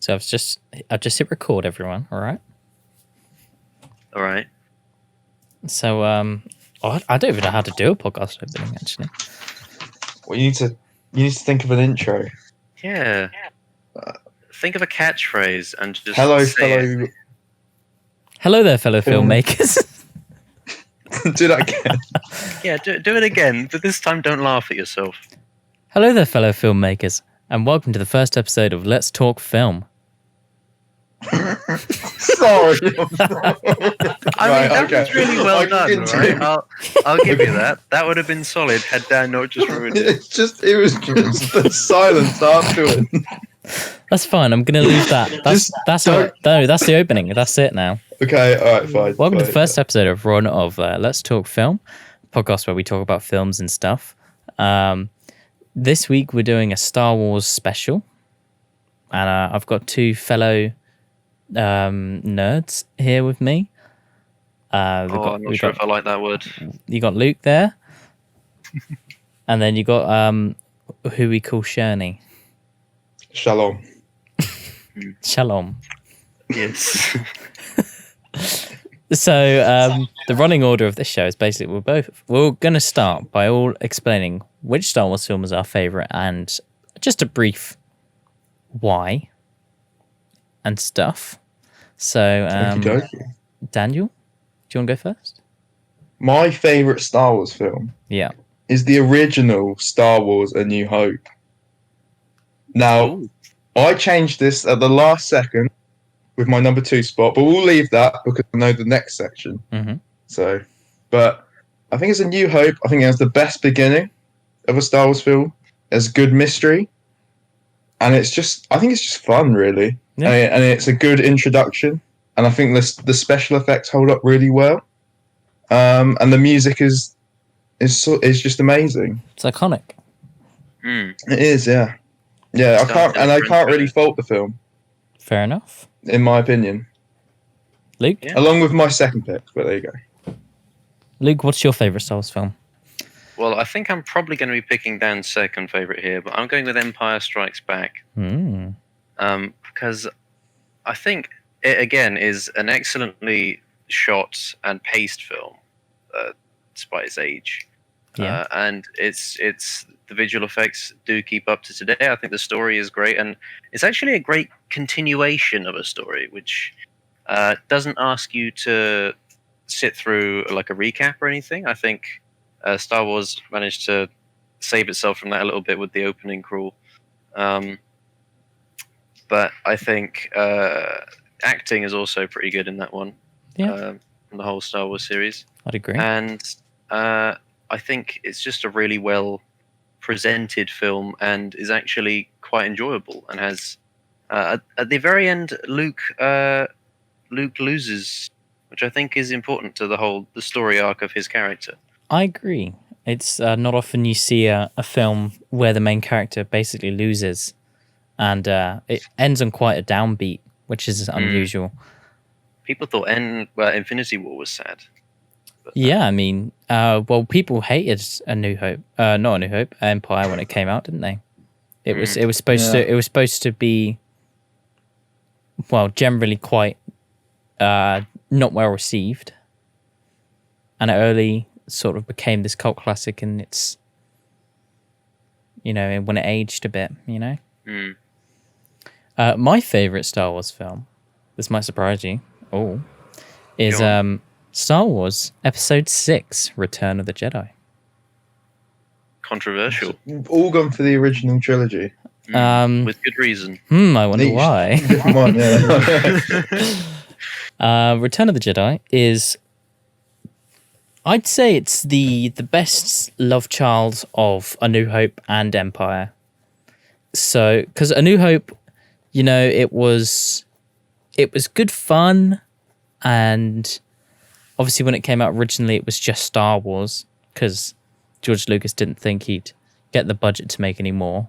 So I've just hit record, everyone. All right. All right. So I don't even know how to do a podcast opening actually. Well, you need to think of an intro. Yeah. Think of a catchphrase and just Hello, say fellow. it. Hello there, fellow filmmakers. Do that again. Yeah, do it again, but this time don't laugh at yourself. Hello there, fellow filmmakers, and welcome to the first episode of Let's Talk Film. Sorry. That was really well done, right? I'll give you that. That would have been solid had Dan not just ruined it. It was just the silence afterwards. That's fine. I'm gonna leave that. That's the opening. That's it now. Okay, all right, fine. Welcome to the first episode of Let's Talk Film, a podcast where we talk about films and stuff. This week we're doing a Star Wars special, and I've got two fellow nerds here with me. I'm not sure if I like that word. You got Luke there, and then you got who we call Sherney. Shalom. Shalom. Yes. So the running order of this show is basically we're going to start by all explaining which Star Wars film is our favorite and just a brief why and stuff. So Daniel, do you want to go first? My favorite Star Wars film, is the original Star Wars: A New Hope. Now, I changed this at the last second with my number 2 spot, but we'll leave that because I know the next section. Mm-hmm. So, but I think it's A New Hope. I think it has the best beginning of a Star Wars film. There's good mystery, and I think it's just fun, really. Yeah. And it's a good introduction. And I think the special effects hold up really well. And the music is just amazing. It's iconic. It is, yeah. Yeah, I can't really fault the film. Fair enough. In my opinion. Luke? Yeah. Along with my second pick, but there you go. Luke, what's your favourite Star Wars film? Well, I think I'm probably going to be picking Dan's second favourite here, but I'm going with Empire Strikes Back. Because I think it, again, is an excellently shot and paced film, despite its age. Yeah. And it's the visual effects do keep up to today. I think the story is great, and it's actually a great continuation of a story, which doesn't ask you to sit through like a recap or anything. I think Star Wars managed to save itself from that a little bit with the opening crawl. But I think acting is also pretty good in that one. Yeah. From the whole Star Wars series. I'd agree. And I think it's just a really well presented film and is actually quite enjoyable and has at the very end Luke loses, which I think is important to the story arc of his character. I agree. It's not often you see a film where the main character basically loses, and it ends on quite a downbeat, which is unusual. People thought Infinity War was sad. But, yeah, I mean, people hated A New Hope, not A New Hope, Empire when it came out, didn't they? It was supposed to be, well, generally quite not well received, and it early sort of became this cult classic, and it's, when it aged a bit, my favorite Star Wars film, this might surprise you, is Star Wars Episode 6, Return of the Jedi. Controversial. We've all gone for the original trilogy. With good reason. I wonder why. Different one, yeah. Return of the Jedi is, I'd say it's the best love child of A New Hope and Empire. So, because A New Hope, it was good fun, and obviously when it came out originally it was just Star Wars because George Lucas didn't think he'd get the budget to make any more.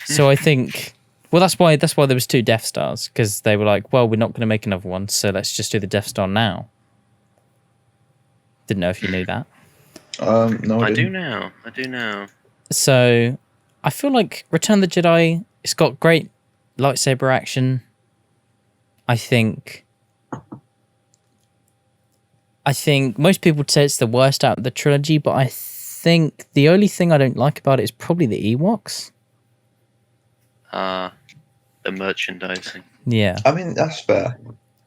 So I think, well, that's why there was 2 Death Stars, because they were like, well, we're not going to make another one, so let's just do the Death Star now. Didn't know if you knew that. No, I do now. So I feel like Return of the Jedi, it's got great lightsaber action. I think most people would say it's the worst out of the trilogy, but I think the only thing I don't like about it is probably the Ewoks. The merchandising. Yeah. I mean, that's fair.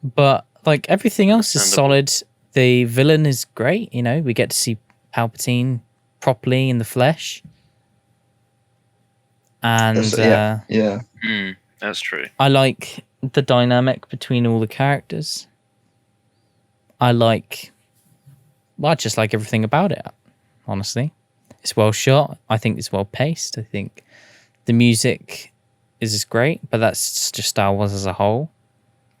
But like everything else is Understandable. solid. The villain is great, we get to see Palpatine properly in the flesh. And Yeah. That's true. I like the dynamic between all the characters. I just like everything about it, honestly. It's well shot. I think it's well paced. I think the music is great, but that's just Star Wars as a whole.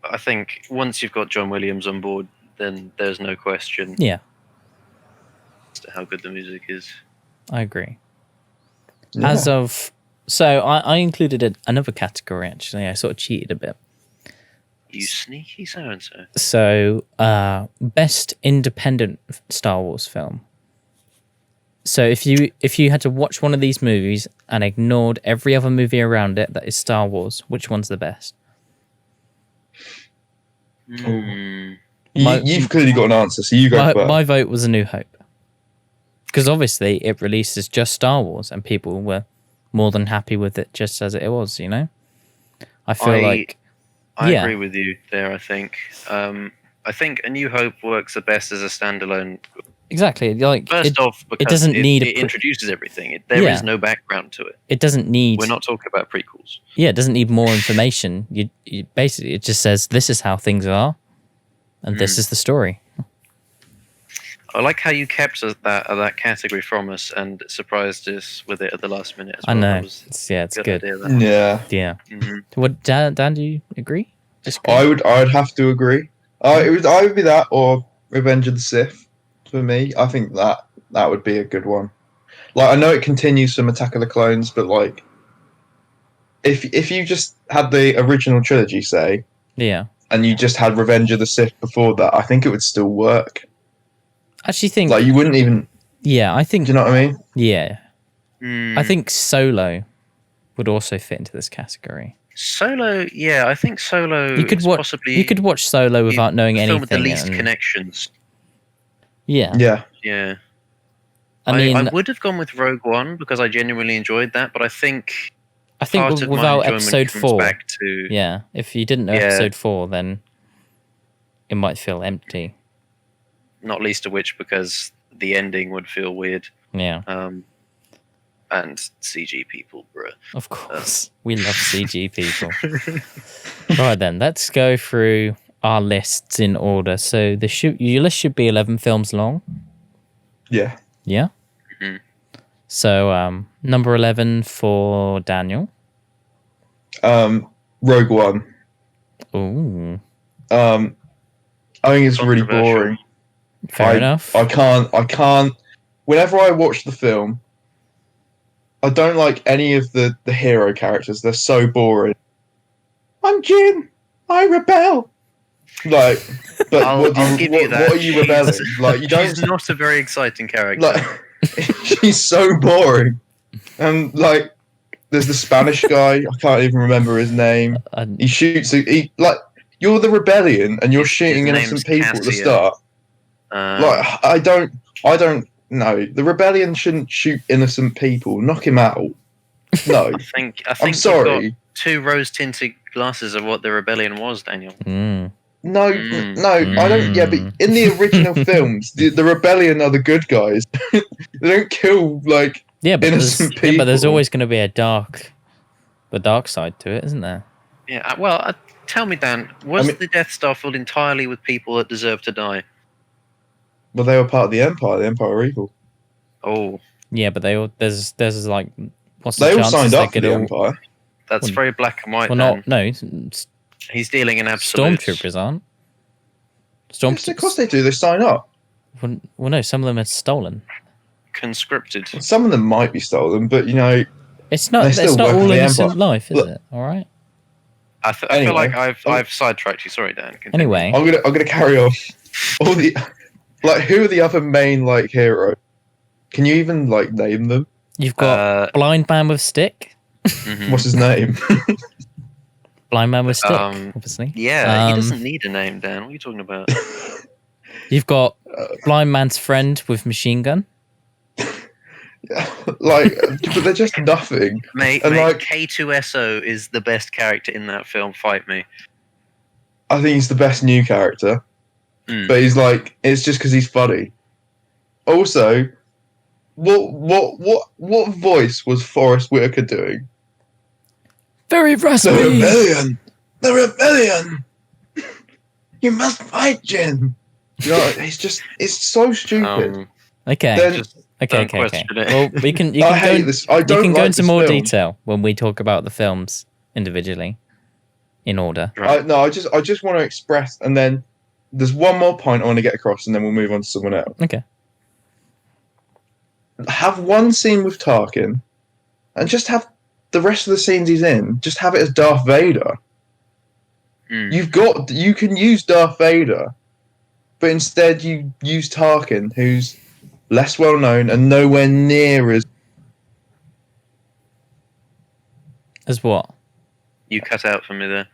I think once you've got John Williams on board, then there's no question Yeah, as to how good the music is. I agree. Yeah. So I included another category, actually. I sort of cheated a bit. You sneaky so-and-so. So, best independent Star Wars film. So if you had to watch one of these movies and ignored every other movie around it that is Star Wars, which one's the best? You've clearly got an answer, so you go first. My vote was A New Hope. Because obviously it released as just Star Wars and people were more than happy with it just as it was, I feel like... I agree with you there, I think. I think A New Hope works the best as a standalone. Exactly. Like First off, because it doesn't need it introduces everything. There is no background to it. It doesn't need... We're not talking about prequels. Yeah, it doesn't need more information. You basically, it just says, this is how things are, and this is the story. I like how you kept that category from us and surprised us with it at the last minute as well. I know. That was It's good. idea, that. Yeah. Mm-hmm. What, Dan, do you agree? I would have to agree. It would either be that or Revenge of the Sith for me. I think that would be a good one. Like, I know it continues from Attack of the Clones, but like, if you just had the original trilogy, say, and you just had Revenge of the Sith before that, I think it would still work. I actually think... Like, you wouldn't even... Yeah, I think... Do you know what I mean? Yeah. I think Solo would also fit into this category. Solo, yeah, I think Solo. You could watch Solo without knowing anything. With the least connections. Yeah. Yeah. I mean, I would have gone with Rogue One because I genuinely enjoyed that, but I think part of my without enjoyment Episode comes 4, back to if you didn't know Episode 4, then it might feel empty. Not least of which because the ending would feel weird. Yeah. And CG people, bruh. Of course. We love CG people. Right then, let's go through our lists in order. So your list should be 11 films long. Yeah. Yeah? Mm-hmm. So, number 11 for Daniel. Rogue One. Ooh. I think it's really boring. Fair enough. I can't. Whenever I watch the film, I don't like any of the hero characters. They're so boring. I'm Jin. I rebel. Like, but I'll give you that. What are you rebelling? Like, you don't. She's not a very exciting character. Like, she's so boring. And like, there's the Spanish guy. I can't even remember his name. He shoots. You're the rebellion, and you're shooting innocent people at the start. Like, I don't know. The rebellion shouldn't shoot innocent people. Knock him out. No. I think I'm sorry. You've got two rose-tinted glasses of what the rebellion was, Daniel. No, I don't. Yeah, but in the original films, the rebellion are the good guys. They don't kill innocent people. Yeah, but there's always going to be the dark side to it, isn't there? Yeah. Well, tell me, Dan, the Death Star filled entirely with people that deserve to die? Well, they were part of the Empire. The Empire are evil. Oh. Yeah, but there's like, what's they the all chances signed up for the all... Empire. That's very black and white. Well, no. He's dealing in absolutes. Stormtroopers aren't. Yes, of course they do. They sign up. Well, no, some of them are stolen. Conscripted. Some of them might be stolen, but it's not. It's not all innocent life, is it? All right. I feel like I've sidetracked you. Sorry, Dan. Continue. Anyway, I'm gonna carry on. All the who are the other main heroes? Can you even name them? You've got Blind Man with Stick. Mm-hmm. What's his name? Blind man with stick, obviously. Yeah, he doesn't need a name, Dan. What are you talking about? You've got blind man's friend with machine gun. Like, but they're just nothing. Mate, And like, K2SO is the best character in that film. Fight me. I think he's the best new character, but he's like, it's just because he's funny. Also, what voice was Forrest Whitaker doing? Very raspy. The rebellion, the rebellion. You must fight, Jin. You know, it's so stupid. Okay. Then, Okay. Well, you can I hate this. I don't you can go like into this more film. detail when we talk about the films individually, in order. Right. I just want to express, and then there's one more point I want to get across, and then we'll move on to someone else. Okay. Have one scene with Tarkin, and just have the rest of the scenes he's in. Just have it as Darth Vader. You can use Darth Vader, but instead you use Tarkin, who's less well known and nowhere near as what? You cut out for me there.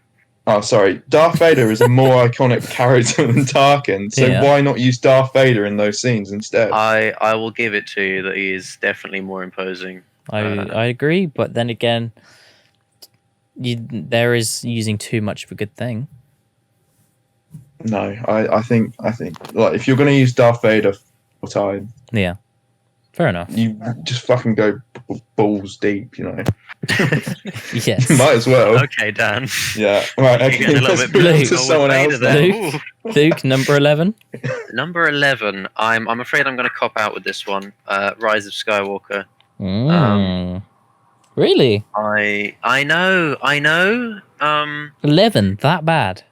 Oh, sorry. Darth Vader is a more iconic character than Tarkin, so why not use Darth Vader in those scenes instead? I will give it to you that he is definitely more imposing. I agree, but then again, there is using too much of a good thing. No, I think like if you're going to use Darth Vader full time, yeah, fair enough. You just fucking go balls deep, you know. Yes, might as well. Okay, Dan. Yeah, right. Okay, let's move on to someone else. Luke, number 11. Number 11. I'm afraid I'm going to cop out with this one. Rise of Skywalker. Really? I know. 11, that bad?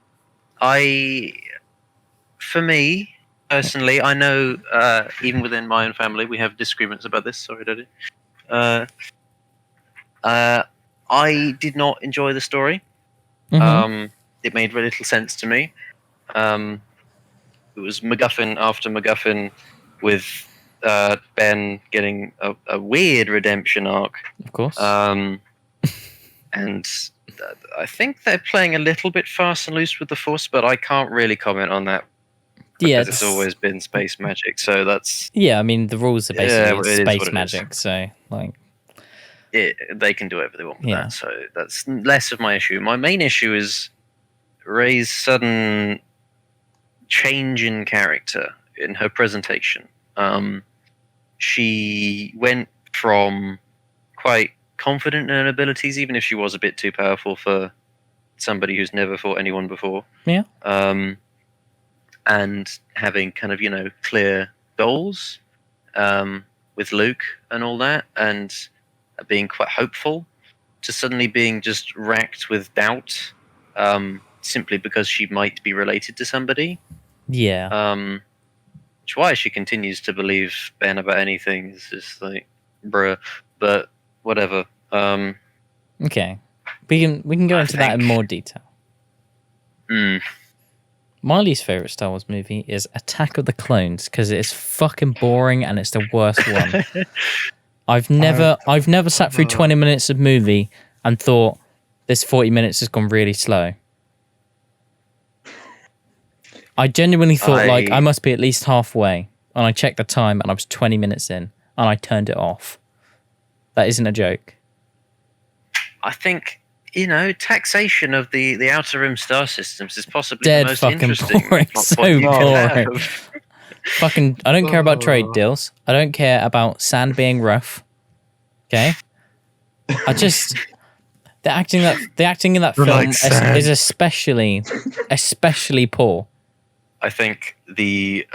For me personally, I know even within my own family we have disagreements about this. Sorry, Daddy. I did not enjoy the story. It made very little sense to me. It was MacGuffin after MacGuffin, with Ben getting a weird redemption arc. Of course. And I think they're playing a little bit fast and loose with the Force, but I can't really comment on that. Yeah, it's always been space magic, so that's... Yeah, I mean, the rules are basically space magic, is. so, like... they can do whatever they want with that, so that's less of my issue. My main issue is Rey's sudden change in character, in her presentation. She went from quite confident in her abilities, even if she was a bit too powerful for somebody who's never fought anyone before. Yeah. And having kind of, clear goals with Luke and all that, and being quite hopeful, to suddenly being just racked with doubt simply because she might be related to somebody. Yeah. Which is why she continues to believe Ben about anything. It's just like, bruh. But whatever. Okay. We can go into that in more detail. My least favorite Star Wars movie is Attack of the Clones, because it's fucking boring and it's the worst one. I've never sat through 20 minutes of movie and thought this 40 minutes has gone really slow. I genuinely thought I must be at least halfway, and I checked the time and I was 20 minutes in and I turned it off. That isn't a joke. I think, taxation of the Outer Rim star systems is possibly the most fucking interesting. boring. So boring. Fucking, I don't care about trade deals. I don't care about sand being rough. Okay? The acting in that film is especially poorer. I think the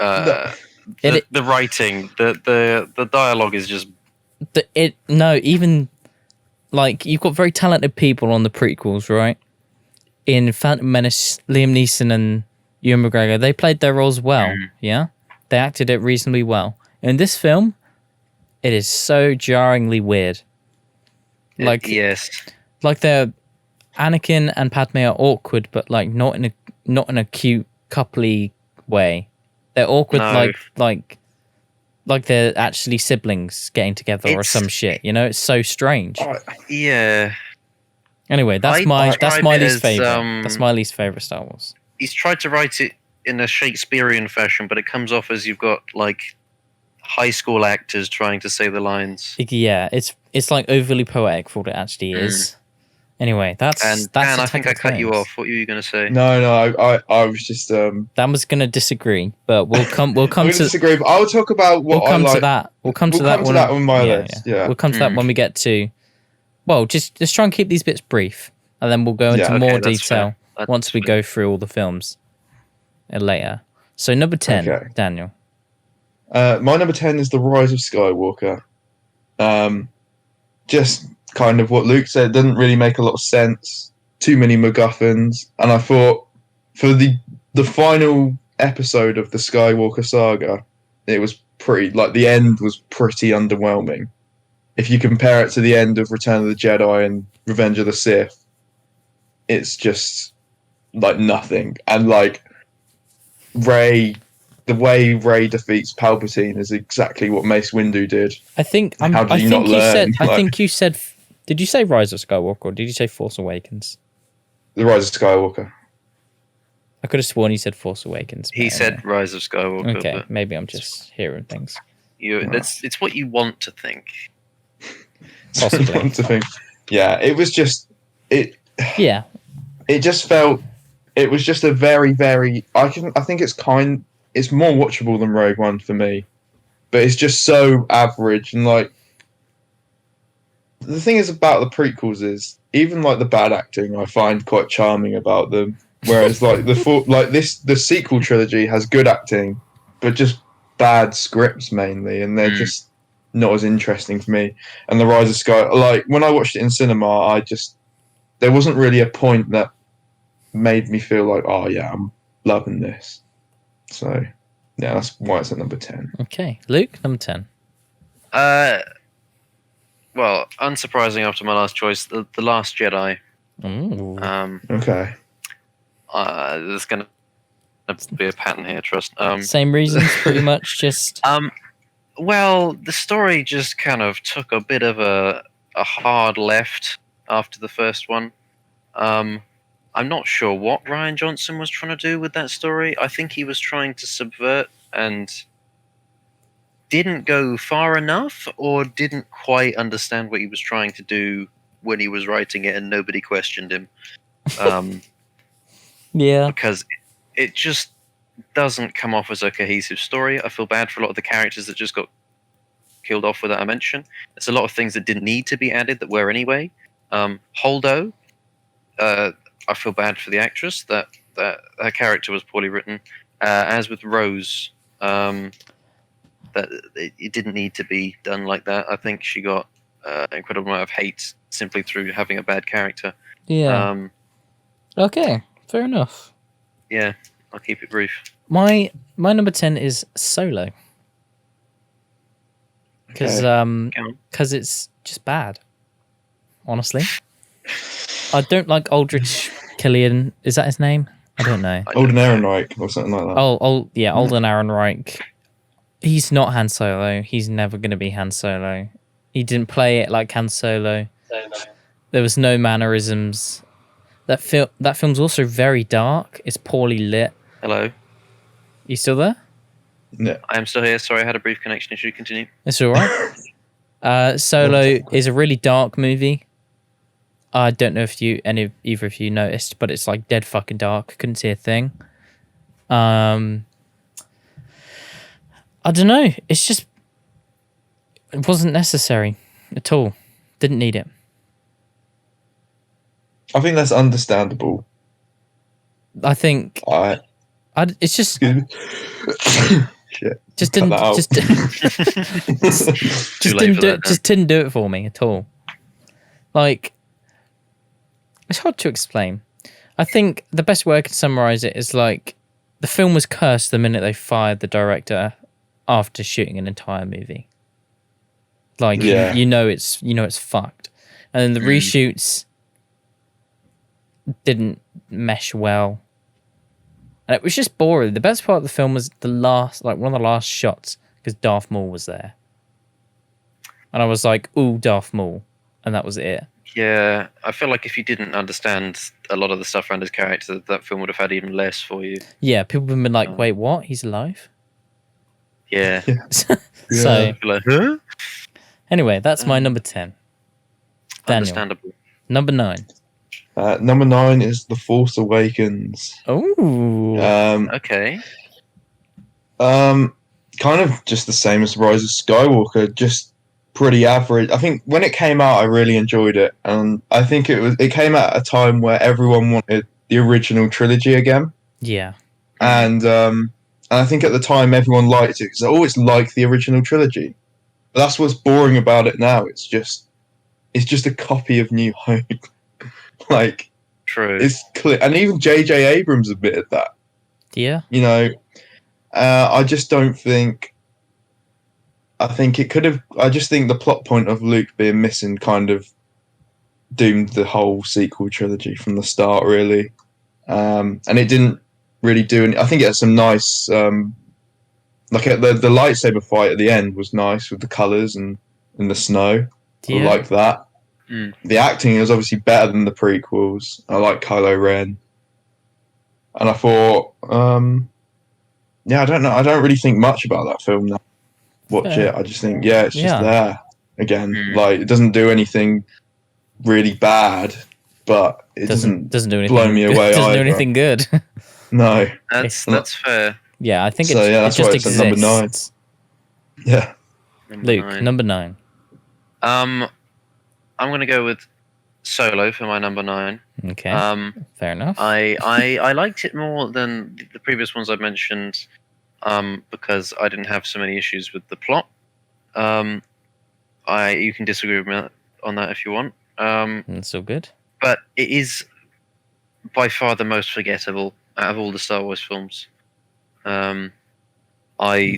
writing, the dialogue is just even like, you've got very talented people on the prequels, right? In Phantom Menace, Liam Neeson and Ewan McGregor, they played their roles well. Yeah, they acted it reasonably well. In this film, it is so jarringly weird. Like, yes, like they're Anakin and Padme are awkward, but like not in a cute coupley way. They're awkward, like they're actually siblings getting together or some shit. It's so strange. Yeah. Anyway, that's I my describe it least as, favorite. That's my least favorite Star Wars. He's tried to write it in a Shakespearean fashion, but it comes off as you've got like high school actors trying to say the lines. Yeah, it's like overly poetic for what it actually is. Anyway, that's And Dan, I think I cut you off. What were you going to say? No, I was just Dan was going to disagree, but we'll come I'm to gonna disagree. But I'll talk about what we'll come I like. to that. We'll come to We'll that come to that on my list. Yeah. We'll come to that when we get to. Well, just try and keep these bits brief, and then we'll go into Yeah. more Okay, that's detail fair. once we go through all the films later. So number 10, Okay. Daniel. My number 10 is The Rise of Skywalker. Just kind of what Luke said, didn't really make a lot of sense. Too many MacGuffins. And I thought for the final episode of the Skywalker saga, it was pretty, like, the end was pretty underwhelming. If you compare it to the end of Return of the Jedi and Revenge of the Sith, it's just, like, nothing. And, like, Rey, the way Rey defeats Palpatine is exactly what Mace Windu did. I think How did you not learn? I think you said. Did you say Rise of Skywalker or did you say Force Awakens? The Rise of Skywalker. I could have sworn you said Force Awakens. He but said anyway. Rise of Skywalker. Okay, But maybe I'm just hearing things. it's what you want to think. Possibly. To think. Yeah, it was just it. Yeah, It just felt. It was just a very, very. I think it's It's more watchable than Rogue One for me, but it's just so average and like. The thing is about the prequels is even like the bad acting I find quite charming about them, whereas like the sequel trilogy has good acting, but just bad scripts mainly, and they're just not as interesting for me. And the Rise of Sky, like when I watched it in cinema, there wasn't really a point that made me feel like, oh yeah, I'm loving this. So yeah, that's why it's at number 10. okay. Luke, number 10. Well, unsurprising after my last choice, the Last Jedi. Ooh. Okay. There's gonna be a pattern here. Trust. Same reasons, pretty much. Just Well, the story just kind of took a bit of a hard left after the first one. I'm not sure what Rian Johnson was trying to do with that story. I think he was trying to subvert and didn't go far enough, or didn't quite understand what he was trying to do when he was writing it, and nobody questioned him. yeah. Because it just doesn't come off as a cohesive story. I feel bad for a lot of the characters that just got killed off without a mention. There's a lot of things that didn't need to be added that were anyway. Holdo, I feel bad for the actress that her character was poorly written. As with Rose, that it didn't need to be done like that. I think she got an incredible amount of hate simply through having a bad character. Yeah. Okay. Fair enough. Yeah, I'll keep it brief. My number 10 is Solo. Because it's just bad. Honestly. I don't like Aldrich Killian. Is that his name? I don't know. Alden Ehrenreich or something like that. Alden Ehrenreich. He's not Han Solo. He's never going to be Han Solo. He didn't play it like Han Solo. There was no mannerisms. That film's also very dark. It's poorly lit. Hello. You still there? Yeah. I am still here. Sorry, I had a brief connection issue. Continue. It's all right. Solo is a really dark movie. I don't know if either of you noticed, but it's like dead fucking dark. Couldn't see a thing. I don't know. It's just it wasn't necessary at all. Didn't need it. I think that's understandable. I think it's just Shit. just Cut didn't that out. just didn't do it for me at all. Like, it's hard to explain. I think the best way I can summarize it is like the film was cursed the minute they fired the director after shooting an entire movie. Like, you know it's fucked. And then the reshoots didn't mesh well. And it was just boring. The best part of the film was one of the last shots, because Darth Maul was there. And I was like, ooh, Darth Maul. And that was it. Yeah, I feel like if you didn't understand a lot of the stuff around his character, that film would have had even less for you. Yeah, people have been like, Oh. wait, what? He's alive? Yeah. So, Yeah. You're like, huh? anyway, that's my number 10. Daniel, Understandable. number 9. Number 9 is The Force Awakens. Oh, Okay. Kind of just the same as Rise of Skywalker, just pretty average. I think when it came out, I really enjoyed it, and I think it came out at a time where everyone wanted the original trilogy again, yeah. and I think at the time everyone liked it because I always liked the original trilogy. But that's what's boring about it now. It's just a copy of New Hope. Like, True. it's clear, and even J.J. Abrams admitted that. Yeah. You know, I just don't think. I think it could have. I just think the plot point of Luke being missing kind of doomed the whole sequel trilogy from the start, really. And it didn't really do any. I think it had some nice, like the lightsaber fight at the end was nice with the colors and in the snow. I Yeah. like that. The acting is obviously better than the prequels. I like Kylo Ren, and I thought, yeah, I don't know. I don't really think much about that film now. Watch Fair. it. I just think, yeah, it's just Yeah. there again. Like, it doesn't do anything really bad, but it doesn't do anything. blow me away Doesn't do either. anything good. No. That's fair. Yeah, I think So, yeah, it that's just why it's at number 9. exists. Yeah. Luke, 9. number 9. I'm gonna go with Solo for my number 9. Okay, fair enough. I liked it more than the previous ones I mentioned, because I didn't have so many issues with the plot. You can disagree with me on that if you want. That's all good. But it is by far the most forgettable out of all the Star Wars films. I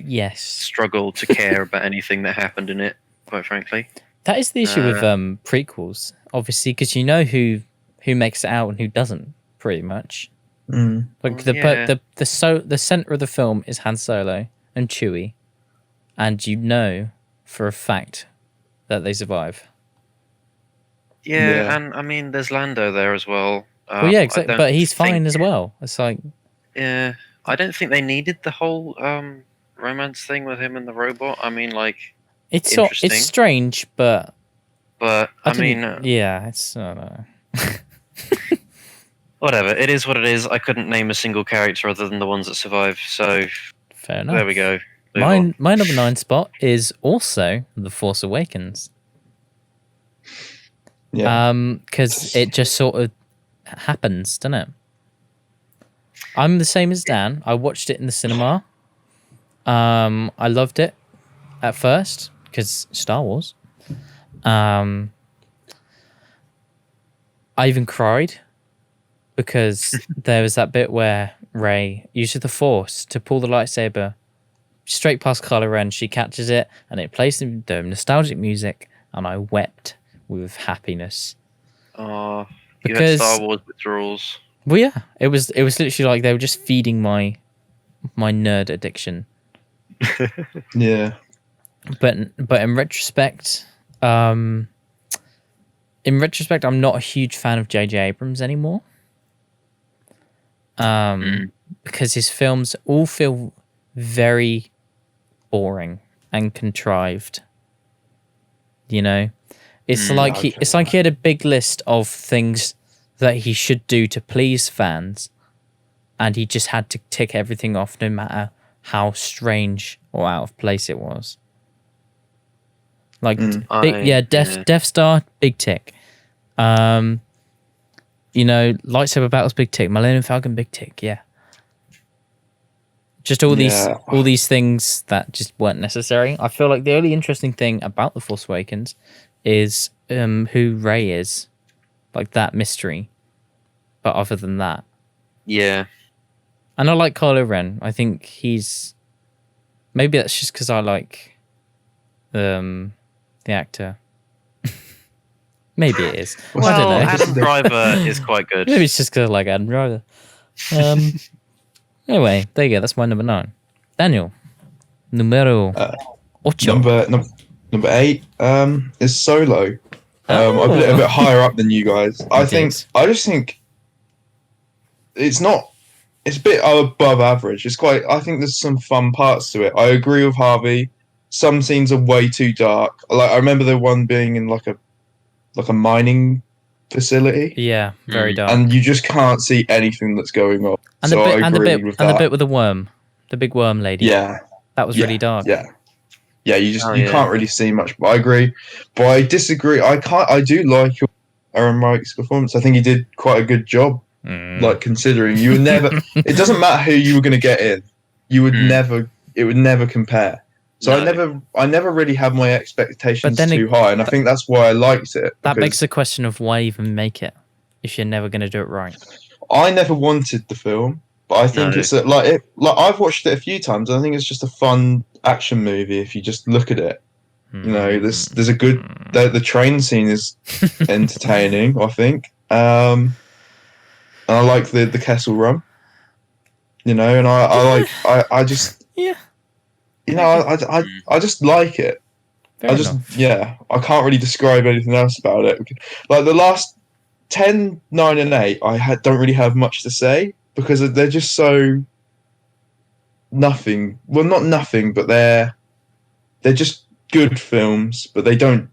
Yes, struggle to care about anything that happened in it, quite frankly. that is the issue with prequels, obviously, because you know who makes it out and who doesn't, pretty much. Like the center of the film is Han Solo and Chewie, and you know for a fact that they survive. Yeah, and I mean, there's Lando there as well. Well, yeah, exactly, but he's fine as well. It's like, yeah, I don't think they needed the whole romance thing with him and the robot. I mean, like, it's interesting. it's strange, but I mean, yeah, it's I don't know. Whatever. It is what it is. I couldn't name a single character other than the ones that survive. So Fair enough. there we go. My number 9 spot is also The Force Awakens. Yeah. Because it just sort of happens, doesn't it? I'm the same as Dan. I watched it in the cinema. I loved it at first because Star Wars. I even cried because there was that bit where Rey uses the Force to pull the lightsaber straight past Kylo Ren. She catches it and it plays the nostalgic music, and I wept with happiness. You Because had Star Wars withdrawals. well, yeah, it was literally like they were just feeding my nerd addiction. Yeah. But in retrospect, I'm not a huge fan of J.J. Abrams anymore. Because his films all feel very boring and contrived. You know, it's like he had a big list of things that he should do to please fans, and he just had to tick everything off, no matter how strange or out of place it was. Like, Death Star, big tick. Lightsaber battles, big tick. Millennium Falcon, big tick. Yeah. Just all these things that just weren't necessary. I feel like the only interesting thing about The Force Awakens is who Rey is, like that mystery. But other than that, Yeah. and I like Kylo Ren. I think maybe that's just because I like the actor. Maybe it is. Well, I don't know. Adam Driver is quite good. Maybe it's just because I like Adam Driver. Anyway, there you go. That's my number 9. Daniel, numero 8. Number 8 is Solo. I put it a bit higher up than you guys. I just think it's not. It's a bit above average. I think there's some fun parts to it. I agree with Harvey. Some scenes are way too dark. Like I remember the one being in like a mining facility. Yeah, very dark. And you just can't see anything that's going on. And so the bit, I agree with that. And the bit with the worm, the big worm lady. Yeah, that was really dark. Yeah, you can't really see much. But I agree. But I disagree. I do like Aaron Mike's performance. I think he did quite a good job. Like considering you would never. It doesn't matter who you were going to get in. You would never. It would never compare. So I never really had my expectations too high, and I think that's why I liked it. That begs the question of why even make it if you're never going to do it right. I never wanted the film, but I think it's like I've watched it a few times. And I think it's just a fun action movie if you just look at it. You know, there's a good the train scene is entertaining. I think, and I like the Kessel Run. You know, and I just You know, I just like it. I can't really describe anything else about it. Like the last 10, 9, and 8, don't really have much to say because they're just so nothing. Well, not nothing, but they're just good films, but they're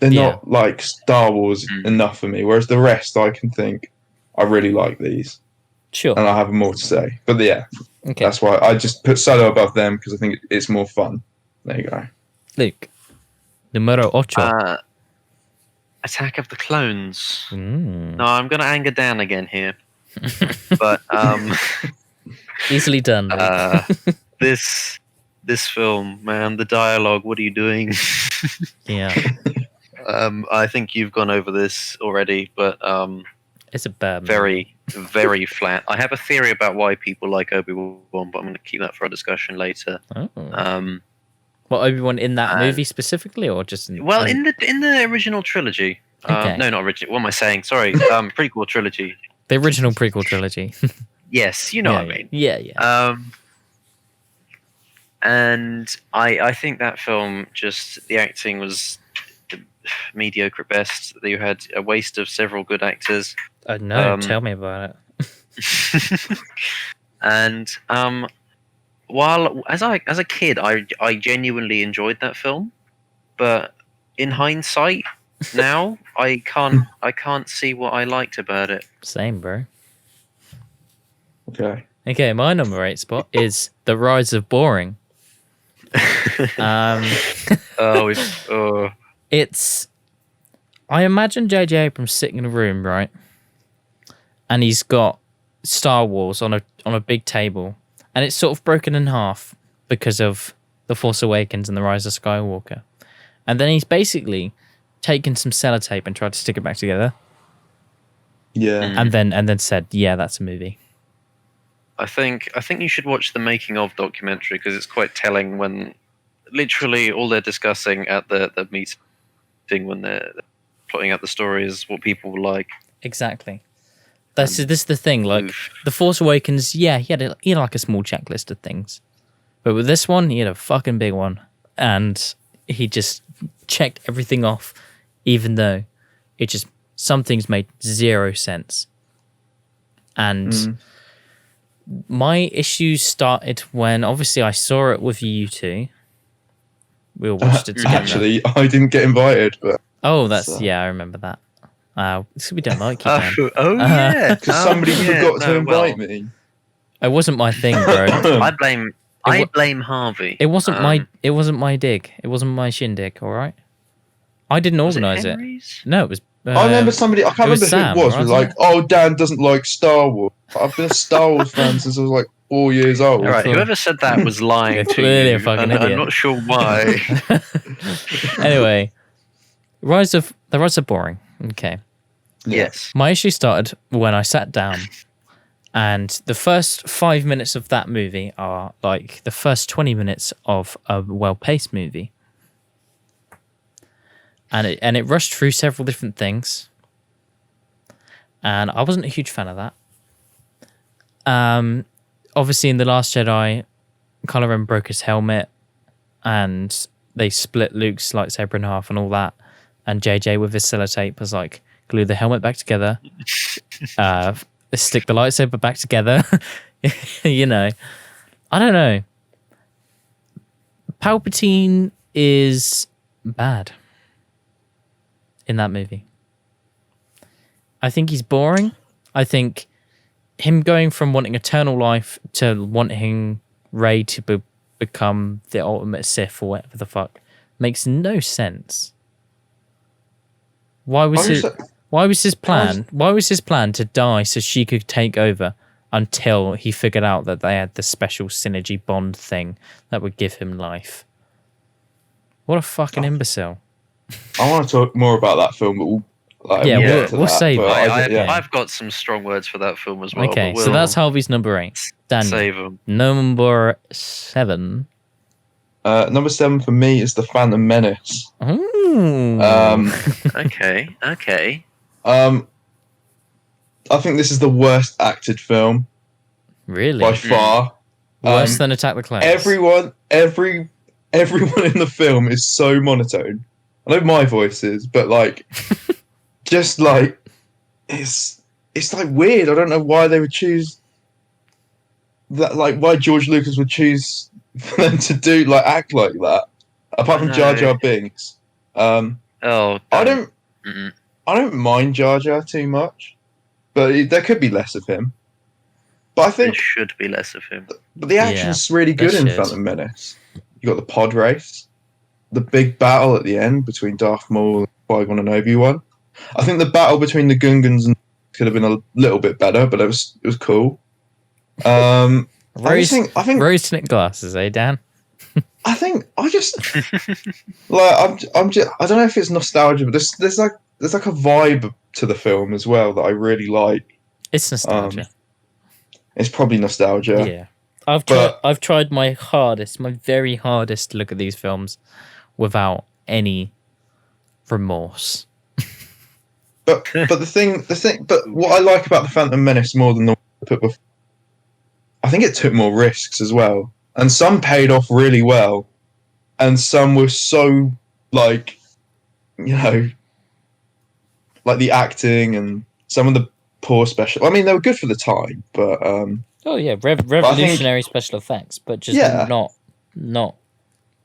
not like Star Wars enough for me. Whereas the rest, I can think I really like these. Sure. And I have more to say. But yeah, okay. That's why I just put Solo above them because I think it's more fun. There you go. Luke, numero 8. Attack of the Clones. No, I'm going to anger Dan again here. But easily done. This film, man, the dialogue, what are you doing? Yeah. I think you've gone over this already, but it's a bad very, very flat. I have a theory about why people like Obi-Wan, but I'm going to keep that for a discussion later. What, Obi-Wan in that movie specifically, or just in the original trilogy? Okay. No, not original. What am I saying? Sorry, prequel trilogy. The original prequel trilogy. Yes, you know what I mean. Yeah. And I think that film, just the acting was mediocre at best. You had a waste of several good actors. Oh no, tell me about it. And while as a kid, I genuinely enjoyed that film, but in hindsight, now I can't see what I liked about it. Same, bro. Okay, my number 8 spot is The Rise of Boring. It's. I imagine J.J. Abrams sitting in a room, right, and he's got Star Wars on a big table, and it's sort of broken in half because of The Force Awakens and The Rise of Skywalker, and then he's basically taken some sellotape and tried to stick it back together. Yeah, and then said, "Yeah, that's a movie." I think you should watch the making of documentary because it's quite telling when literally all they're discussing at the meeting when they're plotting out the story is what people will like. Exactly. This is the thing. Like The Force Awakens, he had like a small checklist of things, but with this one, he had a fucking big one, and he just checked everything off, even though some things made zero sense. And my issues started when obviously I saw it with you two. We all watched it together. Actually, I didn't get invited, but I remember that. So we don't like you, Dan. Yeah, because somebody forgot to invite me. It wasn't my thing, bro. I blame Harvey. It wasn't my dig. It wasn't my shindig. All right. I didn't organise it. No, it was. I remember somebody. I can't remember Sam, who it was. Was like, "Oh, Dan doesn't like Star Wars." I've been a Star Wars fan since I was like 4 years old. All right, whoever said that was lying to clearly you. A fucking idiot. I'm not sure why. Anyway, The Rise of Boring. Okay. Yes. My issue started when I sat down, and the first 5 minutes of that movie are like the first 20 minutes of a well-paced movie. And it rushed through several different things, and I wasn't a huge fan of that. Obviously, in The Last Jedi, Kylo Ren broke his helmet, and they split Luke's lightsaber in half and all that. And JJ with his sellotape was like, glue the helmet back together, stick the lightsaber back together. You know, I don't know. Palpatine is bad in that movie. I think he's boring. I think him going from wanting eternal life to wanting Rey to become the ultimate Sith or whatever the fuck makes no sense. Why was his plan to die so she could take over until he figured out that they had the special synergy bond thing that would give him life? What a fucking imbecile. I want to talk more about that film, but we'll save it. I've got some strong words for that film as well. Okay, so that's Harvey's number 8. Daniel, save them. Number 7. Number 7 for me is the Phantom Menace. Ooh. Okay. I think this is the worst acted film. Really? By far. Worse than Attack the Clones. Everyone in the film is so monotone. I know my voice is, but like, just like, it's like weird. I don't know why they would choose that. Like, why George Lucas would choose for them to act like that. Apart from Jar Jar Binks. I don't mind Jar Jar too much, but there could be less of him. But I think there should be less of him. But the action's really good in Phantom Menace. You got the pod race, the big battle at the end between Darth Maul, Qui-Gon, and Obi-Wan. I think the battle between the Gungans could have been a little bit better, but it was cool. I think rose-tinted glasses, Dan? I just like I'm just I don't know if it's nostalgia, but there's like a vibe to the film as well that I really like. It's nostalgia. It's probably nostalgia. Yeah. I've tried my very hardest to look at these films without any remorse. But what I like about the Phantom Menace more than the one I put before, I think it took more risks as well, and some paid off really well, and some were so like the acting and some of the poor special. I mean, they were good for the time, but revolutionary special effects, but just not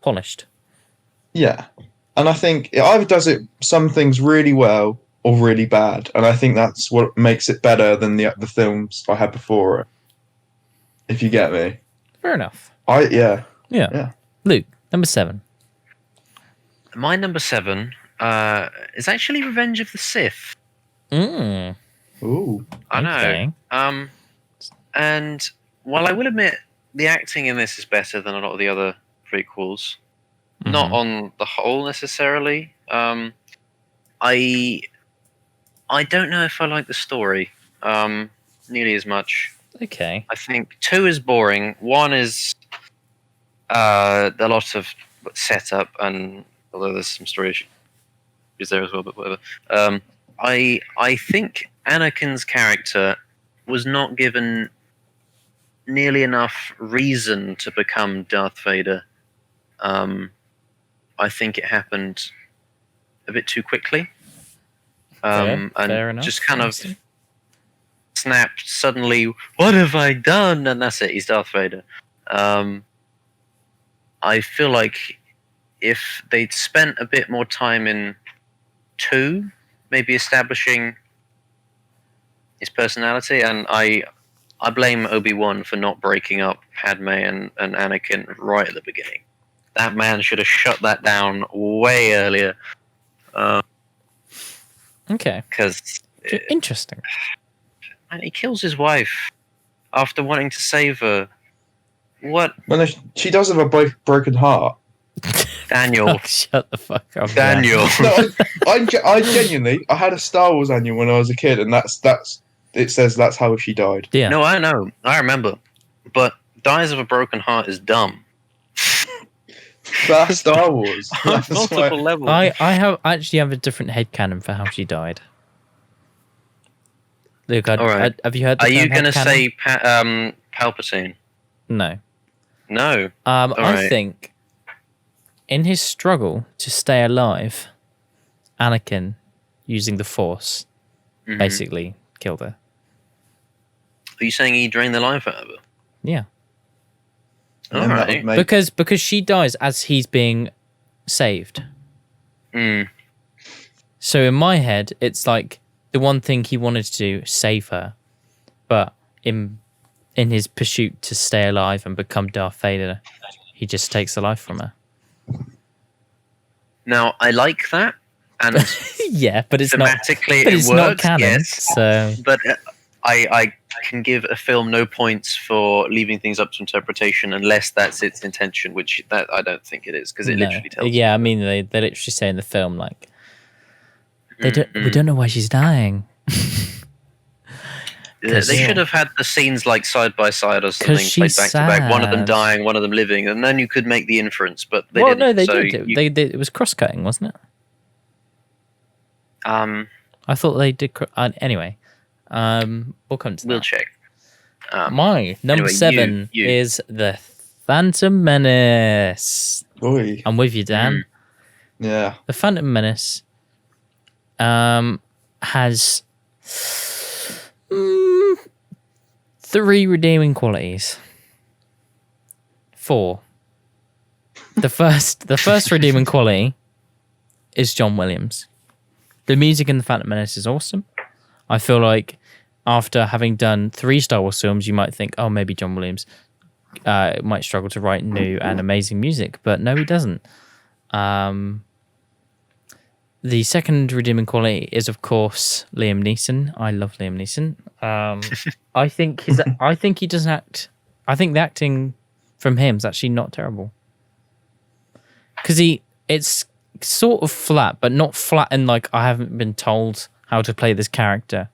polished. Yeah, and I think it either does some things really well or really bad, and I think that's what makes it better than the films I had before it. If you get me. Fair enough. Yeah. Luke, number 7. My number 7 is actually Revenge of the Sith. Ooh. I know. And while I will admit the acting in this is better than a lot of the other prequels, not on the whole necessarily. I don't know if I like the story nearly as much. Okay. I think 2 is boring. 1 is a lot of setup, and although there's some story issues there as well, but whatever. I think Anakin's character was not given nearly enough reason to become Darth Vader. I think it happened a bit too quickly. Fair enough. Just kind of snapped suddenly, what have I done? And that's it, he's Darth Vader. I feel like if they'd spent a bit more time in 2, maybe establishing his personality, and I blame Obi-Wan for not breaking up Padme and Anakin right at the beginning. That man should have shut that down way earlier. Okay. Because interesting. And he kills his wife after wanting to save her. What? Well, she does have a broken heart. Daniel. Oh, shut the fuck up. Daniel. No, I genuinely, I had a Star Wars annual when I was a kid, and it says that's how she died. Yeah. No, I know. I remember. But dies of a broken heart is dumb. That's Star Wars. On multiple levels. I actually have a different headcanon for how she died. Luke, right. Have you heard the Are you going to headcanon? say Palpatine? No. No. I think in his struggle to stay alive, Anakin using the Force basically killed her. Are you saying he drained the life out of her? Yeah. And that would make- Because she dies as he's being saved. So in my head, it's like the one thing he wanted to do, save her, but in his pursuit to stay alive and become Darth Vader, he just takes the life from her. Now, I like that, and yeah, but it's not. thematically But it it's works, not canon. yes. So But I can give a film no points for leaving things up to interpretation unless that's its intention, which that I don't think it is, because it literally tells. Yeah, I mean they literally say in the film like we don't know why she's dying. They should have had the scenes like side by side or something, played she's back to back. One of them sad. dying, one of them living, and then you could make the inference. But they Well, didn't. no, they so did. you- They it was cross cutting, wasn't it? I thought they did. Anyway, we'll come to we'll that. check. My number anyway, 7 you. is the Phantom Menace. Oi. I'm with you, Dan. Yeah. The Phantom Menace has 3 redeeming qualities. 4. The first redeeming quality is John Williams. The music in the Phantom Menace is awesome. I feel like after having done 3 Star Wars films, you might think, oh, maybe John Williams might struggle to write new and amazing music, but no, he doesn't. The second redeeming quality is, of course, Liam Neeson. I love Liam Neeson. I think he doesn't act. I think the acting from him is actually not terrible. Because it's sort of flat, but not flat in like I haven't been told how to play this character.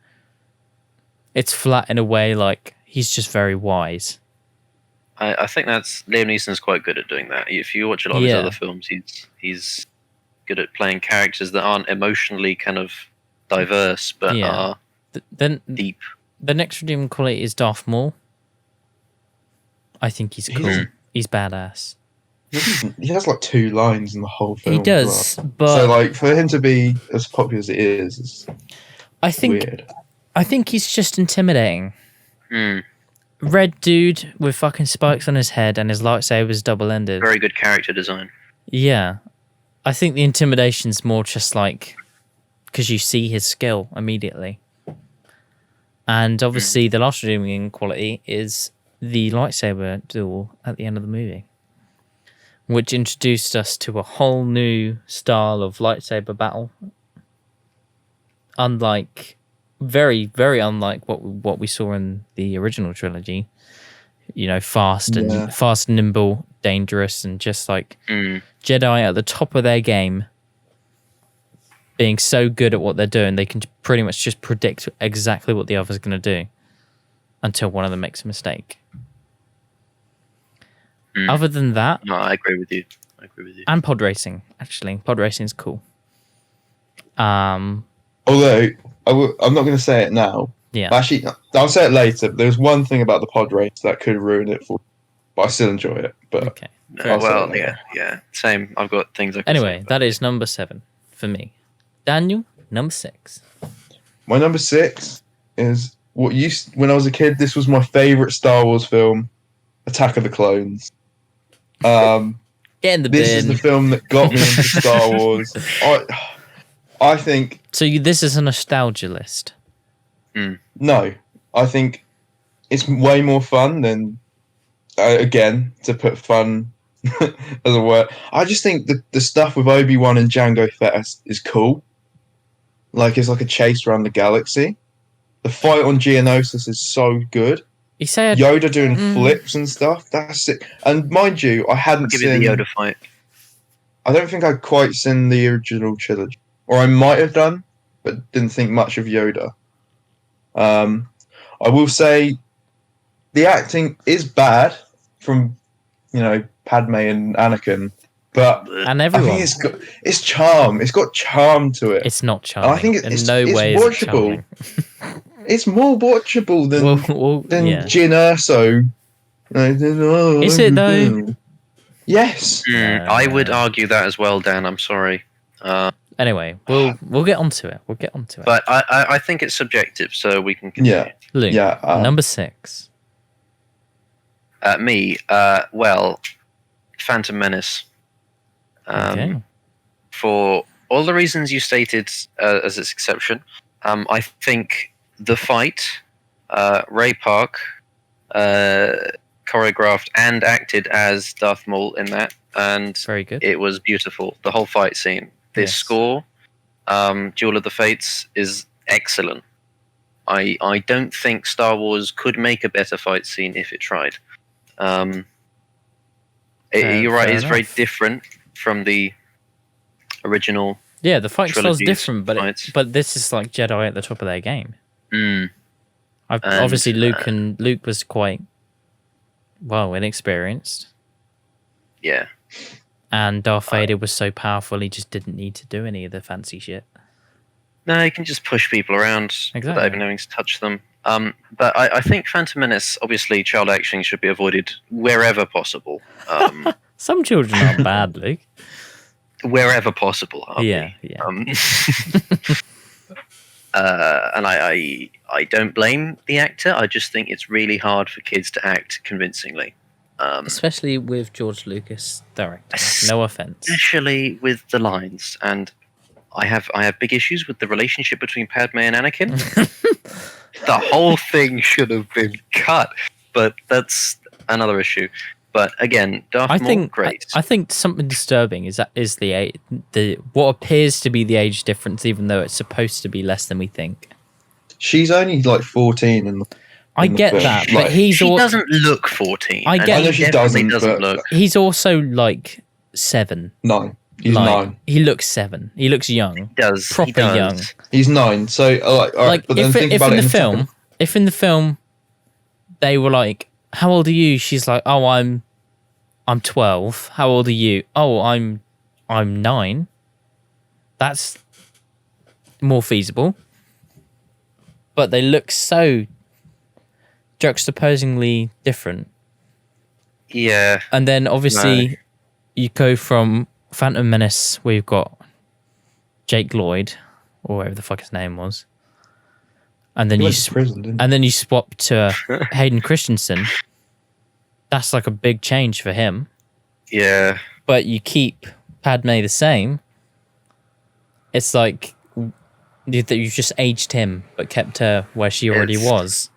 It's flat in a way like he's just very wise. I think that's Liam Neeson's quite good at doing that. If you watch a lot of his Yeah. other films, he's good at playing characters that aren't emotionally kind of diverse, but Yeah. are Then deep. the next redeeming quality is Darth Maul. I think he's cool. He's badass. He has like 2 lines in the whole film. He as does, well. but So like for him to be as popular as it is I think weird. I think he's just intimidating. Mm. Red dude with fucking spikes on his head and his lightsaber's double-ended. Very good character design. Yeah. I think the intimidation's more just like because you see his skill immediately. And obviously the last redeeming quality is the lightsaber duel at the end of the movie, which introduced us to a whole new style of lightsaber battle. Unlike, very, very unlike what we saw in the original trilogy. You know, fast, nimble, dangerous, and just like Jedi at the top of their game, being so good at what they're doing, they can pretty much just predict exactly what the other's going to do until one of them makes a mistake. Other than that, No, I agree with you. and pod racing, actually, pod racing is cool. Although I'm not going to say it now. Yeah. Actually, I'll say it later. But there's one thing about the pod race that could ruin it for, but I still enjoy it. But Okay. I'll say Well, it later. yeah. Same. I've got things I can Anyway, say. that is number 7 for me. Daniel, number 6. My number 6 is when I was a kid. This was my favorite Star Wars film, Attack of the Clones. Get in the This bin. is the film that got me into Star Wars. I think So this is a nostalgia list. no. I think it's way more fun than again to put fun as a word. I just think the stuff with Obi-Wan and Jango Fett is cool. Like it's like a chase around the galaxy. The fight on Geonosis is so good. He said, Yoda doing flips and stuff. That's it. And mind you, I hadn't Give you seen. the Yoda fight. I don't think I'd quite seen the original trilogy, or I might have done, but didn't think much of Yoda. I will say, the acting is bad from, Padme and Anakin, but and I everyone. think it's charm. It's got charm to it. It's not charming. I think in it's no way is it watchable. charming. It's more watchable than yeah. Jyn Erso. Is it though? Yes. I would argue that as well, Dan. I'm sorry. Anyway, we'll get onto it. We'll get onto it. But I think it's subjective, so we can continue. Yeah. Luke, Yeah. number 6. Me, Phantom Menace. Okay. For all the reasons you stated as its exception, I think the fight, Ray Park, choreographed and acted as Darth Maul in that, and Very good. it was beautiful. The whole fight scene. This score, Duel of the Fates, is excellent. I don't think Star Wars could make a better fight scene if it tried. You're right, it's very different from the original. Yeah, the fight style's trilogy's different, fights. but this is like Jedi at the top of their game. And, Obviously, Luke was quite inexperienced, Yeah. and Darth Vader was so powerful he just didn't need to do any of the fancy shit. No, you can just push people around without even having to touch them. But I think Phantom Menace, obviously, child acting should be avoided wherever possible. Some children aren't bad, Luke. Wherever possible, Harvey. Yeah. And I don't blame the actor. I just think it's really hard for kids to act convincingly. Especially with George Lucas directing. No offense. Especially with the lines. And I have big issues with the relationship between Padme and Anakin. The whole thing should have been cut, but that's another issue. But again, Darth Maul, great. I think something disturbing is the what appears to be the age difference, even though it's supposed to be less than we think. She's only like 14 in the I get film. that, Like, but he doesn't look 14. I get- I know she doesn't, but look. He's also like 7. 9. He's Like, 9. He looks 7. He looks young. He does. Proper young. He's 9. So, all right, but then if think about in it the second. film, if in the film they were like, "How old are you?" She's like, "Oh, I'm 12. How old are you?" "Oh, I'm 9." That's more feasible. But they look so juxtaposingly different. Yeah. And then obviously you go from Phantom Menace, where you've got Jake Lloyd, or whatever the fuck his name was. And then He you went to prison, didn't he? and then you swap to Hayden Christensen. That's like a big change for him. Yeah. But you keep Padme the same. It's like that you've just aged him, but kept her where she already was.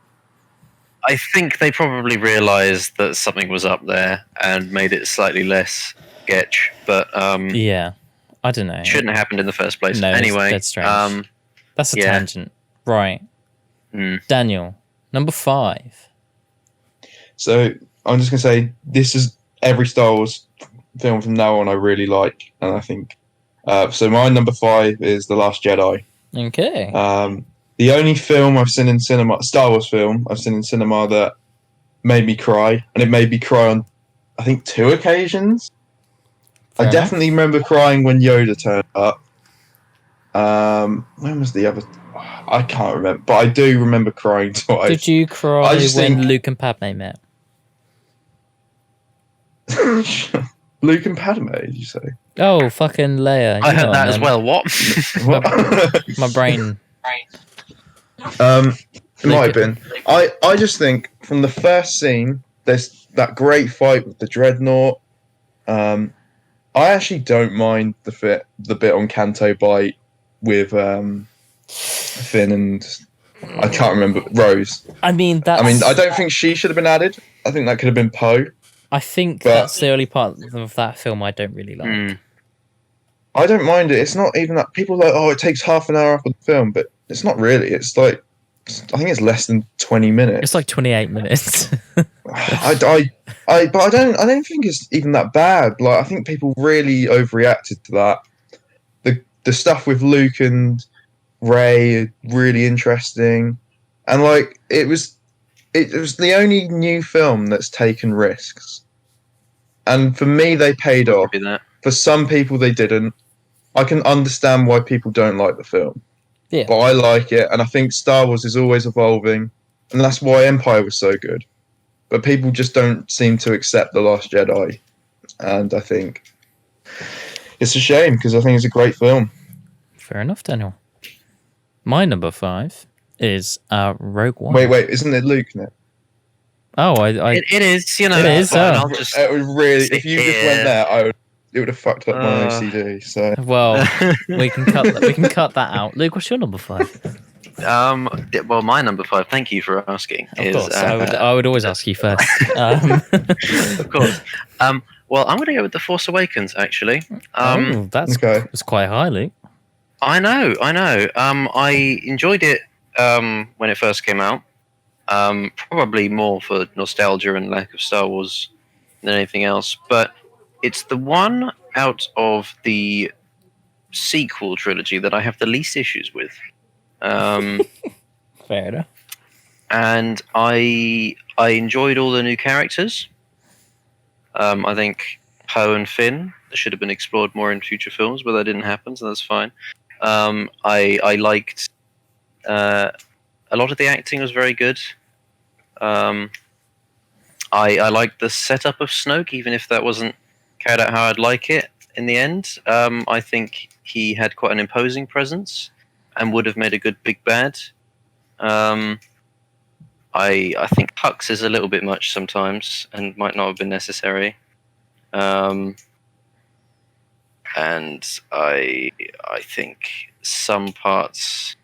I think they probably realised that something was up there and made it slightly less sketch, but Yeah, I don't know. shouldn't have happened in the first place. No, anyway, that's strange. That's a tangent, right? Daniel, number 5. So I'm just gonna say this is every Star Wars film from now on I really like, and I think so. My number 5 is The Last Jedi. Okay. The only film I've seen in cinema, Star Wars film I've seen in cinema that made me cry, and it made me cry on I think 2 occasions. Fair I enough. definitely remember crying when Yoda turned up. When was the other? I can't remember, but I do remember crying twice. Did you cry I when just think- Luke and Padme met? Luke and Padme, did you say? Oh, fucking Leia. I you heard know that them. as well. What? What? My brain. It might have been. I just think from the first scene, there's that great fight with the dreadnought. I actually don't mind the bit on Canto Bight with Finn and I can't remember Rose. I mean, that's. I mean, I don't think she should have been added. I think that could have been Poe. I think but- that's the only part of that film I don't really like. I don't mind it. It's not even that people are like, oh, it takes half an hour off of the film, but it's not really. It's like I think it's less than 20 minutes. It's like 28 minutes. but I don't think it's even that bad. Like I think people really overreacted to that. The stuff with Luke and Rey really interesting, and like it was the only new film that's taken risks, and for me they paid off. Copy that. For some people they didn't. I can understand why people don't like the film. Yeah. But I like it, and I think Star Wars is always evolving, and that's why Empire was so good. But people just don't seem to accept The Last Jedi, and I think it's a shame because I think it's a great film. Fair enough, Daniel. My number 5 is Rogue One. Wait, isn't it Luke now? Oh, It is, you know. It is, I'll just It would really, sit if you just here. went there, it would have fucked up my OCD. So well, we can cut that. We can cut that out. Luke, what's your number 5? Well, my number 5. Thank you for asking. Of is, course, I would always ask you first. Of course. Well, I'm going to go with The Force Awakens. Actually, that's quite high, Luke. I know. I enjoyed it when it first came out. Probably more for nostalgia and lack of Star Wars than anything else. But it's the one out of the sequel trilogy that I have the least issues with. Fair enough. And I enjoyed all the new characters. I think Poe and Finn should have been explored more in future films, but that didn't happen, so that's fine. I liked a lot of the acting was very good. I liked the setup of Snoke, even if that wasn't carried out how I'd like it in the end. I think he had quite an imposing presence and would have made a good big bad. I think Hux is a little bit much sometimes and might not have been necessary. And I think some parts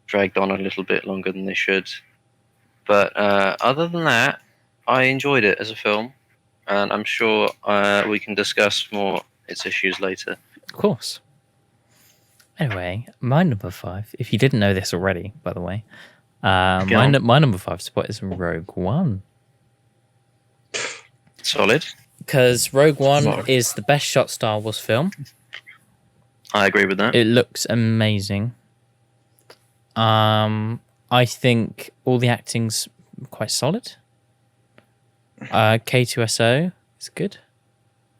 dragged on a little bit longer than they should. But other than that, I enjoyed it as a film, and I'm sure we can discuss more its issues later. Of course. Anyway, my number 5, if you didn't know this already, by the way, my number 5 spot is Rogue One. Solid. Because Rogue One is the best shot Star Wars film. I agree with that. It looks amazing. I think all the acting's quite solid. K2SO is good.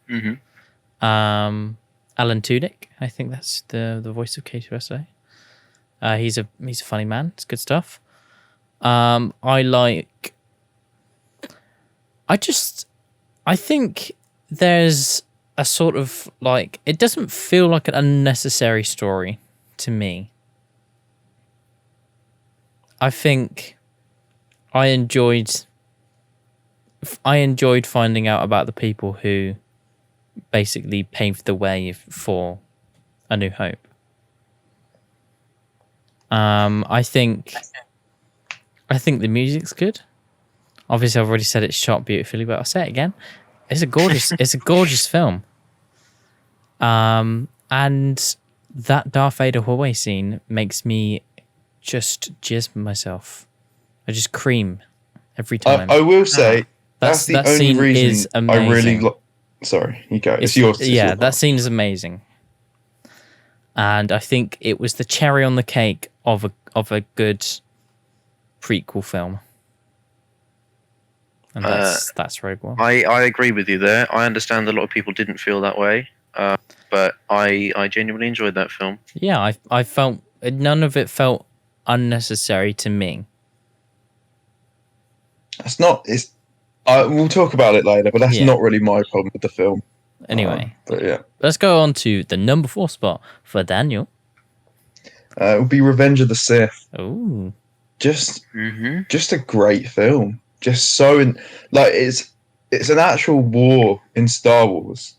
Mm-hmm. Alan Tudyk, I think that's the voice of K2SO. He's a funny man. It's good stuff. I think there's a sort of like, it doesn't feel like an unnecessary story to me. I think I enjoyed finding out about the people who basically paved the way for A New Hope. I think the music's good. Obviously, I've already said it's shot beautifully, but I'll say it again. It's a gorgeous film. And that Darth Vader hallway scene makes me just jizz myself. I just cream every time. I will say that's the only reason I really. Sorry, you go. It's yours. Yeah, that scene is amazing. And I think it was the cherry on the cake of a good prequel film. And that's Rogue One. I agree with you there. I understand a lot of people didn't feel that way, but I genuinely enjoyed that film. Yeah, I felt none of it felt unnecessary to me. We'll talk about it later, but that's not really my problem with the film. Anyway, but yeah, let's go on to the number 4 spot for Daniel. It would be Revenge of the Sith. Ooh, just a great film. Just it's an actual war in Star Wars.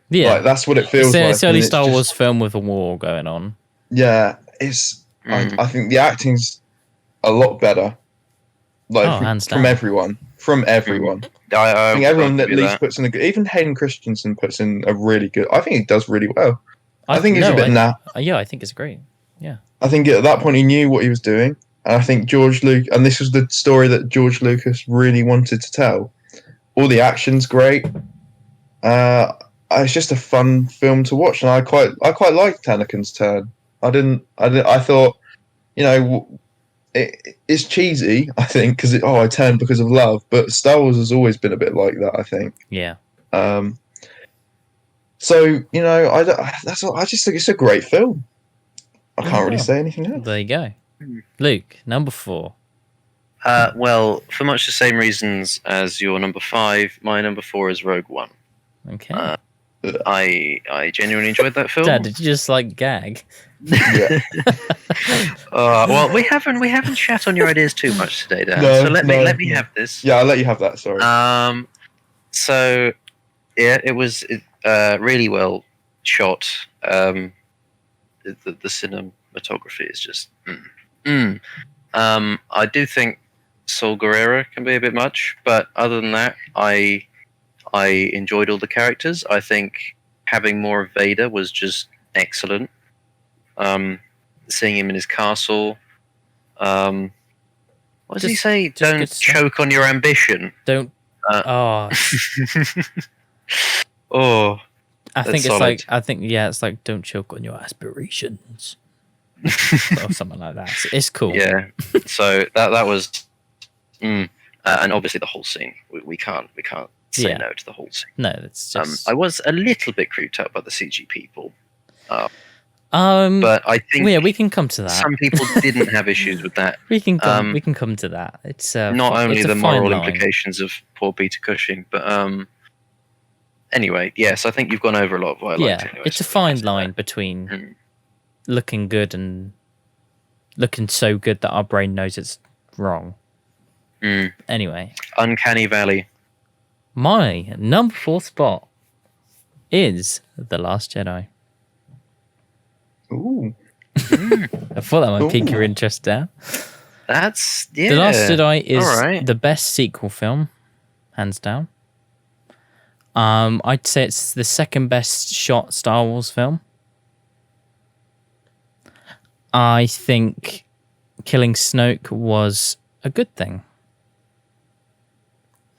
Yeah, like, that's what it feels like. It's the only Star Wars film with a war going on. Yeah, it's. I think the acting's a lot better. Like from everyone. I think everyone at least puts in even Hayden Christensen puts in a really good. I think he does really well. I think he's a bit Yeah, I think it's great. Yeah, I think at that point he knew what he was doing. And I think George Lucas, and this was the story that George Lucas really wanted to tell. All the action's great. It's just a fun film to watch, and I quite liked Anakin's turn. I thought, it's cheesy. I think because I turned because of love, but Star Wars has always been a bit like that. I think. Yeah. So I just think it's a great film. I can't really say anything else. There you go. Luke, number 4. Well, for much the same reasons as your number 5, my number 4 is Rogue One. Okay. I genuinely enjoyed that film. Dad, did you just like gag? Yeah. Well, we haven't shat on your ideas too much today, Dan. No, so let me no. have this. Yeah, I'll let you have that. Sorry. So yeah, it was really well shot. The cinematography is just. I do think Saul Guerrero can be a bit much, but other than that, I enjoyed all the characters. I think having more of Vader was just excellent. Seeing him in his castle. What does he say? Don't choke on your ambition. Don't. Oh. I think it's solid. like. I think it's like don't choke on your aspirations. Or something like that. It's cool. Yeah. So that was. And obviously the whole scene. We can't say no to the whole scene. No, it's just. I was a little bit creeped out by the CG people. But I think we can come to that. Some people didn't have issues with that. We can come to that. It's not only it's the a fine moral line. implications of poor Peter Cushing, but anyway, yes, I think you've gone over a lot of what I liked anyway. It's a fine line between looking good and looking so good that our brain knows it's wrong. Anyway, Uncanny Valley. My number 4 spot is The Last Jedi. Ooh. I thought that might pique your interest there. That's The Last Jedi is the best sequel film, hands down. I'd say it's the second best shot Star Wars film. I think killing Snoke was a good thing.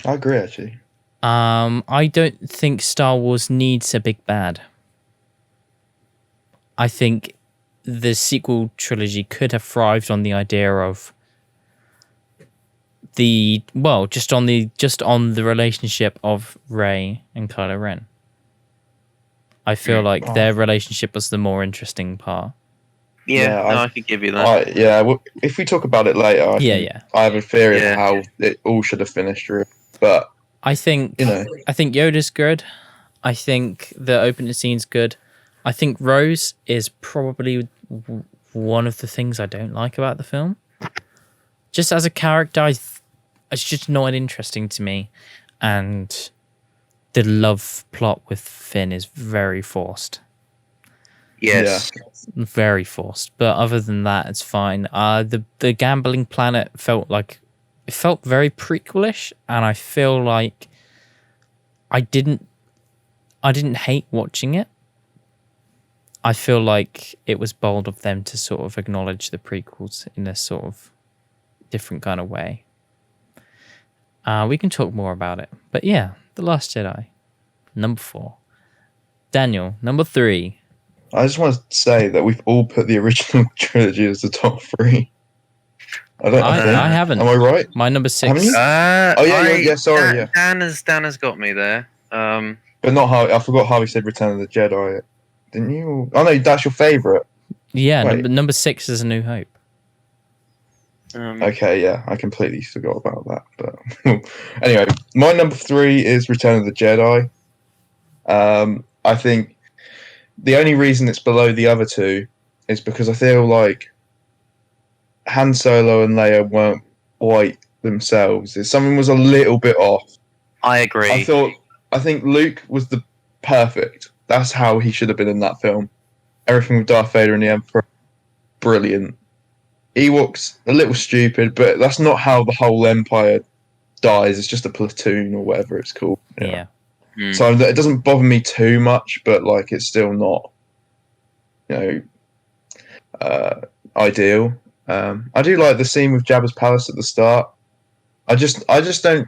I agree, actually. I don't think Star Wars needs a big bad. I think the sequel trilogy could have thrived on the idea of just on the relationship of Rey and Kylo Ren. I feel like their relationship was the more interesting part. Yeah, I could give you that. Well, if we talk about it later, I have a theory of how it all should have finished. But I think Yoda's good. I think the opening scene's good. I think Rose is probably one of the things I don't like about the film. Just as a character, it's just not interesting to me, and the love plot with Finn is very forced. Yes. Yeah. Very forced. But other than that, it's fine. The gambling planet felt very prequelish, and I feel like I didn't hate watching it. I feel like it was bold of them to sort of acknowledge the prequels in a sort of different kind of way. We can talk more about it. But yeah, The Last Jedi, number 4. Daniel, number 3. I just want to say that we've all put the original trilogy as the top 3. I haven't. Am I right? My number 6. Haven't you? Sorry. Dan has got me there. But not Harvey. I forgot Harvey said Return of the Jedi. Didn't you? Oh no, that's your favourite. Yeah, number 6 is A New Hope. Okay, yeah, I completely forgot about that. But anyway, my number 3 is Return of the Jedi. I think the only reason it's below the other two is because I feel like Han Solo and Leia weren't quite themselves. Something was a little bit off. I agree. I think Luke was the perfect. That's how he should have been in that film. Everything with Darth Vader and the Emperor, brilliant. Ewoks, a little stupid, but that's not how the whole Empire dies. It's just a platoon or whatever it's called. Yeah. So it doesn't bother me too much, but like it's still not, ideal. I do like the scene with Jabba's palace at the start. I just don't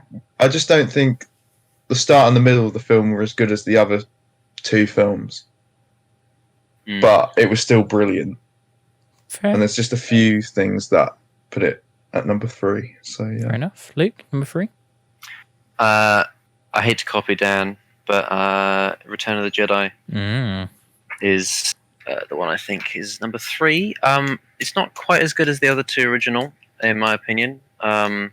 think the start and the middle of the film were as good as the other 2 films. But it was still brilliant. Fair. And there's just a few things that put it at number 3. So yeah. Fair enough. Luke, number 3. I hate to copy Dan, but Return of the Jedi is the one I think is number 3. It's not quite as good as the other 2 original, in my opinion. I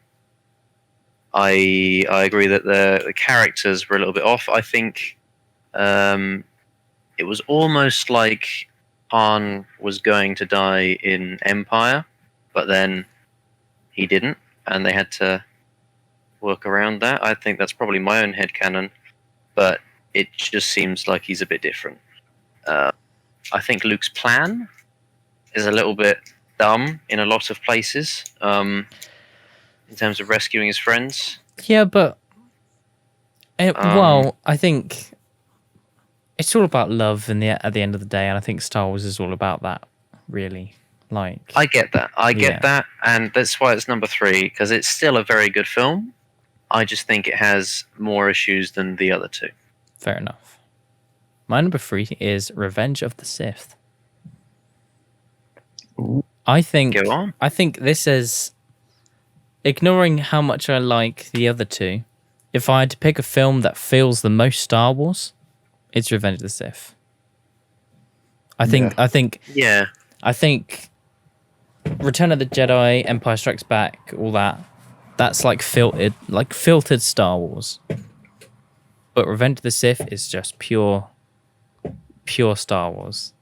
agree that the characters were a little bit off. I think It was almost like Han was going to die in Empire, but then he didn't, and they had to work around that. I think that's probably my own headcanon, but it just seems like he's a bit different. I think Luke's plan is a little bit dumb in a lot of places, in terms of rescuing his friends. Yeah, but well, I think it's all about love at the end of the day, and I think Star Wars is all about that, really. Like, I get that. And that's why it's number 3, because it's still a very good film. I just think it has more issues than the other 2. Fair enough. My number 3 is Revenge of the Sith. I think Go on. I think this is, ignoring how much I like the other 2, if I had to pick a film that feels the most Star Wars, it's Revenge of the Sith. I think Return of the Jedi, Empire Strikes Back, all that's like filtered Star Wars. But Revenge of the Sith is just pure Star Wars.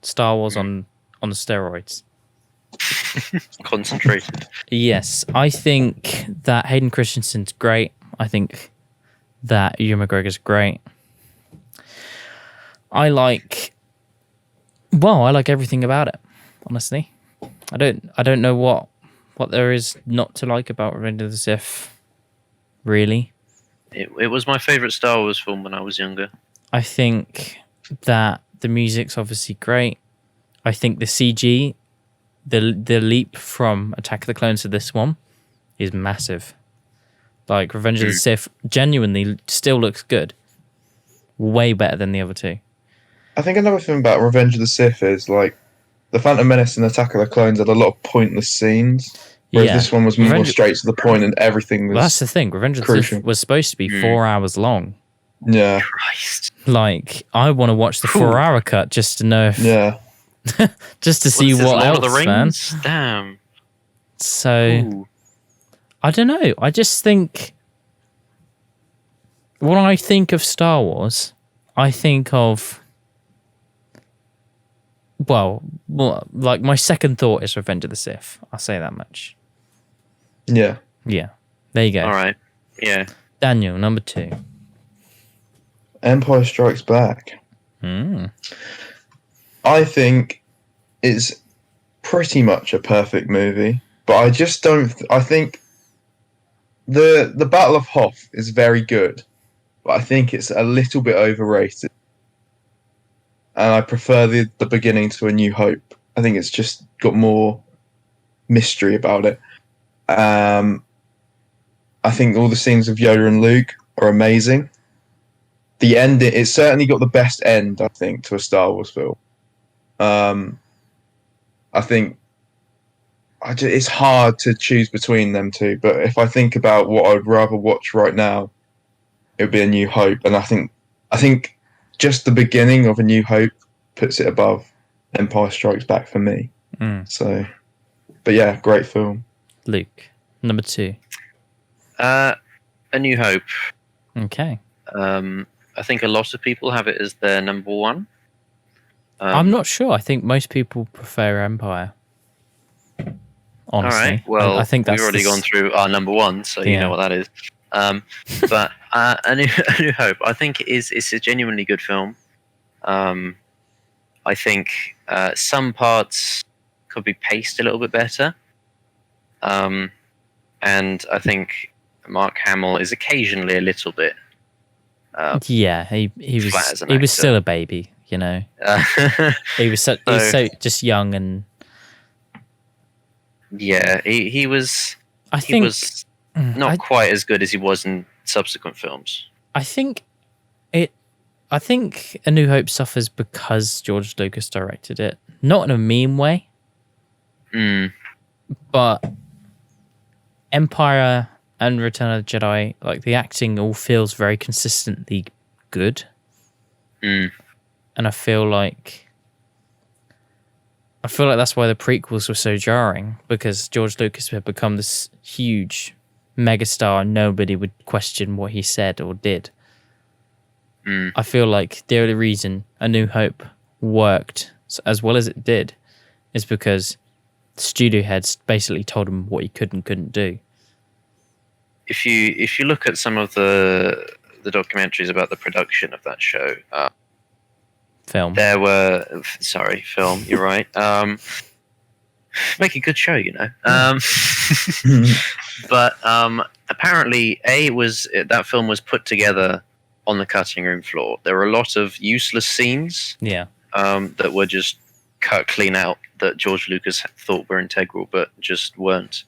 Star Wars on steroids. Concentrated. Yes, I think that Hayden Christensen's great. I think that Ewan McGregor's great. I like everything about it, honestly. I don't know what there is not to like about Revenge of the Sith, really. It was my favourite Star Wars film when I was younger. I think that the music's obviously great. I think the CG, the leap from Attack of the Clones to this one is massive. Like, Revenge of the Sith genuinely still looks good. Way better than the other 2. I think another thing about Revenge of the Sith is, like, the Phantom Menace and Attack of the Clones had a lot of pointless scenes, whereas this one was more straight to the point and everything was. Well, that's the thing. Revenge of the Sith was supposed to be 4 hours long. Yeah. Christ. Like, I want to watch the 4-hour cut just to know if, just to see what else, Lord of the Rings? Man. Damn. So, I don't know. I just think, when I think of Star Wars, I think of, well, like, my second thought is Revenge of the Sith. I'll say that much. Yeah. Yeah. There you go. All right. Yeah. Daniel, number 2. Empire Strikes Back. I think it's pretty much a perfect movie, but I just don't. I think the Battle of Hoth is very good, but I think it's a little bit overrated, and I prefer the beginning to A New Hope. I think it's just got more mystery about it. I think all the scenes of Yoda and Luke are amazing. The end, it's certainly got the best end, I think, to a Star Wars film. I think it's hard to choose between them two, but if I think about what I'd rather watch right now, it would be A New Hope. And I think just the beginning of A New Hope puts it above Empire Strikes Back for me. So, but yeah, great film. Luke, number 2. A New Hope. Okay. I think a lot of people have it as their number 1. I'm not sure. I think most people prefer Empire. Honestly. All right. Well, I think that's we've already gone through our number 1, so you know what that is. But A New Hope, I think it's a genuinely good film. I think some parts could be paced a little bit better. And I think Mark Hamill is occasionally a little bit. He was still a baby, you know. He was so just young and. Yeah, he was. He was not quite as good as he was in subsequent films. I think A New Hope suffers because George Lucas directed it, not in a meme way. But Empire and Return of the Jedi, like, the acting all feels very consistently good. And I feel like that's why the prequels were so jarring, because George Lucas had become this huge megastar and nobody would question what he said or did. I feel like the only reason A New Hope worked as well as it did is because studio heads basically told him what he could and couldn't do. If you look at some of the documentaries about the production of that show, Film. there were film. You're right. Make a good show, you know. But apparently, that film was put together on the cutting room floor. There were a lot of useless scenes. Yeah. That were just cut clean out that George Lucas thought were integral, but just weren't.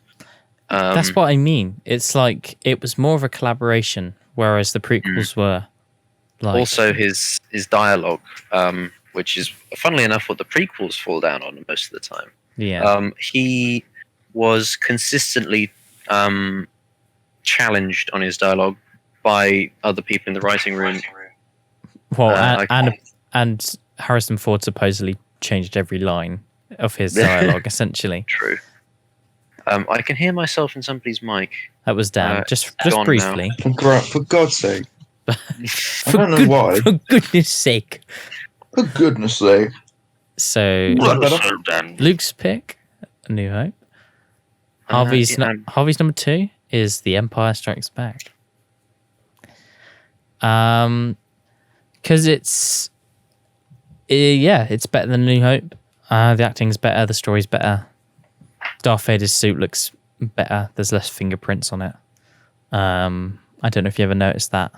That's what I mean. It's like it was more of a collaboration, whereas the prequels were. Like, also, his dialogue, which is funnily enough what the prequels fall down on most of the time. Yeah. He was consistently challenged on his dialogue by other people in the writing room. Well, and Harrison Ford supposedly changed every line of his dialogue, essentially. True. I can hear myself in somebody's mic. That was Dan. Just briefly. For God's sake. I don't know why. For goodness sake. For goodness sake. So, Luke's pick, A New Hope. Harvey's number 2 is The Empire Strikes Back. Because it's better than New Hope. The acting's better, the story's better. Darth Vader's suit looks better. There's less fingerprints on it. I don't know if you ever noticed that.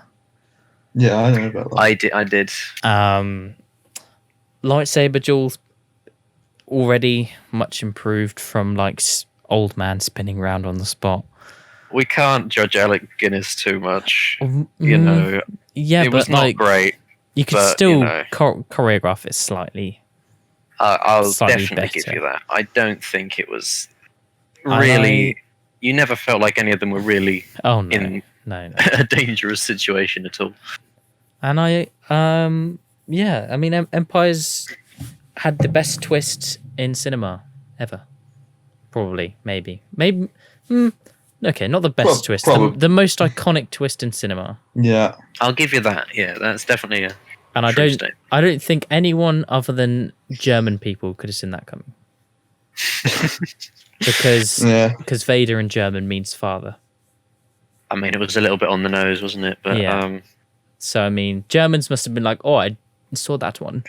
Yeah, I know about that. I did. Lightsaber Duel already much improved from like old man spinning around on the spot. We can't judge Alec Guinness too much. You know. Yeah, it was not great. You could still choreograph it slightly. I'll slightly definitely better. give you that. I don't think it was really. You never felt like any of them were really in no. a dangerous situation at all. And I mean, Empire's had the best twist in cinema ever. Probably, maybe. Okay, not the best twist. The most iconic twist in cinema. Yeah, I'll give you that. Yeah, that's definitely a. And I don't think anyone other than German people could have seen that coming. because Vader in German means father. I mean, it was a little bit on the nose, wasn't it? But yeah. So I mean, Germans must have been like, "Oh, I saw that one.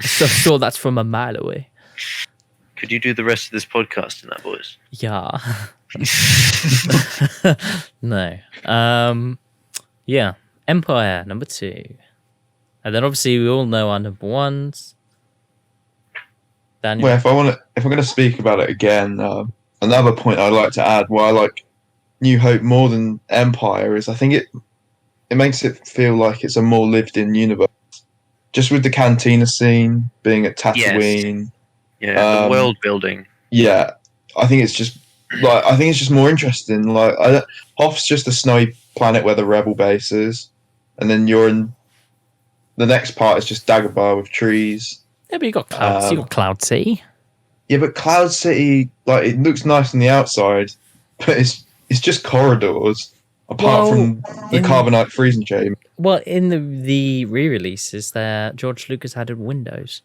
Saw that's from a mile away." Could you do the rest of this podcast in that voice? Yeah. No. Yeah. Empire number 2, and then obviously we all know our number 1s. Daniel. Well, if I'm going to speak about it again, another point I'd like to add why I like New Hope more than Empire is I think it makes it feel like it's a more lived-in universe. Just with the cantina scene being at Tatooine. Yes. Yeah, the world building. Yeah, I think it's just more interesting. Like, Hoth's just a snowy planet where the rebel base is, and then you're in. The next part is just Dagobah with trees. Yeah, but you got Cloud. You got Cloud City. Yeah, but Cloud City, like, it looks nice on the outside, but it's just corridors. Apart from the carbonite freezing chamber. Well, in the re-releases, there George Lucas added windows.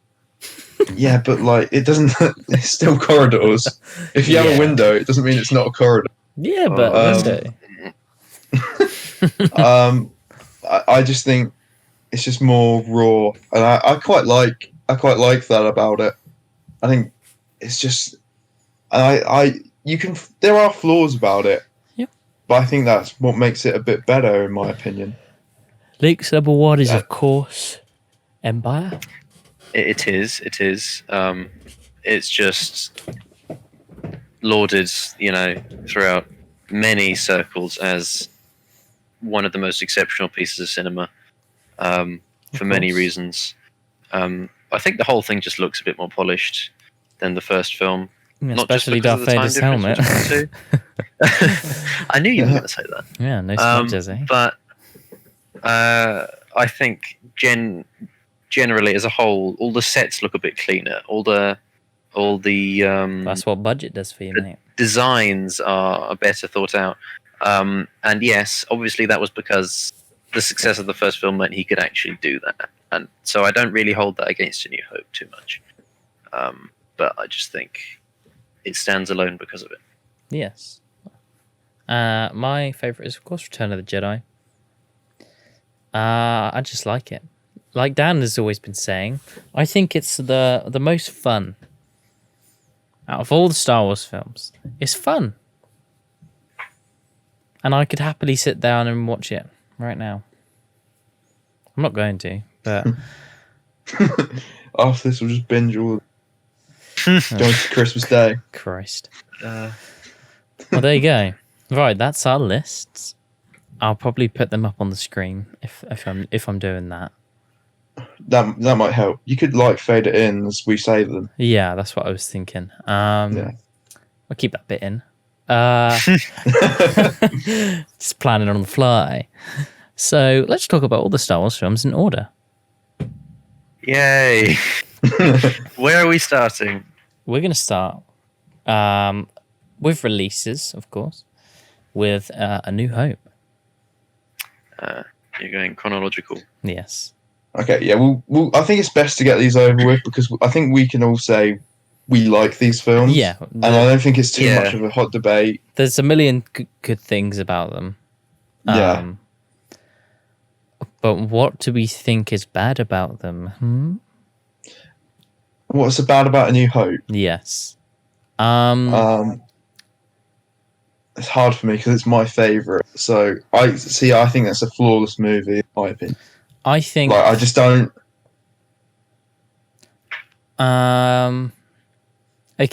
Yeah, but like it doesn't. It's still corridors. If you have a window, it doesn't mean it's not a corridor. Yeah, but window. I just think it's just more raw, and I quite like that about it. I think it's just, there are flaws about it. Yep. But I think that's what makes it a bit better, in my opinion. Luke's number 1 is, of course, Empire. It is. It's just lauded, throughout many circles as one of the most exceptional pieces of cinema, for many reasons. I think the whole thing just looks a bit more polished than the first film. Especially Darth Vader's helmet. I knew you were going to say that. Yeah, no smudges, eh? But I think generally, as a whole, all the sets look a bit cleaner. All the that's what budget does for you, mate. Designs are better thought out. And yes, obviously that was because the success of the first film meant he could actually do that, and so I don't really hold that against A New Hope too much. But I just think it stands alone because of it. Yes. My favorite is, of course, Return of the Jedi. I just like it. Like Dan has always been saying, I think it's the most fun out of all the Star Wars films. It's fun. And I could happily sit down and watch it right now. I'm not going to, but... After this, we'll just binge all... Going to Christmas Day. Christ. Well, there you go. Right, that's our lists. I'll probably put them up on the screen if I'm doing that. That might help. You could fade it in as we say them. Yeah, that's what I was thinking. Yeah. I'll keep that bit in. Just planning on the fly. So let's talk about all the Star Wars films in order. Yay! Where are we starting? We're going to start with releases, of course, with A New Hope. You're going chronological. Yes. Okay, yeah. We'll I think it's best to get these over with because I think we can all say we like these films. Yeah. And I don't think it's too much of a hot debate. There's a million good things about them. Yeah. But what do we think is bad about them? What's so bad about A New Hope? Yes. It's hard for me because it's my favourite. So I think that's a flawless movie, in my opinion. I think I just don't. Okay.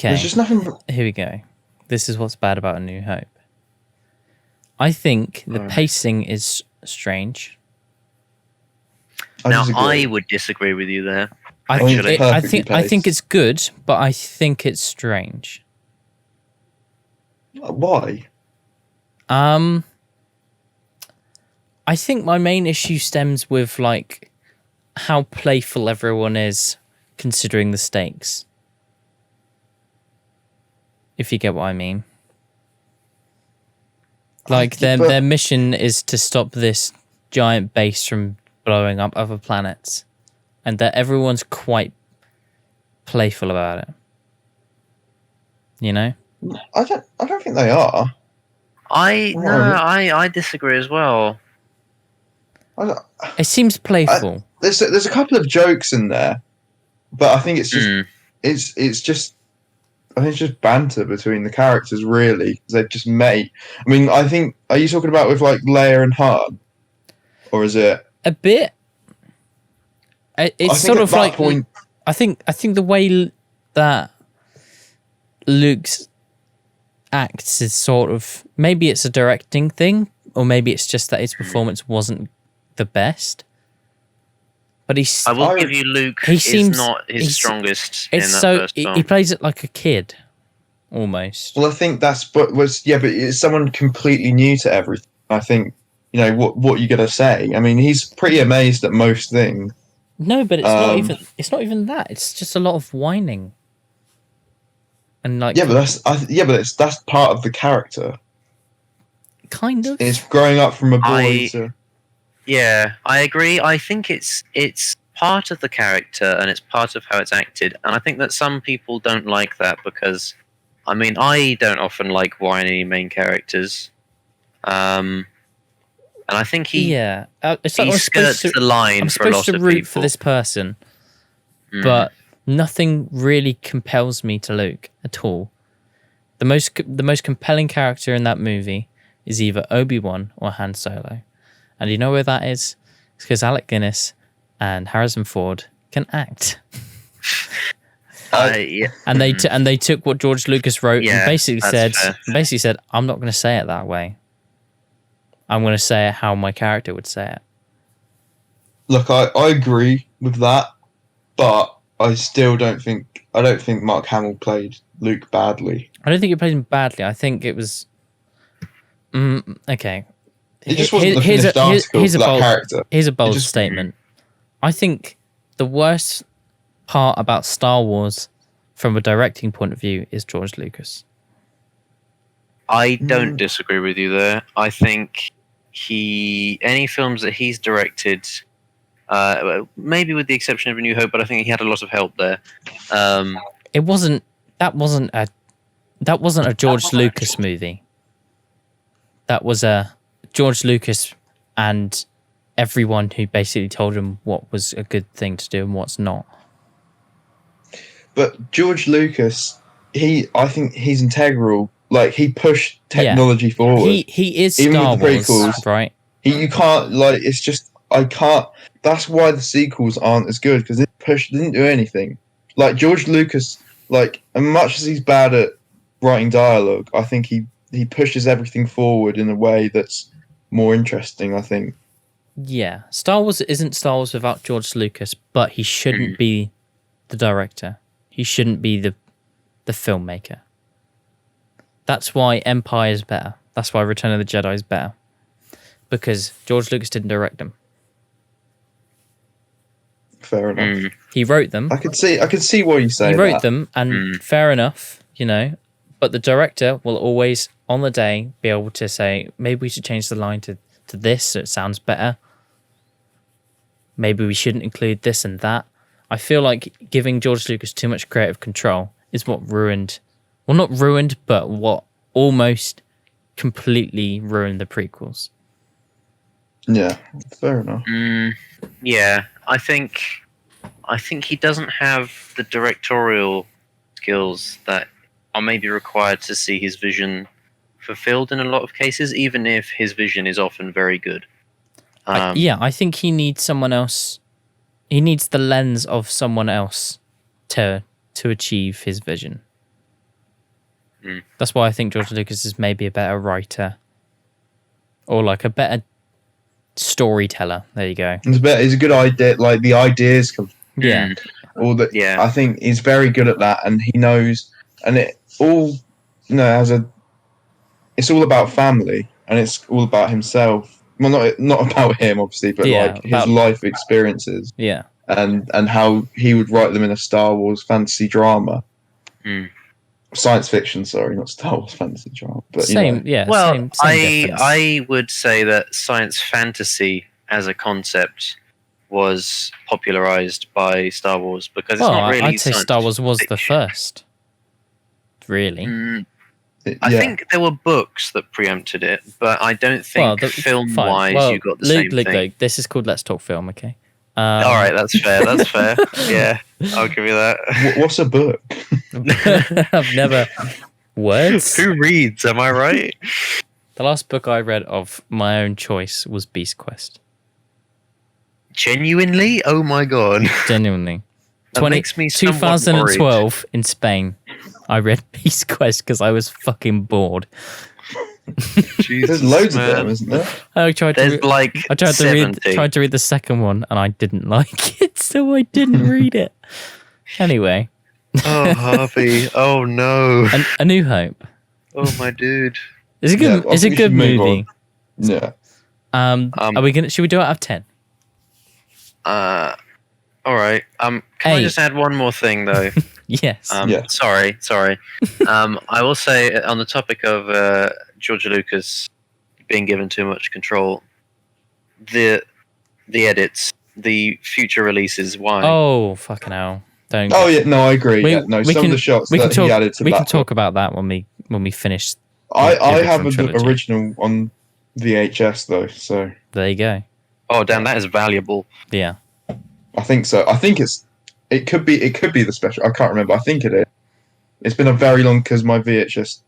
There's just nothing. Here we go. This is what's bad about A New Hope. I think the pacing is strange. I would disagree with you there. I think it's good, but I think it's strange. Why? I think my main issue stems with how playful everyone is considering the stakes. If you get what I mean. Their mission is to stop this giant base from blowing up other planets. And that everyone's quite playful about it. You know? I don't think they are. I disagree as well. It seems playful. There's a couple of jokes in there, but I think it's just it's just I think it's just banter between the characters. Really, they've just made. I mean, I think are you talking about with Leia and Han, or is it a bit? It's sort of point, I think the way that Luke's acts is sort of maybe it's a directing thing, or maybe it's just that his performance wasn't the best. But I will give you Luke. He's not his strongest. First film. He plays it like a kid, almost. Well, I think but it's someone completely new to everything. I think what you're gonna say. I mean, he's pretty amazed at most things. No, but it's not even that. It's just a lot of whining. And but that's part of the character. Kind of. It's growing up from a boy to. Yeah, I agree. I think it's part of the character and it's part of how it's acted, and I think that some people don't like that because, I mean, I don't often like whiny main characters. And I think he skirts the line for a lot of people. I'm supposed to root for this person, but nothing really compels me to Luke at all. The most compelling character in that movie is either Obi-Wan or Han Solo. And you know where that is? It's because Alec Guinness and Harrison Ford can act. And they took what George Lucas wrote and basically said, I'm not going to say it that way. I'm going to say it how my character would say it. Look, I agree with that, but I still don't think Mark Hamill played Luke badly. I don't think he played him badly. I think it was okay. It just wasn't the finished article for that character. Here's a bold statement. I think the worst part about Star Wars from a directing point of view is George Lucas. I don't disagree with you there. I think any films that he's directed, maybe with the exception of A New Hope, but I think he had a lot of help there. That wasn't a George Lucas movie. That was a George Lucas and everyone who basically told him what was a good thing to do and what's not. But George Lucas, I think he's integral. Like, he pushed technology forward. He is Even Star with the Wars, prequels, right? You can't, like, it's just, I can't. That's why the sequels aren't as good, because it didn't do anything. Like, George Lucas, like, as much as he's bad at writing dialogue, I think he pushes everything forward in a way that's more interesting, I think. Yeah. Star Wars isn't Star Wars without George Lucas, but he shouldn't be the director. He shouldn't be the filmmaker. That's why Empire is better. That's why Return of the Jedi is better. Because George Lucas didn't direct them. Fair enough. He wrote them. I could see what you say. He wrote them, and fair enough, you know. But the director will always, on the day, be able to say, maybe we should change the line to this so it sounds better. Maybe we shouldn't include this and that. I feel like giving George Lucas too much creative control is what ruined... Well, not ruined, but what almost completely ruined the prequels. Yeah, fair enough. Yeah, I think he doesn't have the directorial skills that are maybe required to see his vision fulfilled in a lot of cases, even if his vision is often very good. I think he needs someone else. He needs the lens of someone else to achieve his vision. That's why I think George Lucas is maybe a better writer, or like a better storyteller. There you go. It's a good idea. Like, the ideas come. Yeah. I think he's very good at that, and he knows. And it all, it's all about family, and it's all about himself. Well, not about him, obviously, but like his life experiences. Yeah. And how he would write them in a Star Wars fantasy drama. Science fiction, sorry, not Star Wars fantasy drama. But same. Well, same I would say that science fantasy as a concept was popularized by Star Wars, because it's not really. I'd say Star Wars was the first. Really. I think there were books that preempted it, but I don't think film-wise you got the same thing. Look, this is called Let's Talk Film, okay? All right, that's fair. That's fair. Yeah, I'll give you that. What's a book? I've never... Words? Who reads? Am I right? The last book I read of my own choice was Beast Quest. Genuinely? Oh my god. Genuinely. That makes me 2012 in Spain. I read Beast Quest because I was fucking bored. Jesus, there's loads of them, isn't there? I tried to read the second one and I didn't like it, so I didn't read it. Anyway. Oh, Harvey. Oh no. A New Hope. Oh my dude. It's a good movie. Yeah. Should we do it out of 10? All right. Can I just add one more thing though? Yes. Sorry. I will say, on the topic of George Lucas being given too much control, the edits, the future releases, why? Oh, fucking hell. Don't. Oh yeah, no, I agree. Some of the shots he added to that. We can talk about that when we finish. I have the original on VHS though, so there you go. Oh damn, that is valuable. Yeah. I think so. I think it could be the special. I can't remember. I think it is. It's been a very long because my VHS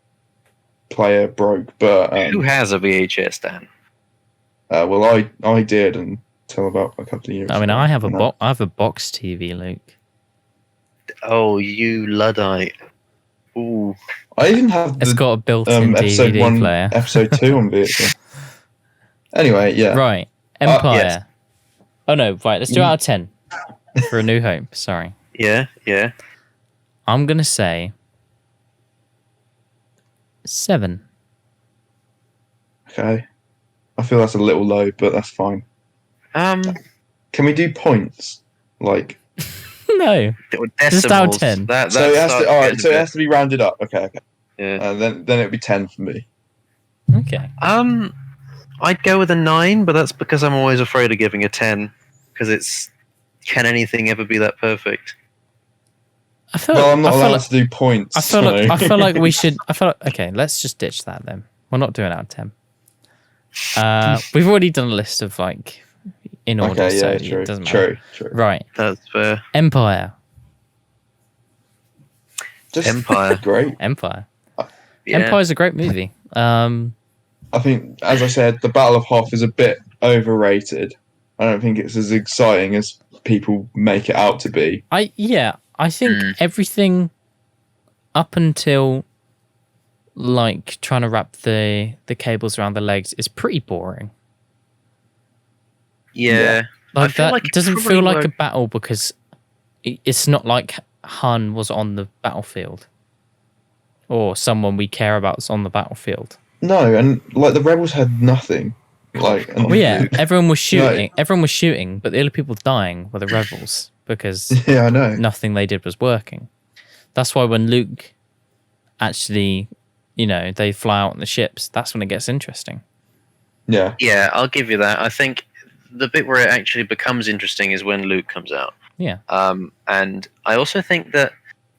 player broke. But who has a VHS, Dan? Well, I did until about a couple of years. I mean, I have a box TV, Luke. Oh, you Luddite! Ooh, I even have. It's got a built-in episode DVD 1, player. Episode 2 on VHS. Anyway, yeah. Right, Empire. Yes. Oh no, right. Let's do it out of 10 for A New Hope. Sorry. Yeah. I'm gonna say 7. Okay. I feel that's a little low, but that's fine. Can we do points? Like. No. Just out of 10. So it has to. All right. So it has to be rounded up. Okay. Yeah. Then it'd be 10 for me. Okay. All I'd go with a 9, but that's because I'm always afraid of giving a 10 because can anything ever be that perfect? I'm not allowed to do points. I feel like we should. Okay, let's just ditch that then. We're not doing out of 10. We've already done a list of like in order, okay, yeah, so true, it doesn't matter. True. Right. That's fair. Empire. Just Empire. Great. Empire. Yeah. Empire's a great movie. I think, as I said, the Battle of Hoth is a bit overrated. I don't think it's as exciting as people make it out to be. I think everything up until like trying to wrap the cables around the legs is pretty boring. Yeah. Like feel that like it doesn't probably feel like a won't- battle because it's not like Han was on the battlefield or someone we care about is on the battlefield. No, and like the rebels had nothing. Like, and Well, yeah, everyone was No. shooting. Everyone was shooting, but the only people dying were the rebels because yeah, I know. nothing they did was working. That's why when Luke actually, they fly out on the ships, that's when it gets interesting. Yeah, Yeah, I'll give you that. I think the bit where it actually becomes interesting is when Luke comes out. Yeah. And I also think that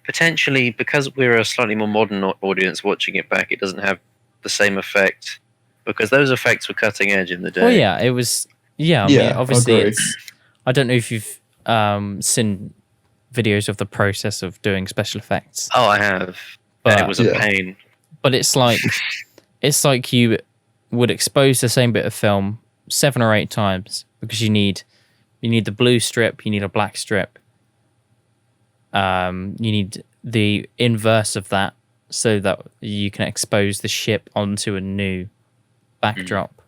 potentially because we're a slightly more modern audience watching it back, it doesn't have the same effect because those effects were cutting edge in the day. Well, yeah, it was. Yeah, I Yeah, mean, obviously, I agree. I don't know if you've seen videos of the process of doing special effects, Oh, I have. but And it was a Yeah. pain. but it's like you would expose the same bit of film 7 or 8 times because you need the blue strip, you need a black strip, you need the inverse of that so that you can expose the ship onto a new backdrop.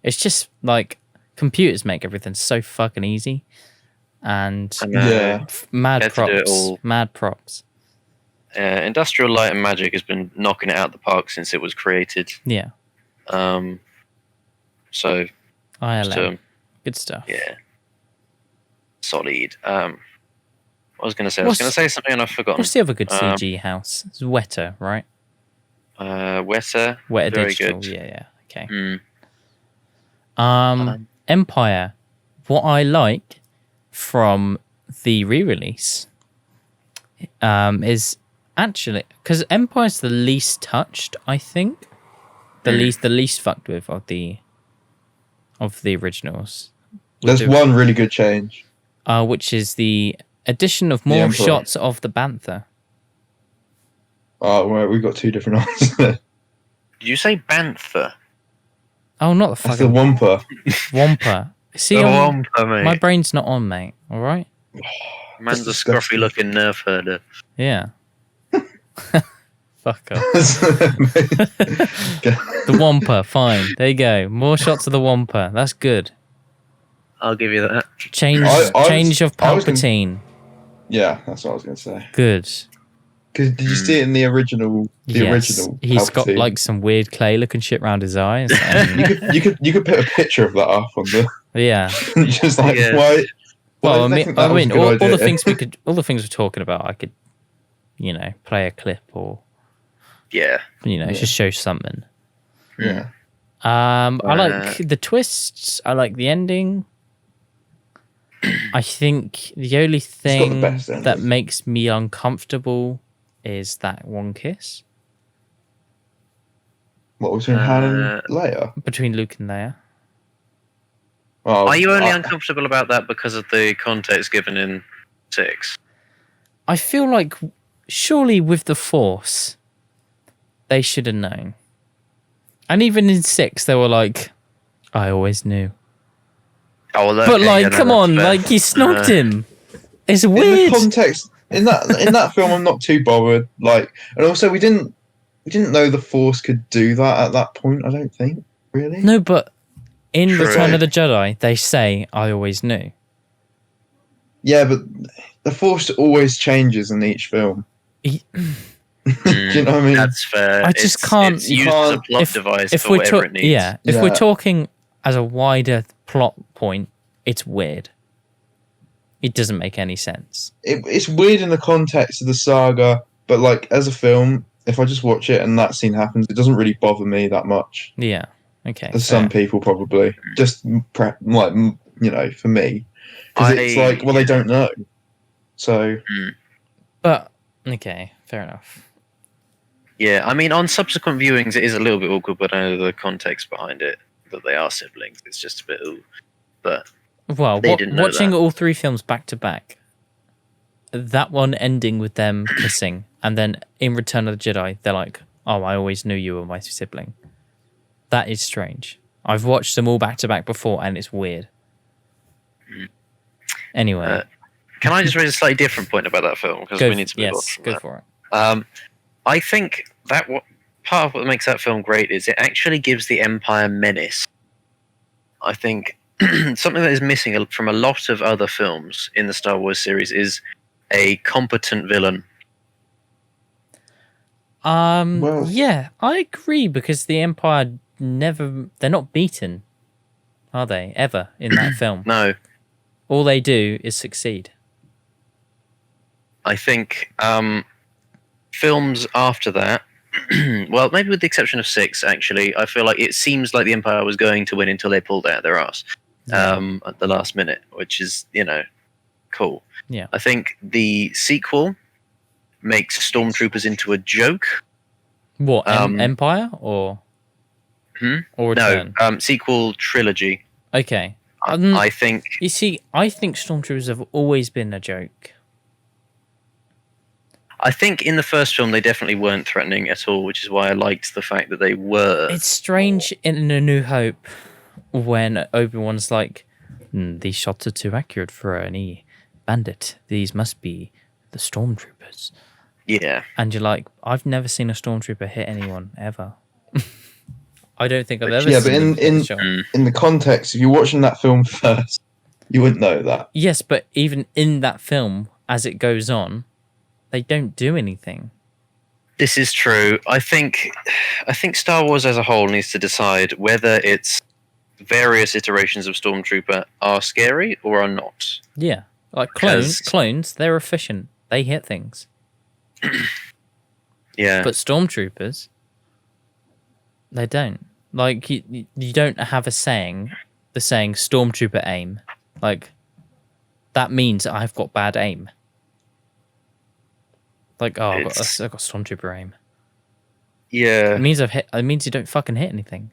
It's just like computers make everything so fucking easy, and Yeah. mad Had to do it props, all. mad props. Industrial Light and Magic has been knocking it out the park since it was created. Yeah, So, ILM, good stuff. yeah. Solid. What was going to say? I was going to say something and I've forgotten. What's the other good CG house? It's Weta, right? Weta. Weta Very Digital. good. Yeah. Okay. Mm. Empire. What I like from the re-release is actually because Empire's the least touched, I think, the least fucked with of the originals. There's one really good change. Which is the addition of more Emperor. shots of the Bantha. Oh, well, we've got 2 different answers. Did you say Bantha? Oh, not the That's the fucking Wampa. Wampa. See, The I'm- Wampa, mate. my brain's not on, mate. All right. Man's a That's disgusting. scruffy-looking nerf herder. Yeah. Fuck off. The Wampa, fine. There you go. More shots of the Wampa. That's good. I'll give you that. Change I change of was gonna- Palpatine. Yeah, that's what I was going to say. Good. Because did you see it in the original? The Yes. original. He's got Palpatine? like some weird clay looking shit around his eyes. and- you could put a picture of that up on the yeah. just like Yeah. why. Well, did they think that was a good all idea? the things all the things we're talking about, I could, play a clip or, Yeah. just show something. Yeah. I like the twists. I like the ending. I think the only got the thing best ending. that makes me uncomfortable is that one kiss What was in Han and Leia? between Luke and Leia. Oh, Are you only uncomfortable about that because of the context given in 6? I feel like surely with the Force, they should have known. And even in 6, they were like, I always knew. Oh, well, But okay, like, yeah, no, come that's on, fair. like he snogged him. It's in weird. the context in that film? I'm not too bothered. Like, and also we didn't know the Force could do that at that point. I don't think really. No, but in True. Return of the Jedi, they say, I always knew. Yeah, but the Force always changes in each film. He- Do you know what I mean? That's fair. I just can't- It's you used as a can't- plot device if for we're whatever it needs. if Yeah. we're talking as a wider plot point, it's weird. It doesn't make any sense. It's weird in the context of the saga, but like as a film, if I just watch it and that scene happens, it doesn't really bother me that much. Yeah. Okay. For some people, probably just for me, because it's like, well, they don't know. So, but okay, fair enough. Yeah, I mean, on subsequent viewings, it is a little bit awkward, but I know the context behind it, that they are siblings. It's just a bit, ooh. But well, they didn't know watching that. all 3 films back to back, that one ending with them kissing, and then in Return of the Jedi, they're like, "Oh, I always knew you were my sibling." That is strange. I've watched them all back to back before, and it's weird. Anyway, can I just raise a slightly different point about that film, because we need to move on from go that. for it. I think that part of what makes that film great is it actually gives the Empire menace. I think something that is missing from a lot of other films in the Star Wars series is a competent villain. Yeah, I agree, because the Empire they're not beaten, are they, ever in that film? No. All they do is succeed. I think films after that, well, maybe with the exception of 6, actually, I feel like it seems like the Empire was going to win until they pulled out their ass at the last minute, which is, cool. Yeah. I think the sequel makes Stormtroopers into a joke. What, Empire or Return? No, sequel trilogy. Okay. I think... You see, I think Stormtroopers have always been a joke. I think in the first film they definitely weren't threatening at all, which is why I liked the fact that they were. It's strange in A New Hope when Obi-Wan's like, these shots are too accurate for any bandit. These must be the Stormtroopers. Yeah. And you're like, I've never seen a Stormtrooper hit anyone, ever. I don't think I've ever yeah, seen but in the context, if you're watching that film first, you wouldn't know that. Yes, but even in that film, as it goes on, they don't do anything. This is true. I think Star Wars as a whole needs to decide whether its various iterations of Stormtrooper are scary or are not. Yeah. Like clones, they're efficient. They hit things. Yeah. But Stormtroopers, they don't. Like, you don't have the saying Stormtrooper aim. Like, that means I've got bad aim. Like, I've got Stormtrooper aim. Yeah. It means you don't fucking hit anything.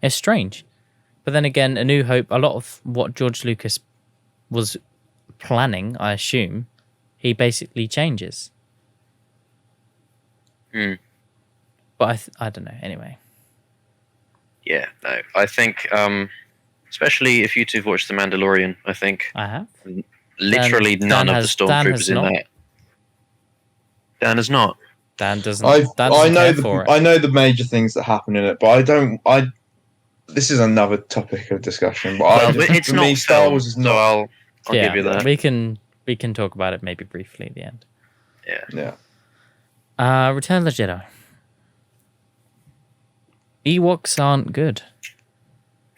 It's strange. But then again, A New Hope, a lot of what George Lucas was planning, I assume, he basically changes. But I don't know. Anyway. Yeah, no. I think, especially if you two have watched The Mandalorian, I think. I have. Literally none of the Stormtroopers in that. Dan has not. Dan doesn't. I know the major things that happen in it, but I don't. This is another topic of discussion. But it's not Star Wars is not. So I'll give you that. We can talk about it maybe briefly at the end. Yeah. Return of the Jedi. Ewoks aren't good.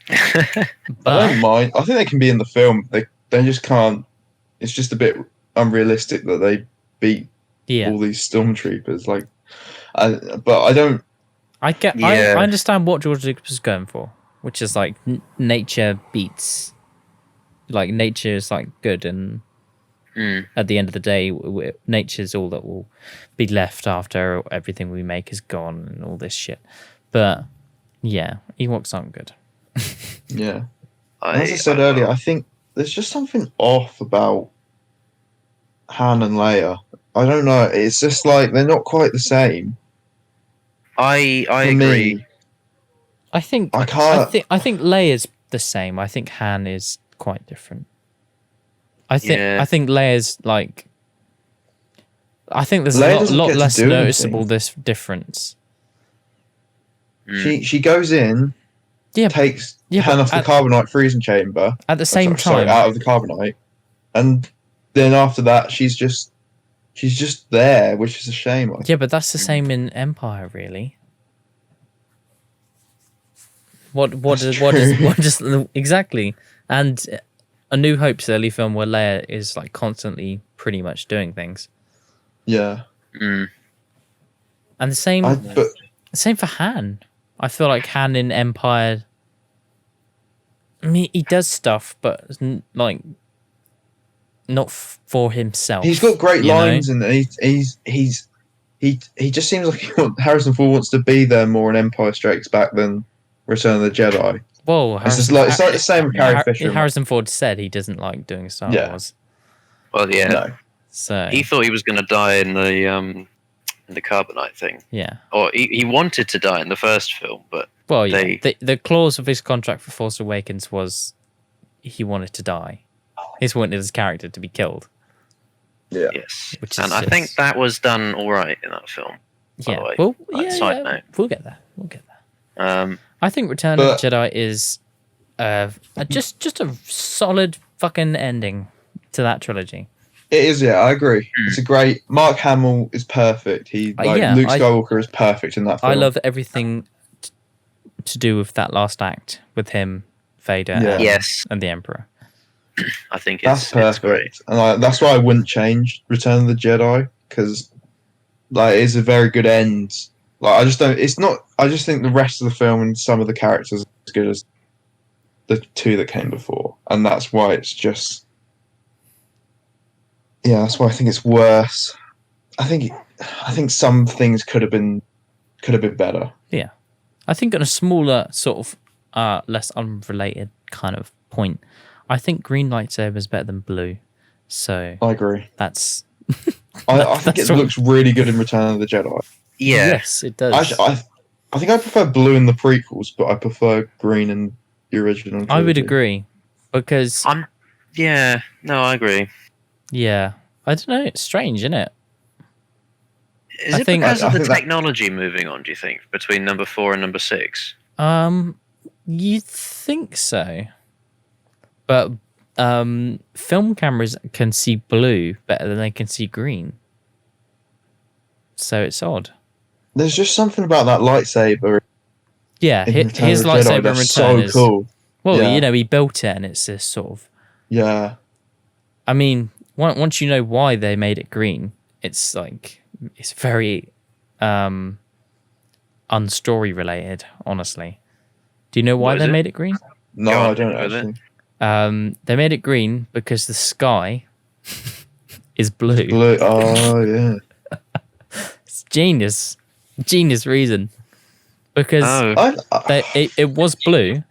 I don't mind. I think they can be in the film. They just can't. It's just a bit unrealistic that they beat all these stormtroopers. But I don't. I understand what George Lucas was going for, which is like nature beats. Like nature is like good, and at the end of the day, nature's all that will be left after everything we make is gone and all this shit. But yeah, Ewoks aren't good. Yeah. As I said earlier, I think there's just something off about Han and Leia. I don't know. It's just like they're not quite the same. I agree. I think Leia's the same. I think Han is quite different. I think Leia's like. I think there's a lot less noticeable this difference. She goes in, takes Han off the carbonite freezing chamber at the same time, out of the carbonite, and then after that she's just there, which is a shame. But that's the same in Empire, really. What does exactly? And A New Hope's early film where Leia is like constantly pretty much doing things. Yeah. And the same for Han. I feel like Han in Empire. I mean, he does stuff, but like not for himself. He's got great you know? lines, and he just seems like Harrison Ford wants to be there more in Empire Strikes Back than Return of the Jedi. Whoa, It's like the same with Carrie Fisher. Harrison Ford said he doesn't like doing Star Wars. Well, yeah. No. So He thought he was going to die in the carbonite thing. Yeah. Or he wanted to die in the first film, but well, yeah. The clause of his contract for Force Awakens was he wanted to die. He wanted his character to be killed. Yeah. yes, Which is and I think that was done all right in that film. By the way. Well, Side note. We'll get there. I think Return But- of the Jedi is just a solid fucking ending to that trilogy. It is, yeah, I agree. It's a great. Mark Hamill is perfect. Luke Skywalker is perfect in that film. I love everything to do with that last act with him, Vader, Yeah. Yes, and the Emperor. I think That's it's perfect, great. and that's why I wouldn't change Return of the Jedi, because it's a very good end. Like I just don't. It's not. I just think the rest of the film and some of the characters are as good as the two that came before, and that's why it's just. Yeah, that's why I think it's worse. I think some things could have been better. Yeah, I think on a smaller sort of less unrelated kind of point, I think green lightsaber is better than blue. So I agree. that's. I think it looks really good in Return of the Jedi. Yeah, Yes, it does. I think I prefer blue in the prequels, but I prefer green in the original. I would trilogy. agree because yeah. No, I agree. yeah, I don't know. It's strange, isn't it? Is I it think- because I of the think that- technology moving on? Do you think between number 4 and number 6? You'd think so, but film cameras can see blue better than they can see green, so it's odd. There's just something about that lightsaber. Yeah, In his Return of the Jedi lightsaber in that's Return so is cool. well, Yeah. he built it, and it's this sort of. Yeah, I mean, once you know why they made it green, it's like it's very unstory related. Honestly, do you know why What is they it? made it green? no, Go on, I don't with it. actually. They made it green because the sky is blue. Blue. Oh yeah. It's genius reason. Because Oh, it was blue,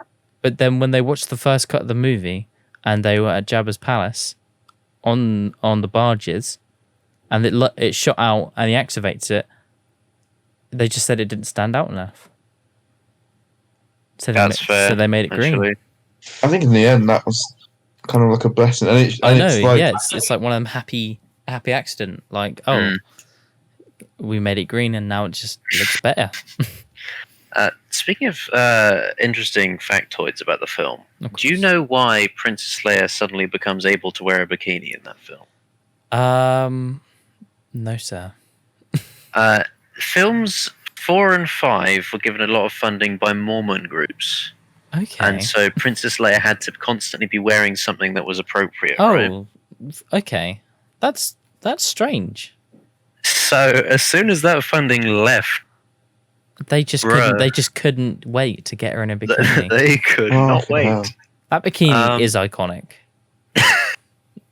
but then when they watched the first cut of the movie and they were at Jabba's palace on the barges, and it shot out and he activates it, they just said it didn't stand out enough. So that's fair. So they made it green. actually. I think in the end that was kind of like a blessing. And I know, it's like, yeah, it's like one of them happy accident. Like, we made it green and now it just looks better. Speaking of interesting factoids about the film, do you know why Princess Leia suddenly becomes able to wear a bikini in that film? No, sir. Films 4 and 5 were given a lot of funding by Mormon groups, Okay. and so Princess Leia had to constantly be wearing something that was appropriate. Right? Oh, okay. That's strange. So as soon as that funding left, They just couldn't wait to get her in a bikini. they could Oh, not fucking wait. hell. That bikini is iconic.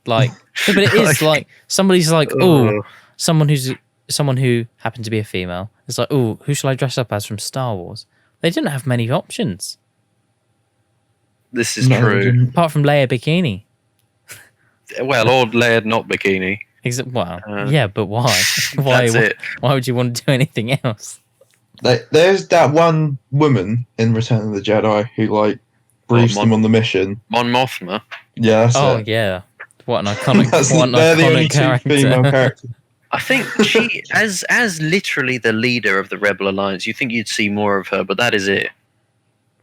Like, no, but it is like somebody's like, oh, someone who happened to be a female. It's like, oh, who shall I dress up as from Star Wars? They didn't have many options This is No, they true. didn't. apart from Leia bikini. Well, or Leia not bikini. Well, yeah, but why? That's it. Why would you want to do anything else? There's that one woman in Return of the Jedi who like briefs them on the mission. Mon Mothma. Yeah, that's Oh it. yeah, what an iconic, They're the only two female characters. I think she, as literally the leader of the Rebel Alliance, you think you'd see more of her, but that is it.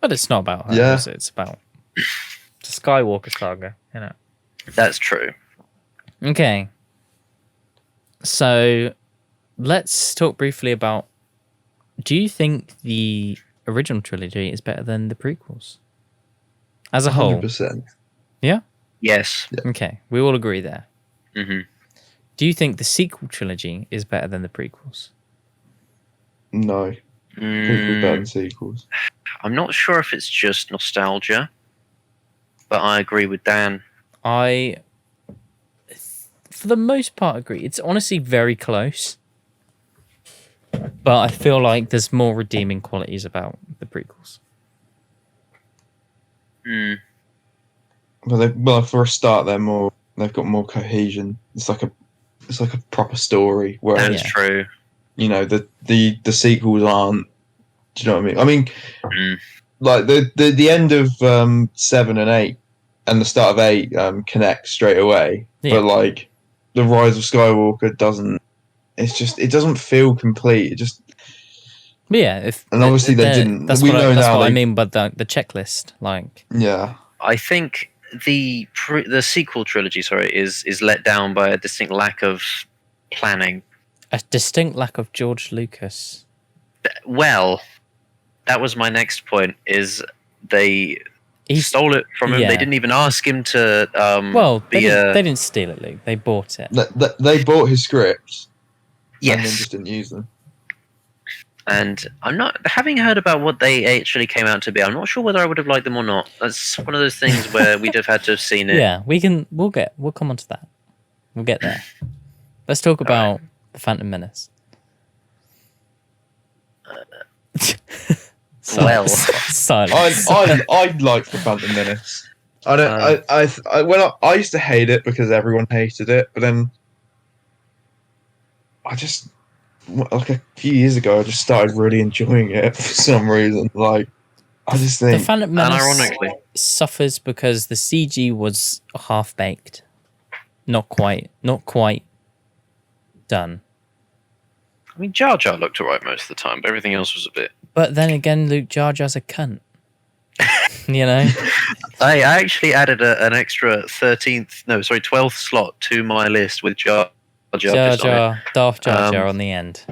But it's not about her. Yeah. Is it? It's about the Skywalker saga. You know. That's true. Okay. So let's talk briefly about, do you think the original trilogy is better than the prequels? As a whole? 100%. Yeah? Yes. Okay, we all agree there. hmm Do you think the sequel trilogy is better than the prequels? No. Prequels better than sequels. I'm not sure if it's just nostalgia, but I agree with Dan. I, for the most part, agree. It's honestly very close. But I feel like there's more redeeming qualities about the prequels. Well, for a start, they've got more cohesion. It's like a proper story. That Whereas, is true. you know, the sequels aren't. Do you know what I mean? I mean, like the end of 7 and 8 and the start of 8 connect straight away. Yeah. But like the Rise of Skywalker doesn't. It's just it doesn't feel complete. It just. But yeah, And obviously they didn't. That's We what, know that's now what I they- mean by the checklist. Like, Yeah. I think the sequel trilogy, is let down by a distinct lack of planning. a distinct lack of George Lucas. Well, that was my next point. Is they stole it from him? yeah. They didn't even ask him to. They didn't steal it, Luke. They bought it. They bought his scripts. Yes. And then just didn't use them. And I'm not having heard about what they actually came out to be. I'm not sure whether I would have liked them or not. That's one of those things where we'd have had to have seen it. Yeah, we'll come on to that. We'll get there. Let's talk about the Phantom Menace. Well. Silence. I like the Phantom Menace. I don't. I used to hate it because everyone hated it, but then I just like a few years ago I just started really enjoying it for some reason. Like I just think The Phantom Menace Unironically. suffers because the CG was half baked, not quite done. I mean, Jar Jar looked alright most of the time, but everything else was a bit. But then again, Luke, Jar Jar's a cunt. You know. I actually added an extra 12th slot to my list with Jar Jar. Darth Jar Jar on the end.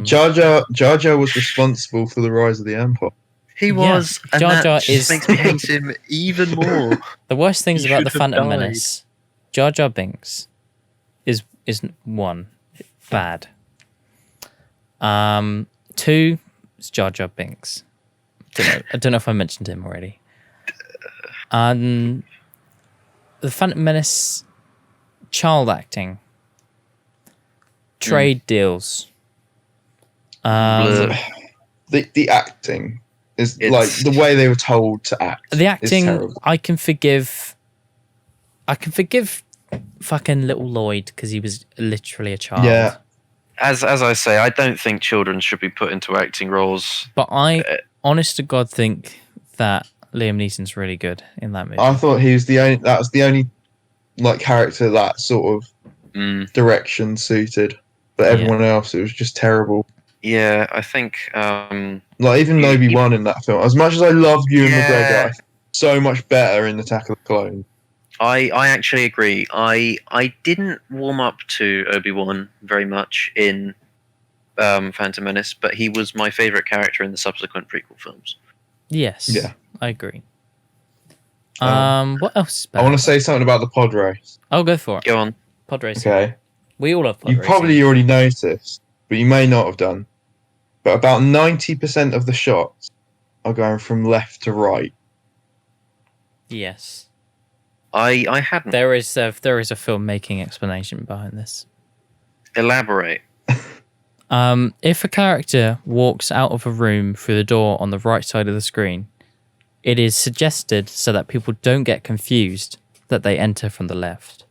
Jar Jar was responsible for the rise of the Empire. He was, and Jar that Jar just makes me hate him even more. The worst things He about the should have Phantom died. Menace, Jar Jar Binks is one bad. 2 is Jar Jar Binks. I don't know if I mentioned him already. The Phantom Menace, child acting, trade deals. Blur. The acting is It's- like the way they were told to act. The is acting, terrible. I can forgive fucking little Lloyd because he was literally a child. Yeah. As I say, I don't think children should be put into acting roles. But I, honest to God, think that Liam Neeson's really good in that movie. I thought he was that was the only like character that sort of direction suited, but everyone else it was just terrible. Yeah, I think. Like even Obi-Wan in that film. As much as I love Ewan McGregor, I think so much better in Attack of the Clones. I actually agree. I didn't warm up to Obi-Wan very much in Phantom Menace, but he was my favorite character in the subsequent prequel films. Yes. Yeah. I agree. What else is bad? I want to say something about the pod race. Oh, go for it. Go on. Pod racing. Okay. We all love pod You racing. probably already noticed, but you may not have done. But about 90% of the shots are going from left to right. Yes. I hadn't. There is a filmmaking explanation behind this. Elaborate. If a character walks out of a room through the door on the right side of the screen, it is suggested so that people don't get confused that they enter from the left.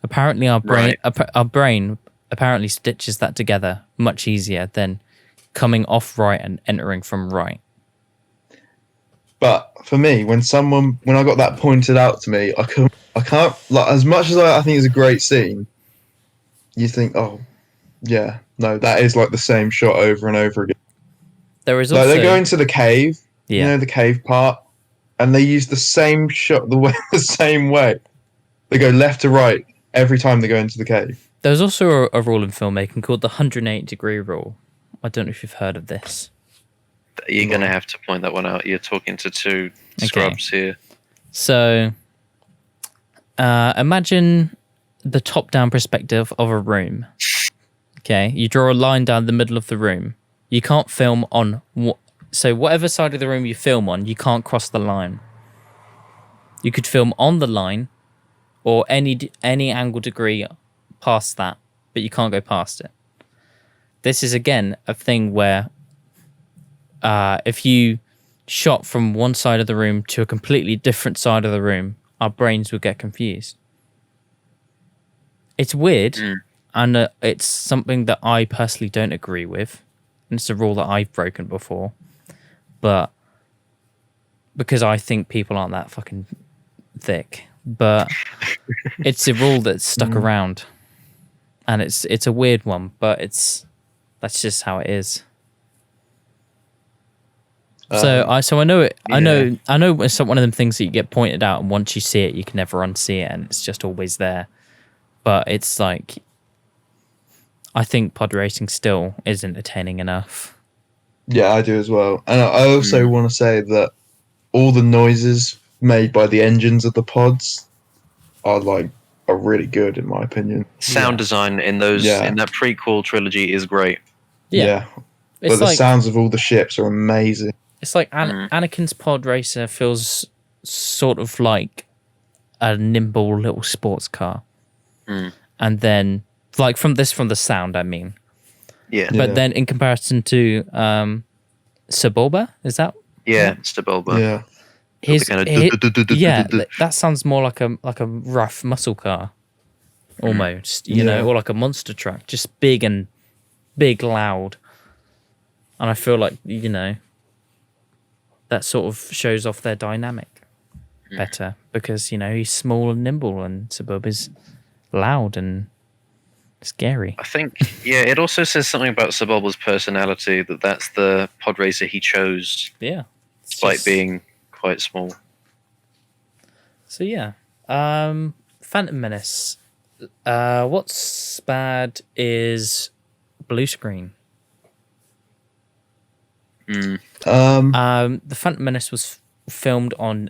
Apparently, our brain apparently stitches that together much easier than coming off right and entering from right. But for me, when I got that pointed out to me, I can't like as much as I think it's a great scene. You think, oh, yeah, no, that is like the same shot over and over again. There is Like also they go into the cave, yeah. you know, the cave part, and they use the same shot the same way. They go left to right every time they go into the cave. There's also a rule in filmmaking called the 180-degree rule. I don't know if you've heard of this. You're going to have to point that one out. You're talking to two scrubs here. So, imagine the top-down perspective of a room. Okay, you draw a line down the middle of the room. You can't film on so whatever side of the room you film on, you can't cross the line. You could film on the line, or any angle degree past that, but you can't go past it. This is again a thing where if you shot from one side of the room to a completely different side of the room, our brains would get confused. It's weird, and it's something that I personally don't agree with. And it's a rule that I've broken before, but because I think people aren't that fucking thick. But it's a rule that's stuck around, and it's a weird one, but that's just how it is. So I know it. I know it's one of them things that you get pointed out, and once you see it, you can never unsee it, and it's just always there. But it's like, I think pod racing still is entertaining enough. Yeah, I do as well. And I also want to say that all the noises made by the engines of the pods are really good, in my opinion. Sound design in those in that prequel trilogy is great. Yeah. But the sounds of all the ships are amazing. It's like Anakin's pod racer feels sort of like a nimble little sports car. And then, like, from the sound, I mean. Yeah. But then in comparison to Sebulba, is that? Yeah, Sebulba. Yeah. That sounds more like a rough muscle car, almost. You know, or like a monster truck, just big, loud. And I feel like, you know, that sort of shows off their dynamic better, because, you know, he's small and nimble, and Sebulba's loud and scary. I think, it also says something about Sebulba's personality, that's the pod racer he chose. Yeah. Despite being quite small. So yeah. Phantom Menace. What's bad is blue screen. The Phantom Menace was filmed on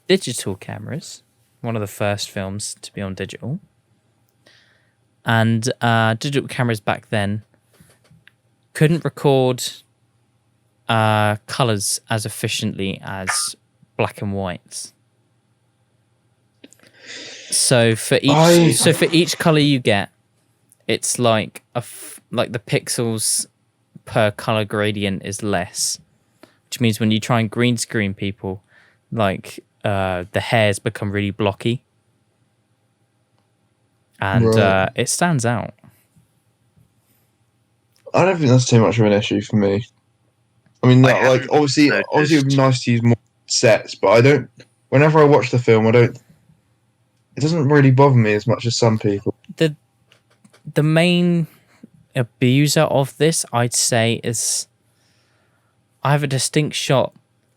digital cameras. One of the first films to be on digital. And digital cameras back then couldn't record colours as efficiently as black and whites. So for each colour you get, it's like like the pixels per colour gradient is less, which means when you try and green screen people, like the hairs become really blocky. And it stands out. I don't think that's too much of an issue for me. I mean, obviously it would be nice to use more sets, but I don't. Whenever I watch the film, it doesn't really bother me as much as some people. The main abuser of this, I'd say, is I have a distinct shot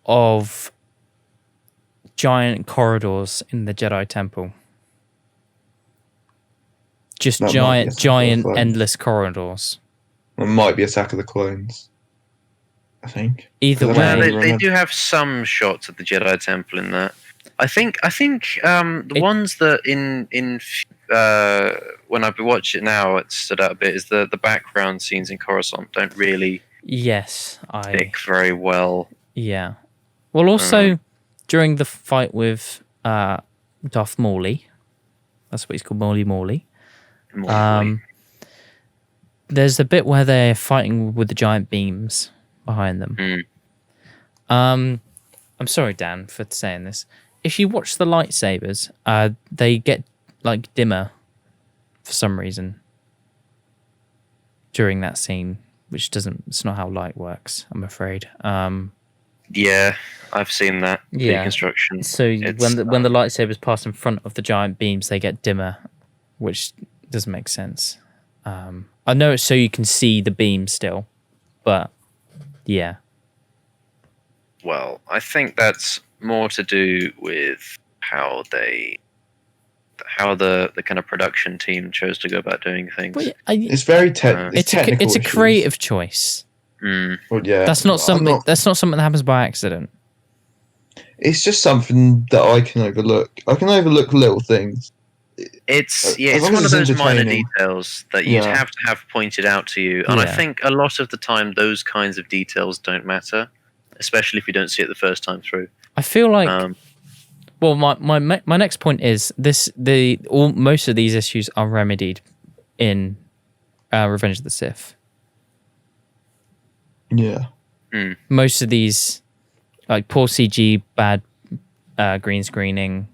of giant corridors in the Jedi Temple. Just giant, endless corridors. It might be Attack of the Clones, I think. Either way, they do have some shots of the Jedi Temple in that. I think the ones that in when I watch it now, it stood out a bit. Is the background scenes in Coruscant don't really pick very well. Yeah. Well, also during the fight with Darth Maul, that's what he's called, Morley. There's the bit where they're fighting with the giant beams behind them. I'm sorry, Dan, for saying this. If you watch the lightsabers, they get like dimmer for some reason during that scene, which it's not how light works, I'm afraid. Yeah, I've seen that deconstruction. So when the lightsabers pass in front of the giant beams, they get dimmer, which doesn't make sense. I know it's so you can see the beam still, but yeah. Well, I think that's more to do with how the kind of production team chose to go about doing things. Well, it's very technical. It's a creative choice. Well, yeah, that's not something that happens by accident. It's just something that I can overlook. I can overlook little things. It's As it's long one as of it's those minor entertaining. details that you'd Yeah. have to have pointed out to you, and I Yeah. think a lot of the time those kinds of details don't matter, especially if you don't see it the first time through. I feel like. Um, Well, my next point is most of these issues are remedied in Revenge of the Sith. Yeah. Most of these, like poor CG, bad green screening,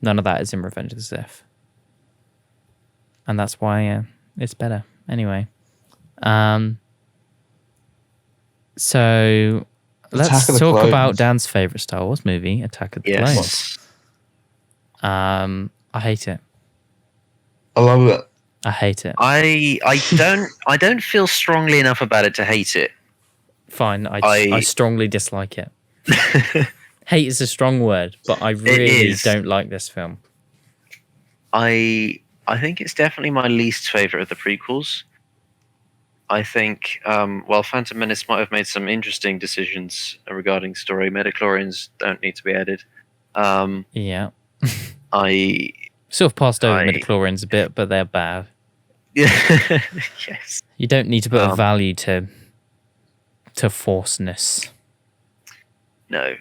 none of that is in Revenge of the Sith, and that's why it's better. Anyway, so Attack let's of the talk Clones. about Dan's favorite Star Wars movie, Attack of the Clones. yes. I hate it. I love it. I hate it. I don't feel strongly enough about it to hate it. Fine, I strongly dislike it. Hate is a strong word, but I really don't like this film. I think it's definitely my least favorite of the prequels. I think while Phantom Menace might have made some interesting decisions regarding story, midichlorians don't need to be added. Yeah. I Sort of passed over midichlorians a bit, but they're bad. yes. You don't need to put a value to forceness. No.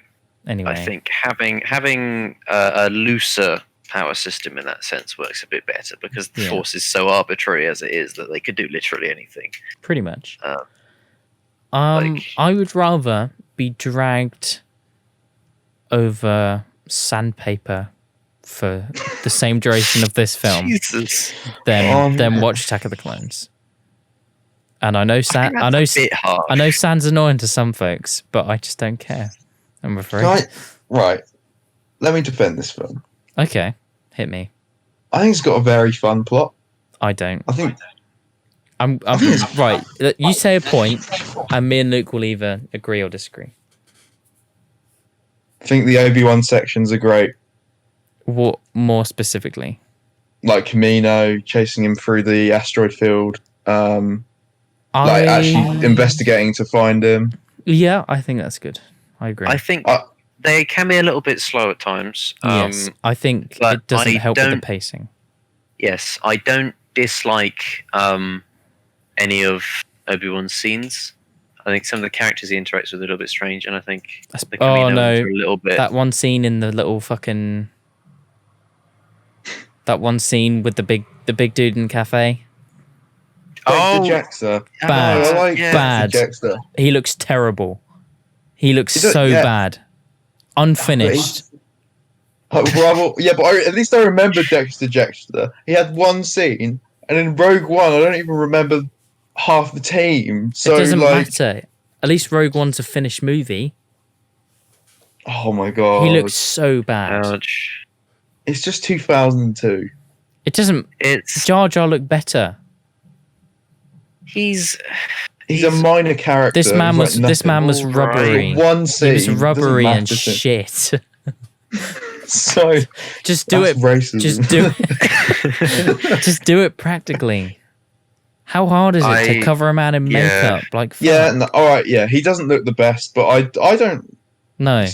Anyway. I think having a looser power system in that sense works a bit better because the Force is so arbitrary as it is that they could do literally anything. Pretty much. I would rather be dragged over sandpaper for the same duration of this film than watch Attack of the Clones. And I know Sand's annoying to some folks, but I just don't care. I'm afraid. Right. Let me defend this film. Okay, hit me. I think it's got a very fun plot. I don't. I think I'm right. You say a point, and me and Luke will either agree or disagree. I think the Obi-Wan sections are great. What more specifically? Like Camino chasing him through the asteroid field. Actually investigating to find him. Yeah, I think that's good. I agree. I think they can be a little bit slow at times. Yes, I think it doesn't help with the pacing. Yes, I don't dislike any of Obi-Wan's scenes. I think some of the characters he interacts with are a little bit strange, and I think the Camino ones are a little bit. That one scene in the little fucking. That one scene with the big dude in the cafe. The Jaxter. Bad. Bad. Jaxter. He looks terrible. He looks bad. Unfinished. But at least I remember Dexter Jaxter. He had one scene, and in Rogue One, I don't even remember half the team. So it doesn't matter. At least Rogue One's a finished movie. Oh my god. He looks so bad. Ouch. It's just 2002. It doesn't. Jar Jar looked better. He's a minor character. This man was rubbery. One scene. He was rubbery and shit. So just do it. Racism. Just do it. Just do it practically. How hard is it to cover a man in makeup? Like all right. Yeah, he doesn't look the best, but I don't. No.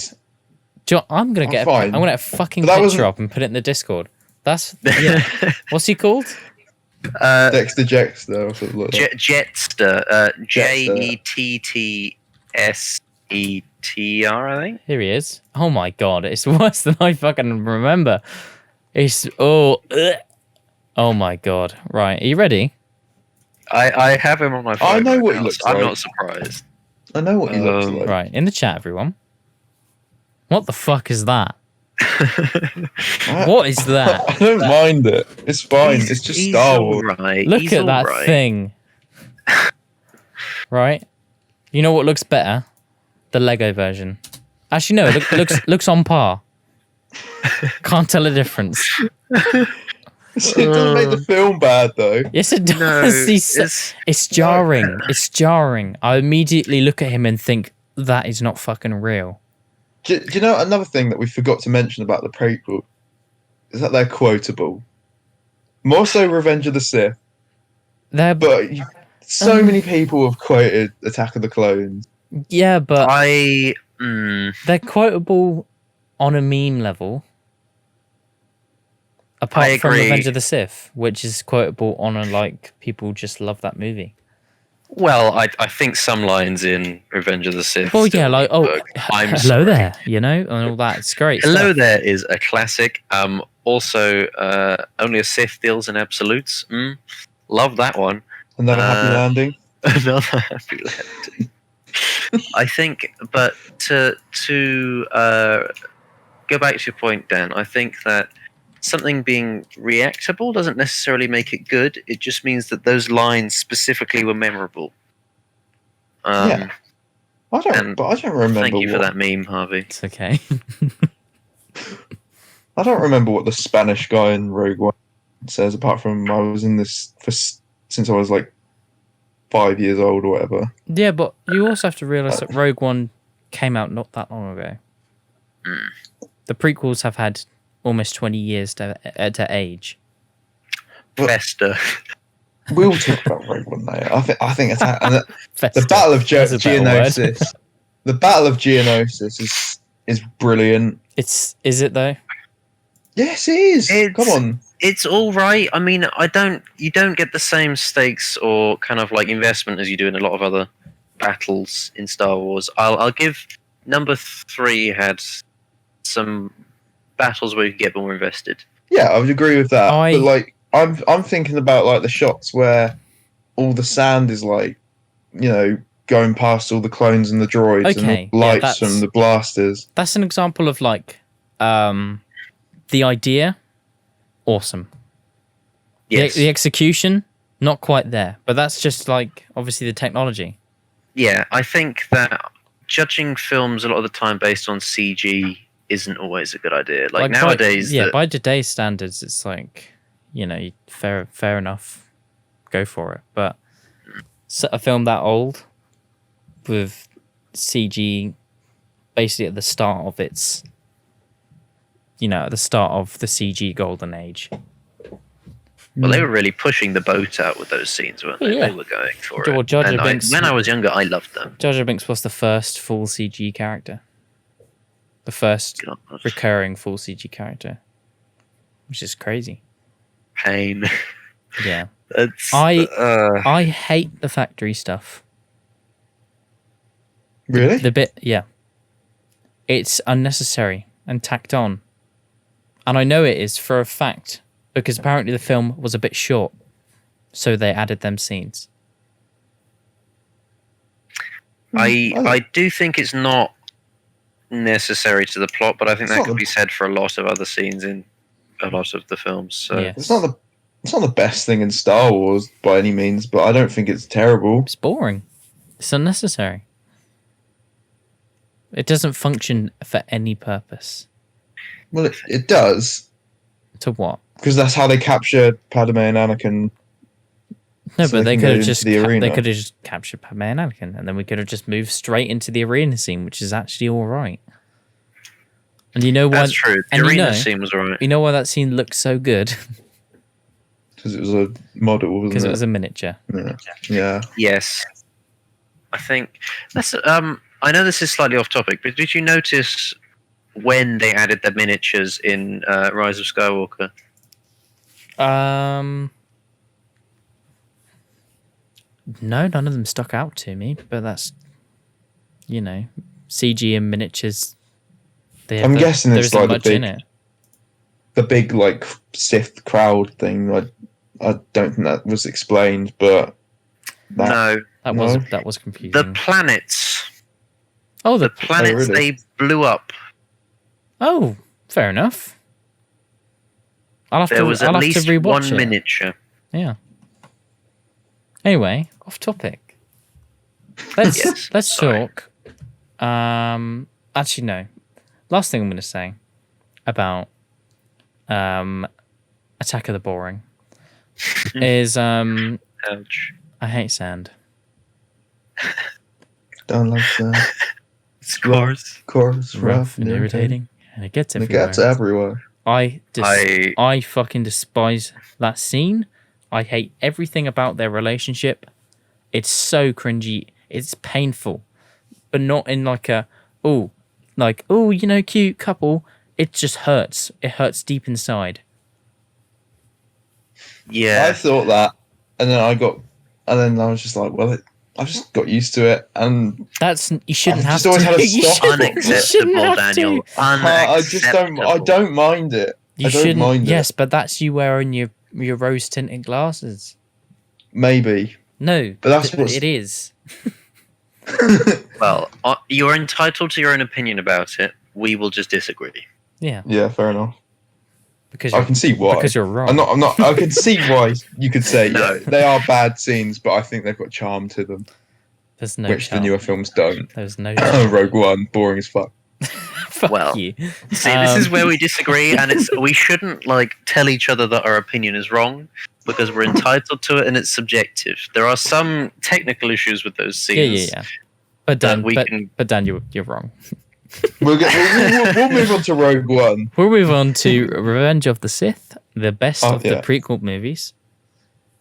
I'm gonna get a fucking picture up and put it in the Discord. That's What's he called? Dexter Jaxter. Jetster. Jettetser, I think. Here he is. Oh my god, it's worse than I fucking remember. It's oh my god. Right, are you ready? I have him on my phone. I know what he looks like. I'm not surprised. I know what he looks like. Right, in the chat, everyone. What the fuck is that? What is that? I don't mind it. It's fine. It's just Star Wars. Right. Look at that thing. Right? You know what looks better? The Lego version. Actually, no, it looks on par. Can't tell a difference. It doesn't make the film bad, though. Yes, it does. No, it's jarring. It's jarring. I immediately look at him and think, that is not fucking real. Do you know another thing that we forgot to mention about the prequel is that they're quotable. More so Revenge of the Sith. But so many people have quoted Attack of the Clones. Yeah, but they're quotable on a meme level. Apart from agree. Revenge of the Sith, which is quotable on a, like, people just love that movie. Well, I think some lines in Revenge of the Sith. Well, still yeah, like, need oh, work. I'm hello sorry. there, you know, and all that. It's great. Hello stuff. There is a classic. Also, only a Sith deals in absolutes. Love that one. Another happy landing. Another happy landing. I think, but to go back to your point, Dan, I think that something being reactable doesn't necessarily make it good. It just means that those lines specifically were memorable. Yeah. I don't remember. Thank you for that meme, Harvey. It's okay. I don't remember what the Spanish guy in Rogue One says, apart from I was in this since I was like 5 years old or whatever. Yeah, but you also have to realise that Rogue One came out not that long ago. The prequels have had almost 20 years to age. Fester. We'll talk about Rogue One later. I think it's Fester. the Battle of That's a better word. Geonosis. The Battle of Geonosis is brilliant. Is it though? Yes, it is. Come on. It's all right. I mean, you don't get the same stakes or kind of like investment as you do in a lot of other battles in Star Wars. I'll give number 3 had some battles where you get more invested. Yeah, I would agree with that. But like, I'm thinking about like the shots where all the sand is like, you know, going past all the clones and the droids and the lights from the blasters. That's an example of like the idea, awesome. Yes. The execution, not quite there. But that's just like obviously the technology. Yeah, I think that judging films a lot of the time based on CG isn't always a good idea. Like nowadays, by today's standards, it's like, you know, fair enough, go for it. But a film that old with CG basically at the start of its, you know, at the start of the CG golden age. Well, they were really pushing the boat out with those scenes, weren't they? Yeah. They were going for Well, it. Jar Jar And Binks- when I was younger, I loved them. Jar Jar Binks was the first full CG character. The first God, recurring full CG character. Which is crazy. pain. Yeah. It's, I hate the factory stuff. Really? The bit, yeah. It's unnecessary and tacked on. And I know it is for a fact, because apparently the film was a bit short. So they added them scenes. I do think it's not necessary to the plot, but I think It's that not could the- be said for a lot of other scenes in a lot of the films. So Yeah. It's not the best thing in Star Wars by any means, but I don't think it's terrible. It's boring. It's unnecessary. It doesn't function for any purpose. Well, it does, To what? because that's how they capture Padme and Anakin. No, So but they they can could go have into just the arena. they could have just captured Padme and Anakin, and then we could have just moved straight into the arena scene, which is actually all right. And you know why? that's true. The and arena scene was alright. You know why that scene looks so good? Because it was a model, Because wasn't it was a miniature. Yeah. Yes. I think that's I know this is slightly off topic, but did you notice when they added the miniatures in Rise of Skywalker? No, none of them stuck out to me, but that's, you know, CG and miniatures. I'm guessing there it's isn't like much in it. the big like Sith crowd thing. I don't think that was explained, but No. That was confusing. The planets. oh, The planets, really? they blew up. oh, fair enough. I'll have There was I'll at have least to rewatch one it. miniature. Yeah. Anyway, off topic. Let's Yes, let's sorry. talk. Actually, no. Last thing I'm going to say about Attack of the Boring is Ouch. I hate sand. don't like that. Scores. Of course, It's rough and irritating, and it gets And it everywhere. gets everywhere. I fucking despise that scene. I hate everything about their relationship. It's so cringy. It's painful, but not in like a you know, cute couple. It just hurts. It hurts deep inside. Yeah. I thought that, and then I was just like, well, I've just got used to it, and You shouldn't I've have just always to. had a You stop. Unacceptable, Daniel. I just don't. I Unacceptable. don't mind it. You I don't shouldn't. mind Yes, it. but that's you wearing your rose tinted glasses. Maybe, No, but that's what's. it is. Well, you're entitled to your own opinion about it. We will just disagree. Yeah, Yeah, fair enough. because I can see why. Because you're wrong. I'm not. I can see why you could say, No. yeah, they are bad scenes, but I think they've got charm to them, There's no which charm. the newer films don't. There's no Rogue One, boring as fuck. Fuck Well, you. See, this is where we disagree, and we shouldn't tell each other that our opinion is wrong because we're entitled to it and it's subjective. There are some technical issues with those scenes. Yeah. But Dan, we but Dan, you're wrong. We'll move on to Rogue One. We'll move on to Revenge of the Sith, the best of the yeah. prequel movies.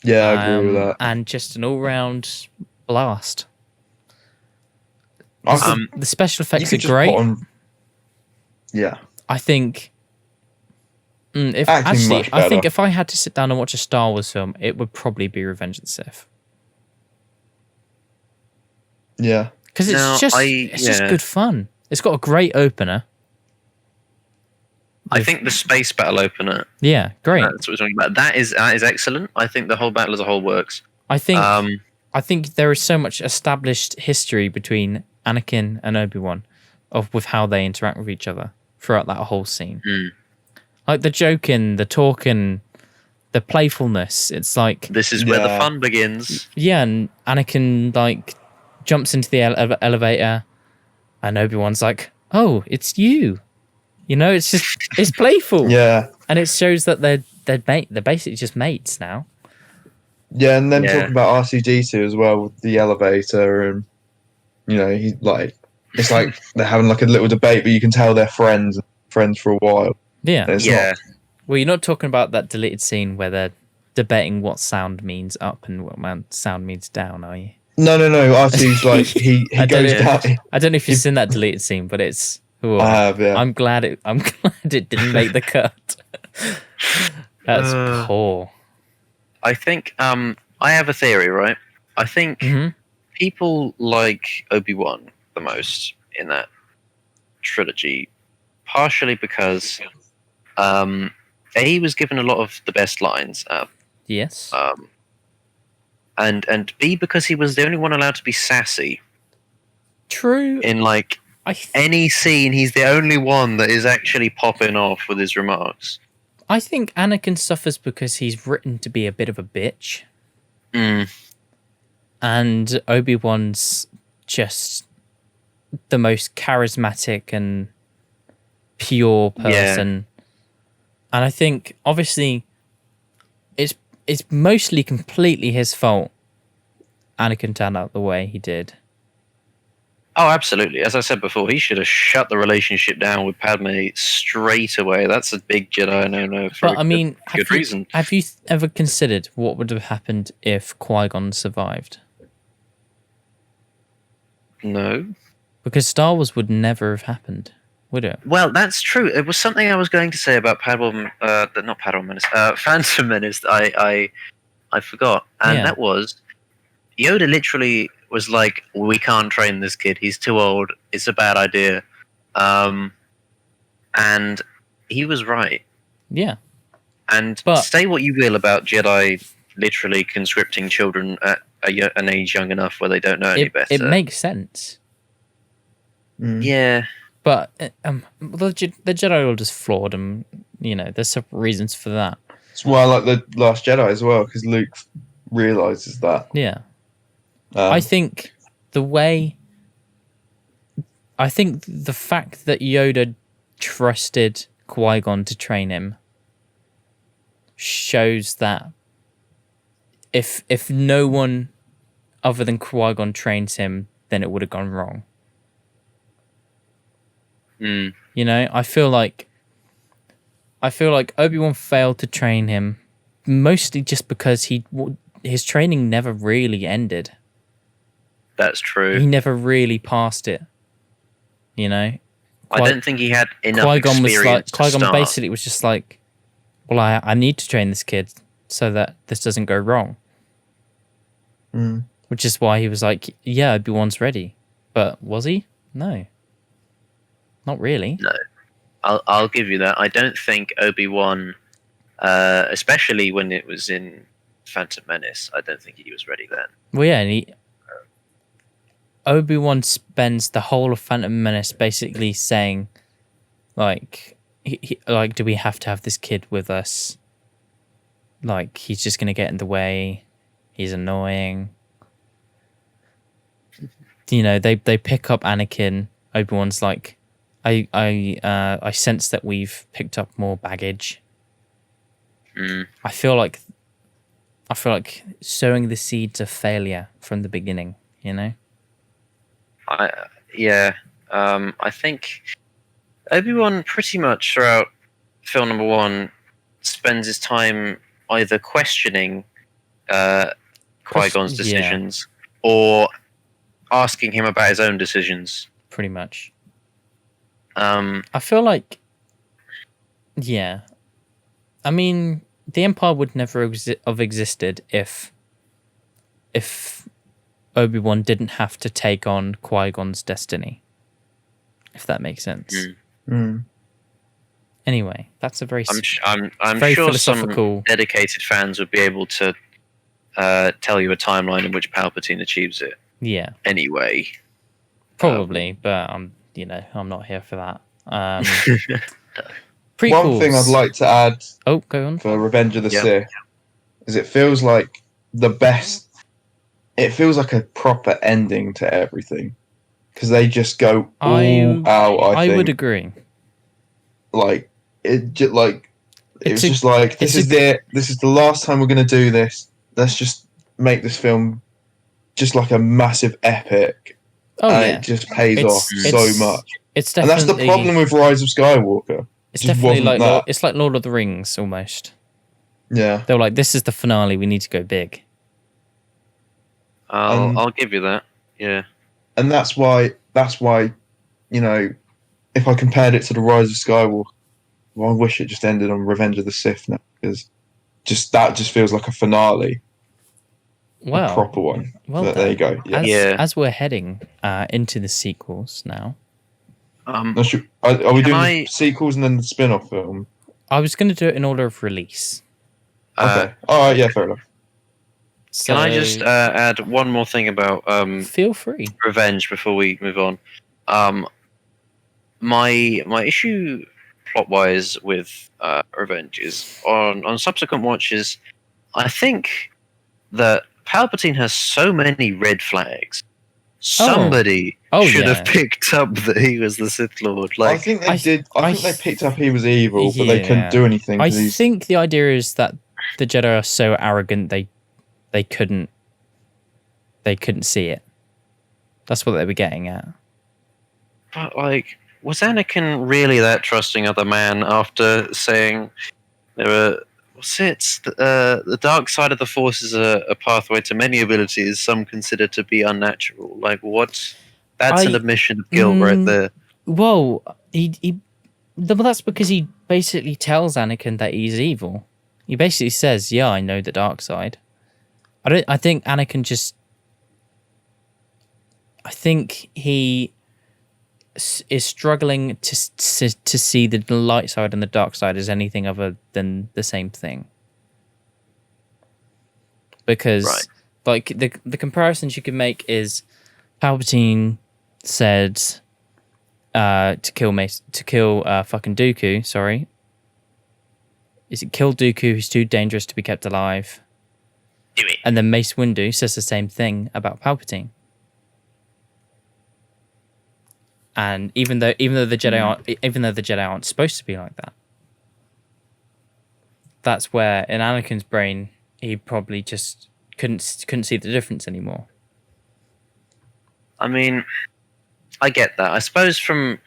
Yeah, I agree with that. And just an all-round blast. I The special you effects could are just great. put on- Yeah. I think. Acting much I think better. if I had to sit down and watch a Star Wars film, it would probably be Revenge of the Sith. Yeah. Because it's just good fun. It's got a great opener. I think the space battle opener. Yeah, great. That's what we're talking about. That is excellent. I think the whole battle as a whole works. I think there is so much established history between Anakin and Obi-Wan with how they interact with each other throughout that whole scene. Like the joking, the talking, the playfulness. It's like This is where the fun begins. yeah, and Anakin jumps into the elevator, and Obi-Wan's like, "Oh, it's you." You know, it's playful. Yeah. And it shows that they're basically just mates now. Yeah, and then talking about R2D2 as well with the elevator, and it's like they're having a little debate, but you can tell they're friends for a while. Yeah. And it's Yeah. Well, you're not talking about that deleted scene where they're debating what sound means up and what sound means down, are you? No. R2's he goes down. I don't know if you've seen that deleted scene, but it's. Ooh, I have, yeah. I'm glad it didn't make the cut. That's poor. I think I have a theory, right? I think people like Obi-Wan the most in that trilogy, partially because he was given a lot of the best lines, Yes. and B, because he was the only one allowed to be sassy. True. In any scene, he's the only one that is actually popping off with his remarks. I think Anakin suffers because he's written to be a bit of a bitch. And Obi-Wan's just the most charismatic and pure person. And I think, obviously, it's mostly completely his fault Anakin turned out the way he did. Oh, absolutely. As I said before, he should have shut the relationship down with Padme straight away. That's a big Jedi no-no for good reason. Have you ever considered what would have happened if Qui-Gon survived? No. Because Star Wars would never have happened, would it? Well, that's true. It was something I was going to say about Phantom Menace. I forgot, and that was Yoda literally was like, "We can't train this kid. He's too old. It's a bad idea," and he was right. Yeah. But say what you will about Jedi literally conscripting children at an age young enough where they don't know any better. It makes sense. Yeah. But the Jedi Order's flawed, and there's several reasons for that. That's why I like the Last Jedi as well, because Luke realizes that. Yeah. I think the fact that Yoda trusted Qui-Gon to train him shows that if no one other than Qui-Gon trains him, then it would have gone wrong. I feel like Obi-Wan failed to train him mostly just because his training never really ended. That's true. He never really passed it. I don't think he had enough Qui-Gon experience to Qui-Gon start. basically was just like, well, I need to train this kid so that this doesn't go wrong. Mm. Which is why he was like, yeah, Obi-Wan's ready. But was he? No. Not really. No, I'll give you that. I don't think Obi-Wan, especially when it was in Phantom Menace, I don't think he was ready then. Well, yeah, and Obi-Wan spends the whole of Phantom Menace basically saying, like, like, do we have to have this kid with us? Like, he's just going to get in the way. He's annoying. You know, they pick up Anakin. Obi-Wan's like, I sense that we've picked up more baggage. Mm. I feel like sowing the seeds of failure from the beginning, you know? I think Obi-Wan pretty much throughout film number 1 spends his time either questioning Qui-Gon's decisions or asking him about his own decisions. Pretty much. Um, I feel like, yeah. I mean, the Empire would never have existed if Obi-Wan didn't have to take on Qui-Gon's destiny. If that makes sense. Mm. Anyway, that's a very I'm very sure philosophical. some dedicated fans would be able to tell you a timeline in which Palpatine achieves it. Yeah, Anyway, probably, but I'm not here for that. Prequels. One thing I'd like to add Oh, go on. for Revenge of the Yeah. Sith is it feels like the best. It feels like a proper ending to everything because they just go all out. I think. would agree. Like it, like it It's was just like this is the last time we're gonna do this. Let's just make this film just like a massive epic, Oh and yeah, it just pays It's- off it's- so much. it's And definitely that's the problem with Rise of Skywalker. It's just definitely wasn't like that. it's like Lord of the Rings almost. Yeah, They were like, this is the finale. We need to go big. I'll give you that. Yeah. and that's why if I compared it to the Rise of Skywalker, well, I wish it just ended on Revenge of the Sith now because that just feels like a finale, a Well, proper one. well But there you done. go. Yeah. As we're heading into the sequels now, Are we doing I- the sequels and then the spin-off film? I was going to do it in order of release. Okay. All right. Yeah. Fair enough. So Can I just add one more thing about feel free. Revenge before we move on? My issue plot-wise with Revenge is on subsequent watches. I think that Palpatine has so many red flags. Somebody should have picked up that he was the Sith Lord. I Like, think they did. I think they picked up he was evil, but they couldn't do anything. I 'cause he's- think the idea is that the Jedi are so arrogant they couldn't see it. That's what they were getting at. but like, was Anakin really that trusting of the man after saying there were Siths? The dark side of the Force is a pathway to many abilities some consider to be unnatural. Like, what? That's an admission of guilt right there. Well, well, that's because he basically tells Anakin that he's evil. He basically says, "Yeah, I know the dark side." I think Anakin just. I think he is struggling to see the light side and the dark side as anything other than the same thing. Because, like, the comparisons you can make is Palpatine said to kill fucking Dooku. Sorry, is it kill Dooku? Who's too dangerous to be kept alive. And then Mace Windu says the same thing about Palpatine. And even though the Jedi aren't supposed to be like that, that's where in Anakin's brain he probably just couldn't see the difference anymore. I mean, I get that. I suppose from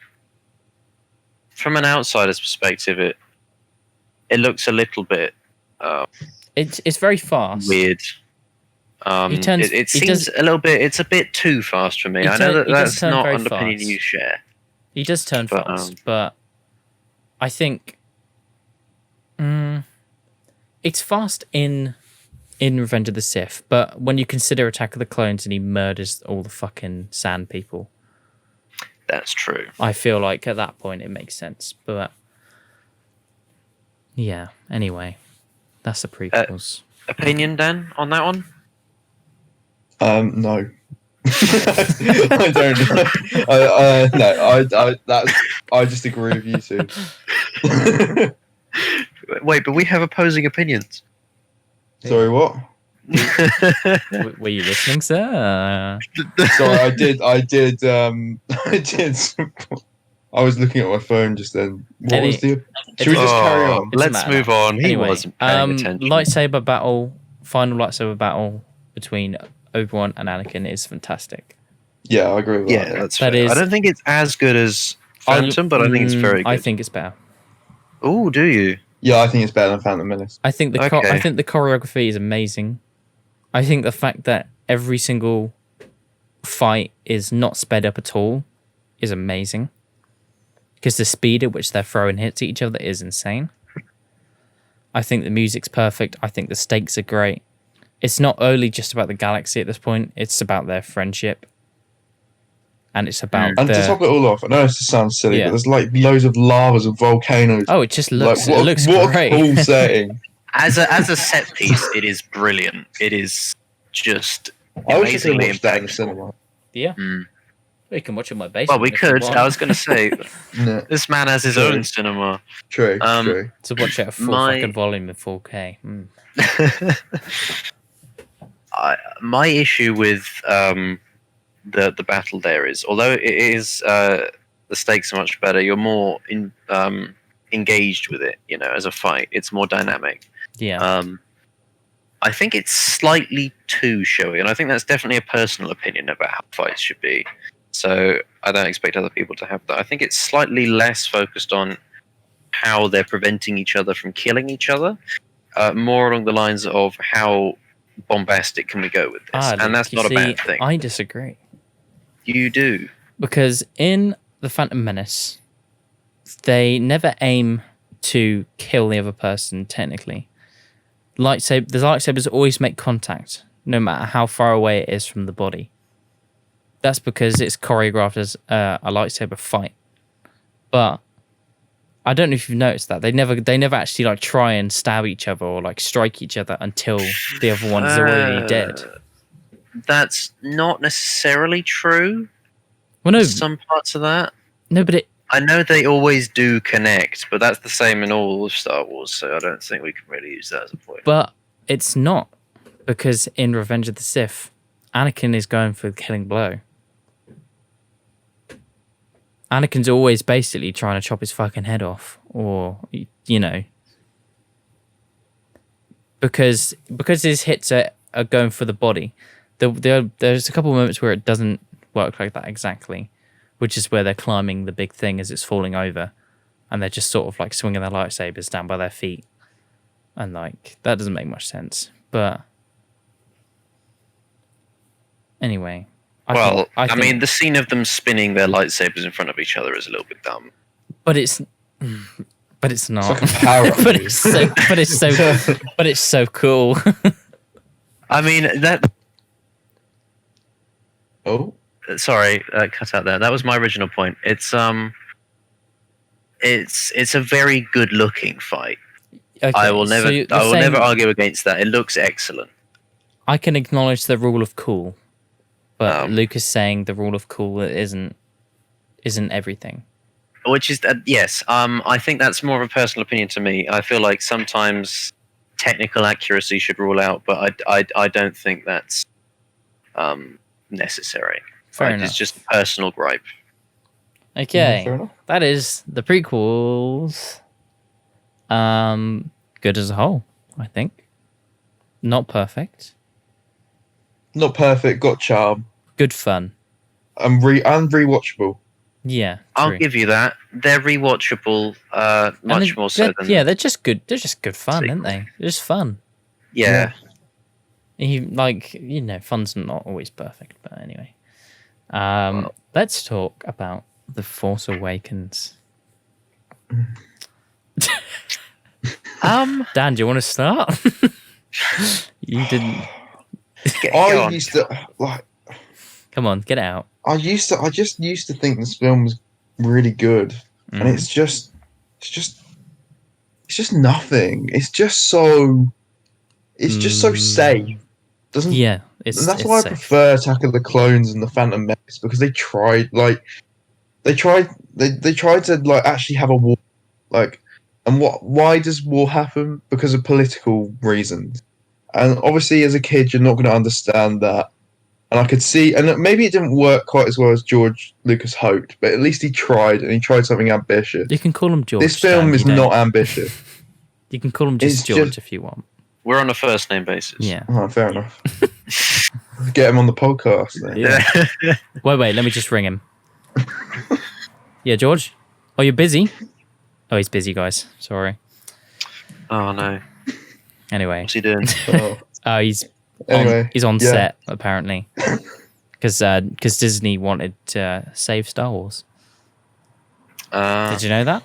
an outsider's perspective, it looks a little bit It's very fast. weird. It seems a little bit. It's a bit too fast for me. I know that's not an opinion you share. He does turn fast, but I think it's fast in Revenge of the Sith, but when you consider Attack of the Clones and he murders all the fucking sand people, That's true. I feel like at that point it makes sense. But yeah, anyway, that's the prequels. Opinion, Dan, on that one? No. I don't know. I just agree with you two. Wait, but we have opposing opinions. Sorry, what? Were you listening, sir? Sorry, I did. I did. I was looking at my phone just then. What was the? Should we just carry on? Let's move on. He Anyway, wasn't paying attention. Lightsaber battle, final lightsaber battle between Obi-Wan and Anakin is fantastic. Yeah, I agree with that. Yeah, that's That fair. is- I don't think it's as good as Phantom, but I think it's very good. I think it's better. Oh, do you? Yeah, I think it's better than Phantom Menace. I think the Okay. I think the choreography is amazing. I think the fact that every single fight is not sped up at all is amazing. Because the speed at which they're throwing hits at each other is insane. I think the music's perfect. I think the stakes are great. It's not only just about the galaxy at this point, it's about their friendship. And it's about And to top it all off, I know this sounds silly, Yeah. but there's like loads of lavas and volcanoes. Oh, it just looks like, it looks what great. a cool setting. As a set piece, it is brilliant. It is just I wish I could amazingly watch that in the impactful. cinema. Yeah. Mm. We can watch it in my basement. Well, we if you could. want. I was going to say, Yeah, this man has his True. own cinema. true, Um, true. To watch it at full My- fucking volume in 4K. Mm. My issue with the battle there is, although it is the stakes are much better, you're more engaged with it. You know, as a fight, it's more dynamic. Yeah. I think it's slightly too showy, and I think that's definitely a personal opinion about how fights should be. So I don't expect other people to have that. I think it's slightly less focused on how they're preventing each other from killing each other, more along the lines of how bombastic can we go with this, Luke, and that's you not see, a bad thing. I disagree. You do. Because in The Phantom Menace, they never aim to kill the other person, technically. The lightsabers always make contact, no matter how far away it is from the body. That's because it's choreographed as a lightsaber fight. But I don't know if you've noticed that they never actually like try and stab each other or like strike each other until the other one is already dead. That's not necessarily true. Well, no, Some parts of that. no, but I know they always do connect, but that's the same in all of Star Wars, so I don't think we can really use that as a point. But it's not, because in Revenge of the Sith, Anakin is going for the killing blow. Anakin's always basically trying to chop his fucking head off, or you know, because his hits are going for the body. There's a couple of moments where it doesn't work like that exactly, which is where they're climbing the big thing as it's falling over, and they're just sort of like swinging their lightsabers down by their feet, and like that doesn't make much sense. But anyway, I mean, the scene of them spinning their lightsabers in front of each other is a little bit dumb. but it's not. It's like a power up. but it's so cool. I mean, that. Oh, Sorry, cut out there. That was my original point. It's a very good-looking fight. Okay, I will so never, you're I will saying never argue against that. It looks excellent. I can acknowledge the rule of cool, but Um, Luke is saying the rule of cool isn't everything. Which is yes. I think that's more of a personal opinion to me. I feel like sometimes technical accuracy should rule out, but I don't think that's necessary. Fair Right? enough. It's just a personal gripe. Okay, fair enough. that is the prequels. Good as a whole, I think. Not perfect. Not perfect. Got charm. Good fun. And rewatchable. Yeah, I'll true. give you that. They're rewatchable, And much more so than they're just good. They're just good fun, aren't sequels. they? They're just fun. yeah. Fun's not always perfect, but anyway. Well. Let's talk about The Force Awakens. Dan, do you want to start? You didn't. Go I on. used to like. Come on, get it out. I just used to think this film was really good, and it's just nothing. It's just so safe. Doesn't Yeah, and that's it's why safe. I prefer Attack of the Clones and the Phantom Menace, because they tried to like actually have a war, like, and why does war happen? Because of political reasons, and obviously as a kid you're not going to understand that. And I could see, and maybe it didn't work quite as well as George Lucas hoped, but at least he tried, and he tried something ambitious. You can call him George. This film Dan, is you don't- not ambitious. You can call him just It's George just- if you want. We're on a first name basis. Yeah. Oh, fair enough. Get him on the podcast then. Yeah. Wait, let me just ring him. Yeah, George? Oh, you're busy? Oh, he's busy, guys. Sorry. Oh no. Anyway. What's he doing? Oh. He's Anyway, he's on yeah. set, apparently. Because Disney wanted to save Star Wars. Did you know that?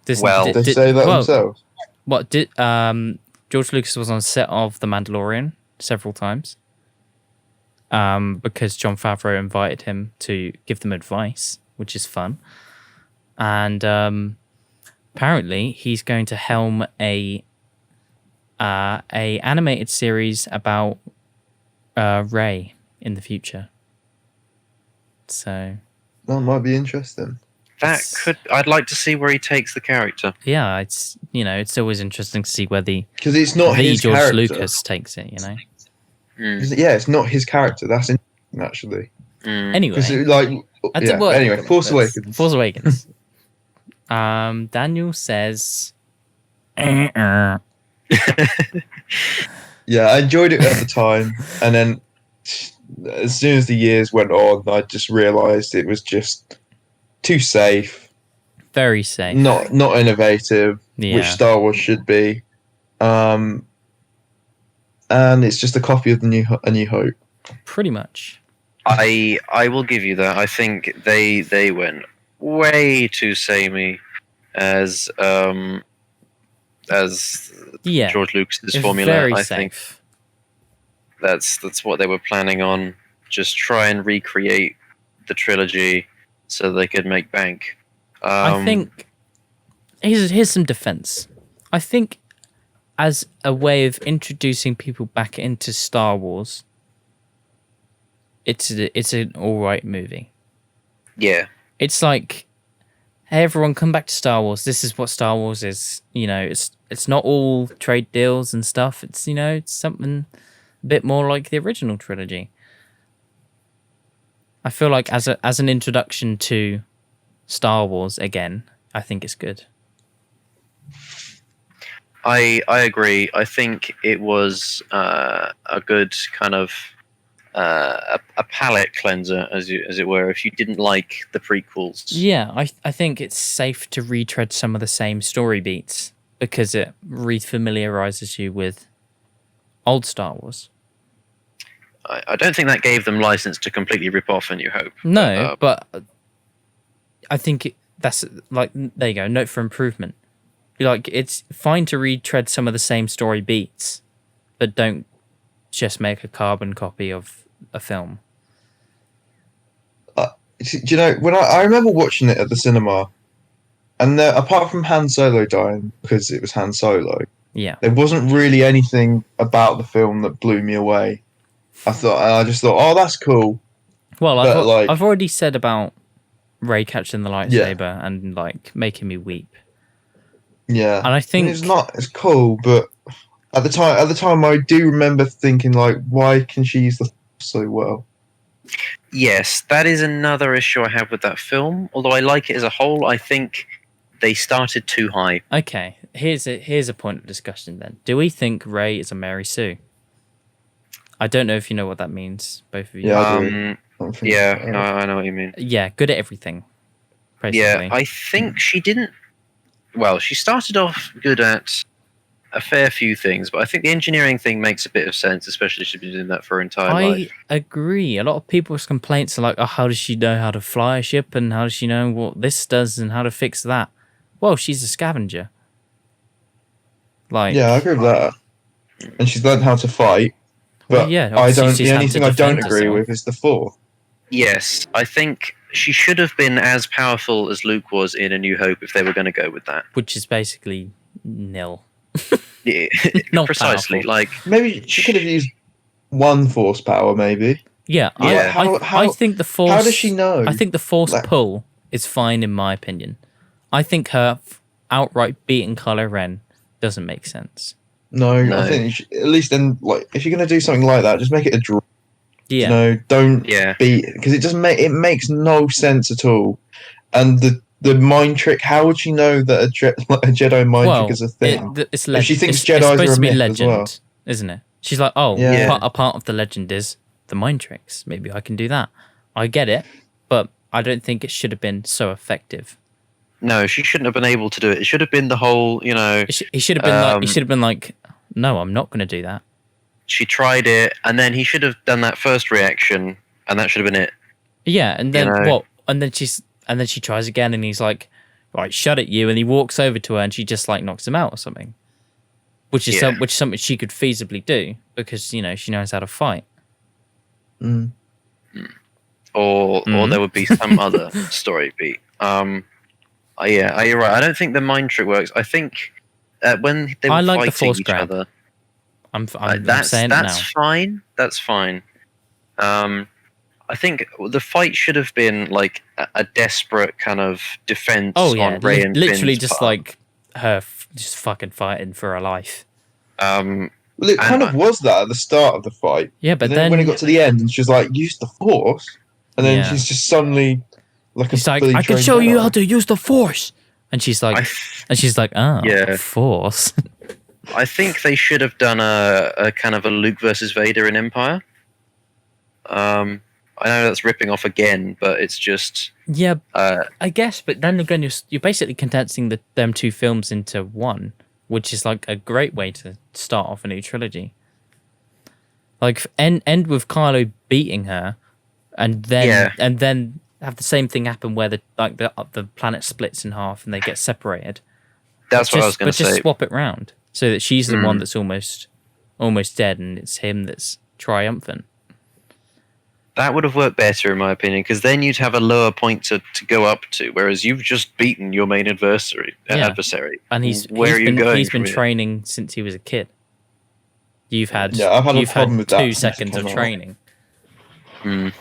Disney Well- They say that themselves. What did George Lucas was on set of The Mandalorian several times. Because Jon Favreau invited him to give them advice, which is fun. And apparently he's going to helm a animated series about Rey in the future. So That might be interesting. I'd like to see where he takes the character. yeah, it's always interesting to see where the Because it's not his George character. Lucas takes it, Yeah, it's not his character. That's interesting, actually. Anyway, Anyway, Force Awakens. Force Awakens. Daniel says, Yeah, I enjoyed it at the time, and then as soon as the years went on, I just realised it was just too safe, very safe. not innovative, Yeah. which Star Wars should be. And it's just a copy of A New Hope. Pretty much. I will give you that. I think they went way too samey as Yeah. George Lucas's It's formula. very I think safe. that's what they were planning on. Just try and recreate the trilogy so they could make bank. I think here's some defense. I think as a way of introducing people back into Star Wars, it's an all right movie. Yeah. It's like, hey everyone, come back to Star Wars. This is what Star Wars is. It's not all trade deals and stuff. It's it's something a bit more like the original trilogy. I feel like as an introduction to Star Wars again, I think it's good. I agree. I think it was a good kind of a palate cleanser, as it were. If you didn't like the prequels, Yeah, I think it's safe to retread some of the same story beats because it refamiliarizes you with old Star Wars. I don't think that gave them license to completely rip off A New Hope. No, but I think that's like, there you go, note for improvement. Like, it's fine to retread some of the same story beats, but don't just make a carbon copy of a film. Do you know, when I remember watching it at the cinema, and apart from Han Solo dying, because it was Han Solo, Yeah. there wasn't really anything about the film that blew me away. I just thought, oh, that's cool. Well, But, I've already said about Rey catching the lightsaber and like making me weep. Yeah, And I think it's cool, but at the time, I do remember thinking, like, why can she use the Force so well? Yes, that is another issue I have with that film. Although I like it as a whole, I think they started too high. Okay, here's a point of discussion then. Do we think Rey is a Mary Sue? I don't know if you know what that means, both of you. Yeah, I do. No, I know what you mean. Yeah, good at everything. Basically. Yeah, I think she didn't. Well, she started off good at a fair few things, but I think the engineering thing makes a bit of sense, especially if she's been doing that for her entire life. I agree. A lot of people's complaints are like, oh, how does she know how to fly a ship and how does she know what this does and how to fix that? Well, she's a scavenger. Like, Yeah, I agree with that. And she's learned how to fight. well, But yeah, I obviously don't. she's The only had to thing I don't defend agree herself. with is the Force. Yes, I think she should have been as powerful as Luke was in A New Hope if they were going to go with that. Which is basically nil. Yeah, Not precisely. powerful. Like, Maybe she could have used one Force power. Maybe. Yeah, Yeah. I think the Force. How does she know? I think the Force Like- pull is fine in my opinion. I think her outright beating Kylo Ren doesn't make sense. No, No. I think you should, at least then, like, if you're gonna do something like that, just make it a draw. Yeah, You know, don't Yeah. beat because it doesn't make it makes no sense at all. And the mind trick, how would she know that a Jedi mind well, trick is a thing? it's If she legend. thinks It's Jedis supposed are a to be myth as legend, well. isn't it? She's like, oh, Yeah. a part of the legend is the mind tricks. Maybe I can do that. I get it, but I don't think it should have been so effective. no, she shouldn't have been able to do it. It should have been the whole, He should have been like, he should have been like, no, I'm not going to do that. she tried it, and then he should have done that first reaction, and that should have been it. Yeah, and then You know? what? And then she tries again, and he's like, "Right, shut it, you!" And he walks over to her, and she just like knocks him out or something. Which is Yeah. which is something she could feasibly do because she knows how to fight. Mm. Or there would be some other story beat. Yeah, you're right. I don't think the mind trick works. I think when they were I like the fighting force each grab. other, I'm that's saying it now. fine. That's fine. I think the fight should have been like a desperate kind of defense Oh yeah, on Rey and literally Finn's just part. like her just fucking fighting for her life. Um, Well, it And kind of was that at the start of the fight. Yeah, but And then when it got to the end, and she was like, "Use the Force," and then Yeah. she's just suddenly like he's a like, fully "I can trained show you Jedi. how to use the Force," and she's like, Yeah. Force." I think they should have done a kind of a Luke versus Vader in Empire. I know that's ripping off again, but it's just Yeah, uh, I guess, but then again, you're basically condensing them two films into one, which is like a great way to start off a new trilogy. Like end with Kylo beating her, and then have the same thing happen where the planet splits in half and they get separated. that's what I was going But to just say. swap it round so that she's the Mm. one that's almost dead, and it's him that's triumphant. That would have worked better, in my opinion, because then you'd have a lower point to go up to, whereas you've just beaten your main adversary. Yeah. Where And he's are you been going? he's been from here? training since he was a kid. You've had Yeah, I've had a you've problem had with that 2 since seconds it of came out. training. Mm.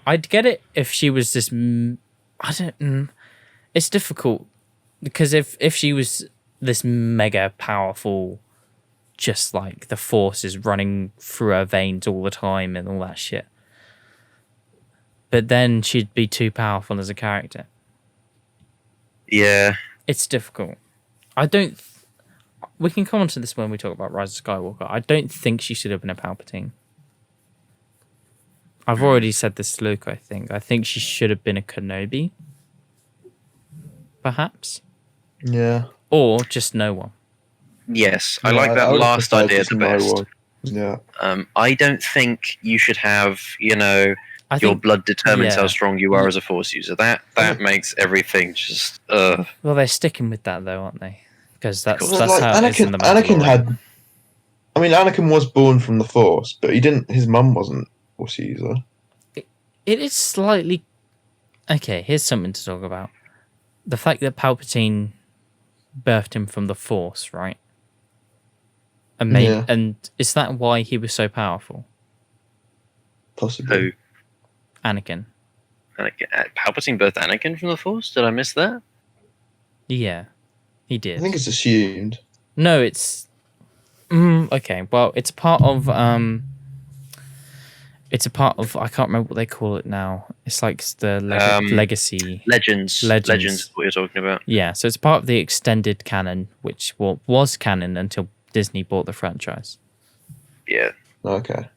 I'd get it if she was this. I don't. It's difficult because if she was this mega powerful, just like the Force is running through her veins all the time and all that shit. But then she'd be too powerful as a character. Yeah, It's difficult. I don't. We can come on to this when we talk about Rise of Skywalker. I don't think she should have been a Palpatine. I've already said this to Luke, I think she should have been a Kenobi. Perhaps. Yeah. Or just no one. yes, I Yeah, like that would have last preferred idea just the no best. one. Yeah. I don't think you should have, I your think, blood determines yeah. how strong you are as a Force user. That makes everything just. well, they're sticking with that though, aren't they? Because that's Well, like, how it is in the Anakin Mandalorian. had. I mean, Anakin was born from the Force, but he didn't. His mum wasn't Force user. It is slightly... Okay, here's something to talk about. The fact that Palpatine birthed him from the Force, right? And Yeah. and is that why he was so powerful? Possibly. Who? Anakin. Palpatine birthed Anakin from the Force? Did I miss that? Yeah, he did. I think it's assumed. No, it's... okay, well, it's a part of... It's a part of... I can't remember what they call it now. It's like the legacy... Legends. Legends. Legends is what you're talking about. Yeah, so it's part of the extended canon, which was canon until Disney bought the franchise. Yeah. Okay.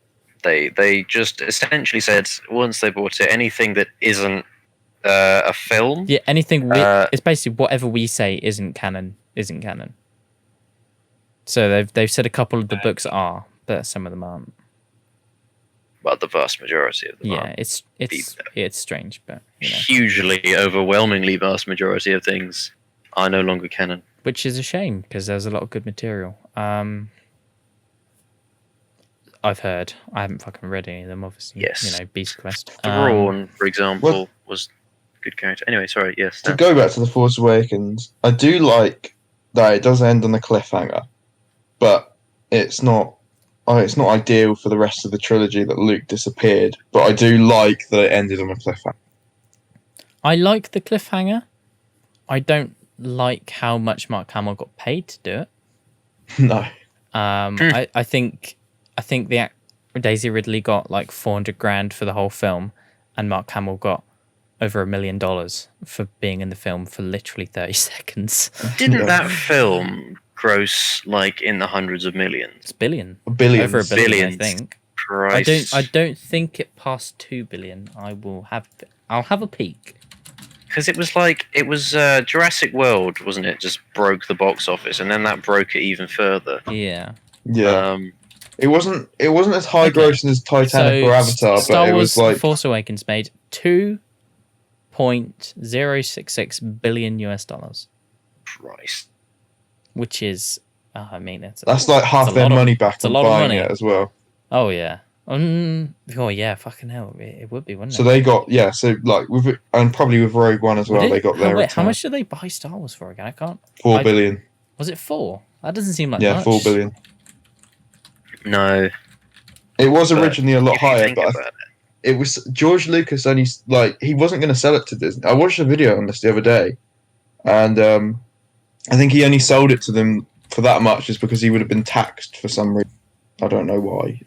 They just essentially said, once they bought it, anything that isn't a film... Yeah, anything... it's basically whatever we say isn't canon. So they've said a couple of the books are, but some of them aren't. Well, the vast majority of them Yeah, are. it's strange, but... Hugely, overwhelmingly vast majority of things are no longer canon. which is a shame because there's a lot of good material. I've heard. I haven't fucking read any of them, obviously. Yes. Beast Quest. Thrawn, for example, was a good character. Anyway, sorry. Yes. To go back to The Force Awakens, I do like that it does end on a cliffhanger, but it's not ideal for the rest of the trilogy that Luke disappeared. But I do like that it ended on a cliffhanger. I like the cliffhanger. I don't like how much Mark Hamill got paid to do it. No. I think Daisy Ridley got like 400 grand for the whole film, and Mark Hamill got over $1 million for being in the film for literally 30 seconds. Didn't that film gross like in the hundreds of millions? It's billion. Billions. Over $1 billion, Billions. I think. Christ. I don't think it passed 2 billion. I'll have a peek. Because it was Jurassic World, wasn't it? Just broke the box office, and then that broke it even further. Yeah. Yeah. It wasn't as high grossing as Titanic or Avatar, Star but it Wars was like Force Awakens made $2.066 billion US, Christ. which is, it's that's like half their money back it's a on lot of buying money. it as well. Oh yeah. Oh yeah, fucking hell, it would be, wouldn't it? So they got and probably with Rogue One as well. They got their Wait, how return. much did they buy Star Wars for again? I can't. 4 billion. Was it 4? That doesn't seem like Yeah, much. 4 billion. No. It was But originally a lot if you higher, think but about it. it was George Lucas only he wasn't going to sell it to Disney. I watched a video on this the other day, and I think he only sold it to them for that much just because he would have been taxed for some reason. I don't know why.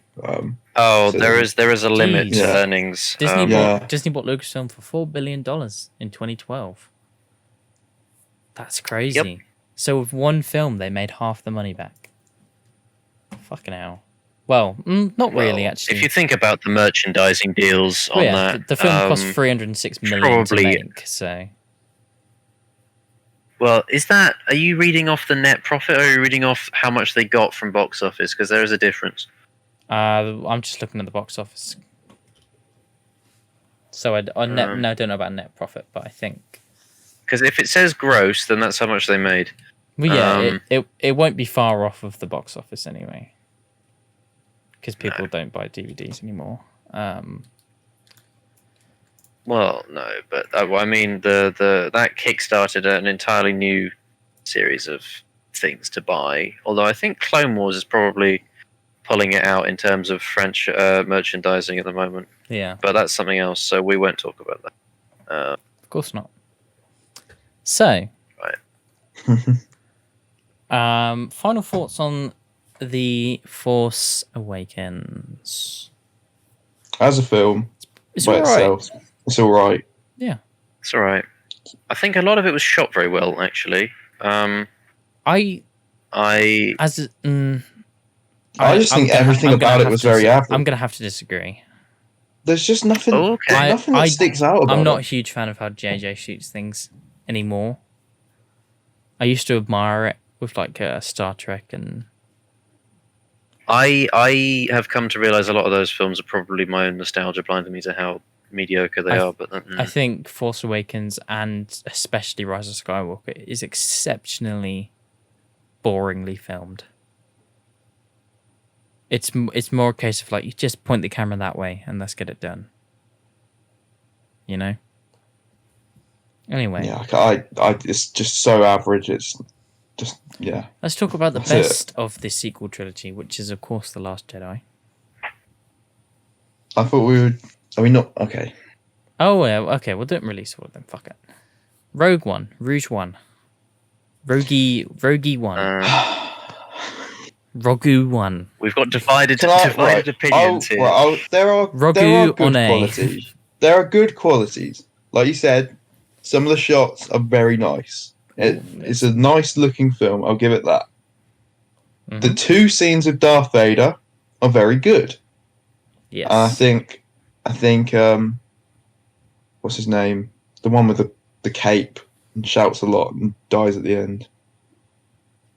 Oh, So- there is a limit to Yeah. earnings. Disney Yeah. bought Lucasfilm for $4 billion in 2012. That's crazy. So with one film, they made half the money back. Fucking hell. Well, not really, actually. If you think about the merchandising deals on that, the film cost $306 million to make, so... Well, are you reading off the net profit, or are you reading off how much they got from box office? Because there is a difference. I'm just looking at the box office. So I don't know about net profit, but I think... Because if it says gross, then that's how much they made. Well, yeah, it won't be far off of the box office anyway. Because people don't buy DVDs anymore. Well, no, but I mean, that kickstarted an entirely new series of things to buy. Although I think Clone Wars is probably pulling it out in terms of French merchandising at the moment. Yeah. But that's something else, so we won't talk about that. Of course not. So, final thoughts on The Force Awakens. As a film, It's by alright. itself, it's all right. Yeah. It's all right. I think a lot of it was shot very well, actually. I just think everything about it was very average. I'm gonna have to disagree. There's just nothing. Oh, okay. Nothing that sticks out about I'm not a it. huge fan of how JJ shoots things anymore. I used to admire it with like Star Trek and. I have come to realize a lot of those films are probably my own nostalgia blinding me to how mediocre they are. But I think Force Awakens and especially Rise of Skywalker is exceptionally boringly filmed. It's more a case of like you just point the camera that way and let's get it done. You know. Anyway. Yeah, it's just so average. It's just Let's talk about the That's it. best of this sequel trilogy, which is of course The Last Jedi. I thought we would. Are we not? Okay. Oh yeah, okay. Well, don't release all of them. Fuck it. Rogue One, Rouge One, Rogue One, Rogu One. we've got divided Right. opinions here. There are Rogu good on a- qualities. There are good qualities. Like you said, some of the shots are very nice. It's a nice looking film. I'll give it that. Mhm. The 2 scenes with Darth Vader are very good. Yes. And I think what's his name? The one with the cape and shouts a lot and dies at the end.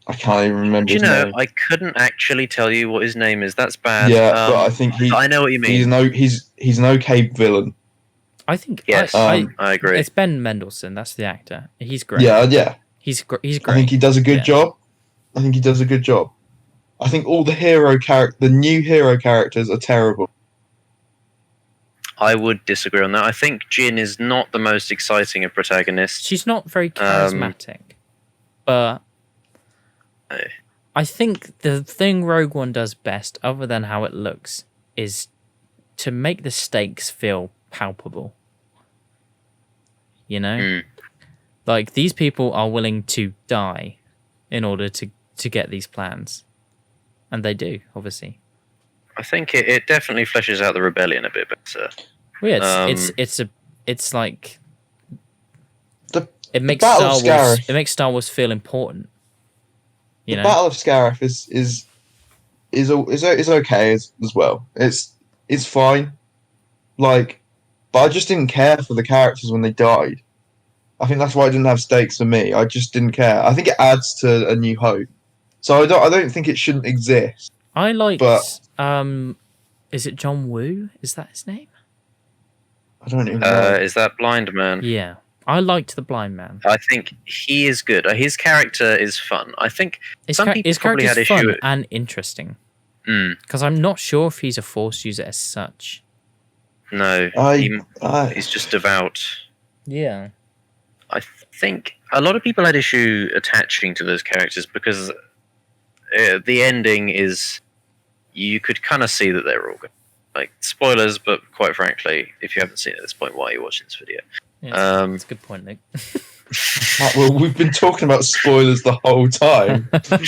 I can't even remember Do you his know, name. I couldn't actually tell you what his name is. That's bad. Yeah, but I think I know what you mean. he's an okay villain. I think Yes, I I agree. It's Ben Mendelsohn. That's the actor. He's great. Yeah. He's great. I think he does a good job. I think he does a good job. I think all the new hero characters are terrible. I would disagree on that. I think Jin is not the most exciting of protagonists. She's not very charismatic, but No. I think the thing Rogue One does best, other than how it looks, is to make the stakes feel palpable. You know? Like, these people are willing to die in order to get these plans. And they do, obviously. I think it definitely fleshes out the rebellion a bit better. Well, yeah, it's like it makes Battle of Star Wars. Scarif. It makes Star Wars feel important. You know, Battle of Scarif is okay as well. It's fine. Like, but I just didn't care for the characters when they died. I think that's why it didn't have stakes for me. I just didn't care. I think it adds to A New Hope. So I don't think it shouldn't exist. I liked. But Is it John Woo? Is that his name? I don't even know. Is that Blind Man? Yeah, I liked the blind man. I think he is good. His character is fun. I think His some people probably had character's issue. fun and interesting. Because I'm not sure if he's a Force user as such. No, he's just devout. Yeah. I think a lot of people had issue attaching to those characters because the ending is, you could kind of see that they were all good. Like, spoilers, but quite frankly, if you haven't seen it at this point, why are you watching this video? Yeah, that's a good point, Luke. Well, we've been talking about spoilers the whole time. So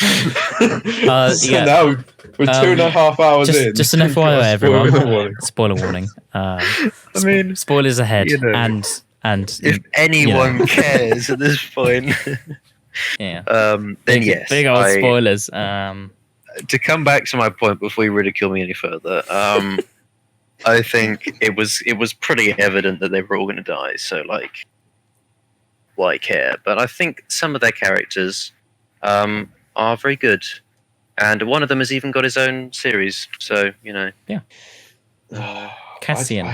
now we're 2.5 hours in. Just an FYI, everyone. Spoiler warning. Spoilers ahead, you know, and if anyone cares at this point, yeah. Then yes, big old spoilers. To come back to my point before you ridicule me any further, I think it was pretty evident that they were all going to die. So, like, why care? But I think some of their characters are very good, and one of them has even got his own series. So, you know, Cassian.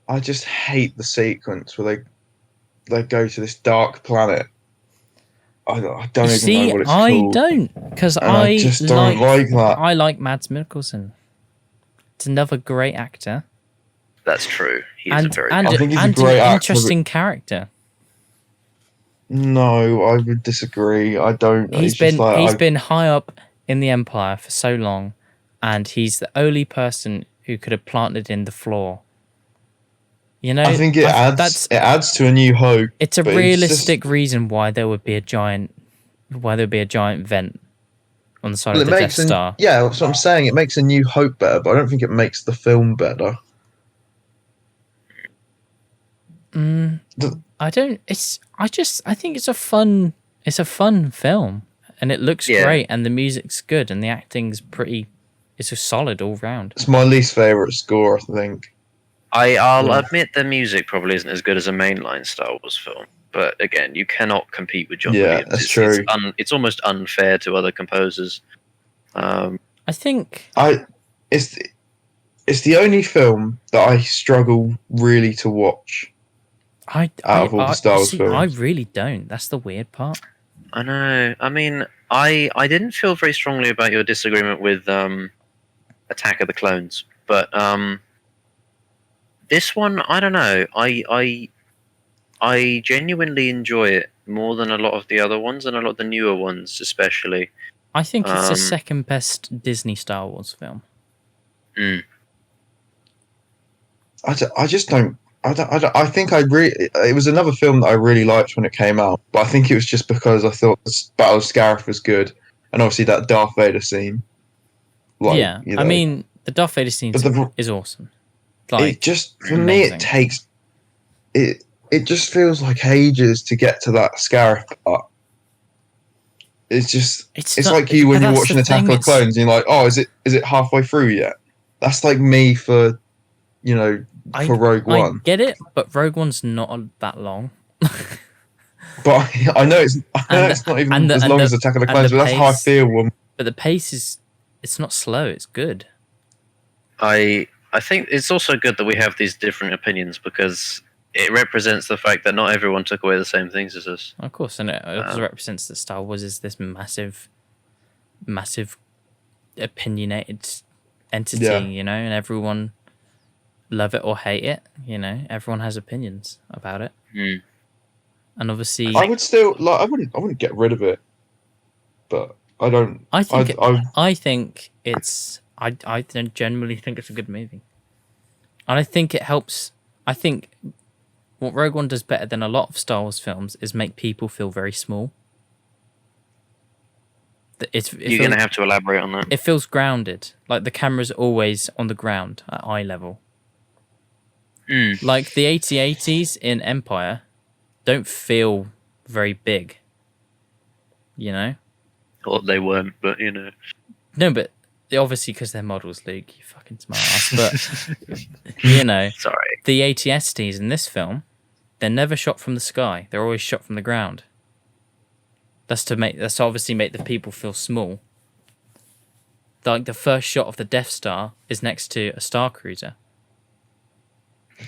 I just hate the sequence where they go to this dark planet. I don't even know what it's called. I don't, because I just don't like that. I like Mads Mikkelsen. It's another great actor. that's true. He's And a very I think he's a an great actor, interesting character. No, I would disagree. I don't. He's It's just been high up in the Empire for so long, and he's the only person who could have planted in the floor. You know, I think it adds to A New Hope. It's a but realistic reason why there would be a giant vent on the side of the Death Star. Yeah, that's what I'm saying. It makes A New Hope better, but I don't think it makes the film better. I don't. I think it's a fun film, and it looks great, and the music's good, and the acting's pretty. It's a solid all round. It's my least favorite score, I think. I'll admit the music probably isn't as good as a mainline Star Wars film, but again, you cannot compete with John Williams. That's true. It's almost unfair to other composers. I think it's the only film that I struggle really to watch. Out of all the Star Wars films. I really don't. That's the weird part. I know. I mean, I didn't feel very strongly about your disagreement with Attack of the Clones, but this one, I don't know. I genuinely enjoy it more than a lot of the other ones, and a lot of the newer ones, especially. I think it's the second best Disney Star Wars film. I just don't. I think it was another film that I really liked when it came out, but I think it was just because I thought Battle of Scarif was good, and obviously that Darth Vader scene. Like, yeah, you know, I mean the Darth Vader scene is awesome. Like, it just for me it takes it. It just feels like ages to get to that Scarif part. It's just it's like you when you're watching Attack of the Clones, and you're like, oh, is it halfway through yet? That's like me for for Rogue One. I get it, but Rogue One's not that long. But I know it's not even as long as Attack of the Clones, but that's how I feel. But the pace it's not slow, it's good. I think it's also good that we have these different opinions because it represents the fact that not everyone took away the same things as us. Of course, and it also represents that Star Wars is this massive opinionated entity, and everyone love it or hate it. Everyone has opinions about it, and obviously, I would still I wouldn't get rid of it, but I don't. I genuinely think it's a good movie, and I think it helps. I think what Rogue One does better than a lot of Star Wars films is make people feel very small. You're going to have to elaborate on that. It feels grounded. Like the camera's always on the ground at eye level. Like the AT-ATs in Empire don't feel very big. Or they weren't, but No, but obviously because they're models, Luke. You fucking smart ass. But, Sorry. The AT-STs in this film, they're never shot from the sky. They're always shot from the ground. That's to obviously make the people feel small. Like the first shot of the Death Star is next to a Star Cruiser,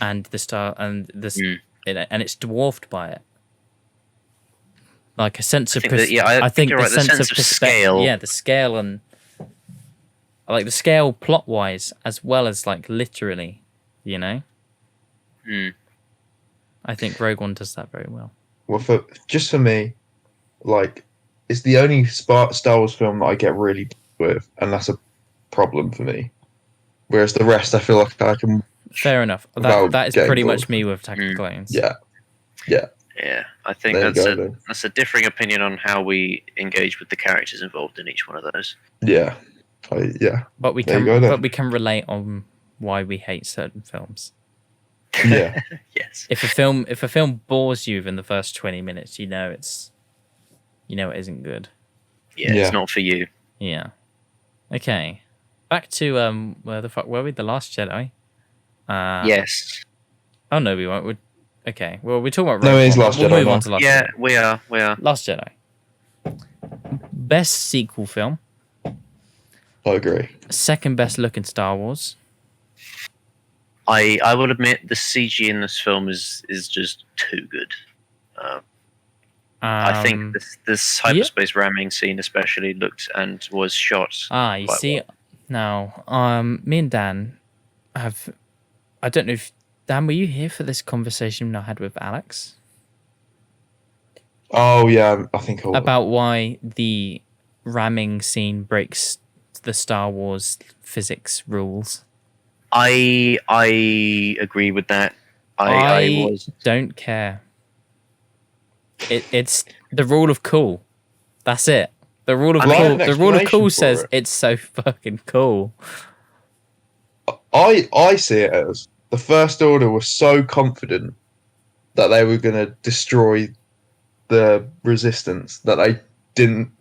and the star and it's dwarfed by it. Like a sense of I think you're right. The sense of scale. Yeah, the scale and like the scale plot wise as well as like literally, I think Rogue One does that very well. Well, for me, like, it's the only Star Wars film that I get really bored with, and that's a problem for me. Whereas the rest, I feel like I can. Fair enough. That is pretty much me with Attack of the Clones. Yeah. I think that's a differing opinion on how we engage with the characters involved in each one of those. Yeah. But we can relate on why we hate certain films. Yeah. Yes. If a film bores you in the first 20 minutes, it isn't good. Yeah, it's not for you. Yeah. Okay. Back to where the fuck were we? The Last Jedi. Yes. Oh no, we won't. Okay. Well, we're talking about. No, it is Last Jedi. We'll move on to Last Jedi. We are. Last Jedi. Best sequel film. I agree. Second best looking Star Wars. I will admit the CG in this film is just too good. I think this hyperspace ramming scene especially looked and was shot. You see, now, me and Dan have. I don't know if Dan, were you here for this conversation I had with Alex? Oh yeah, I think about why the ramming scene breaks the Star Wars physics rules. I agree with that. I don't care. It's the rule of cool. That's it. The rule of cool. The rule of cool says it's so fucking cool. I see it as the First Order was so confident that they were going to destroy the Resistance that they didn't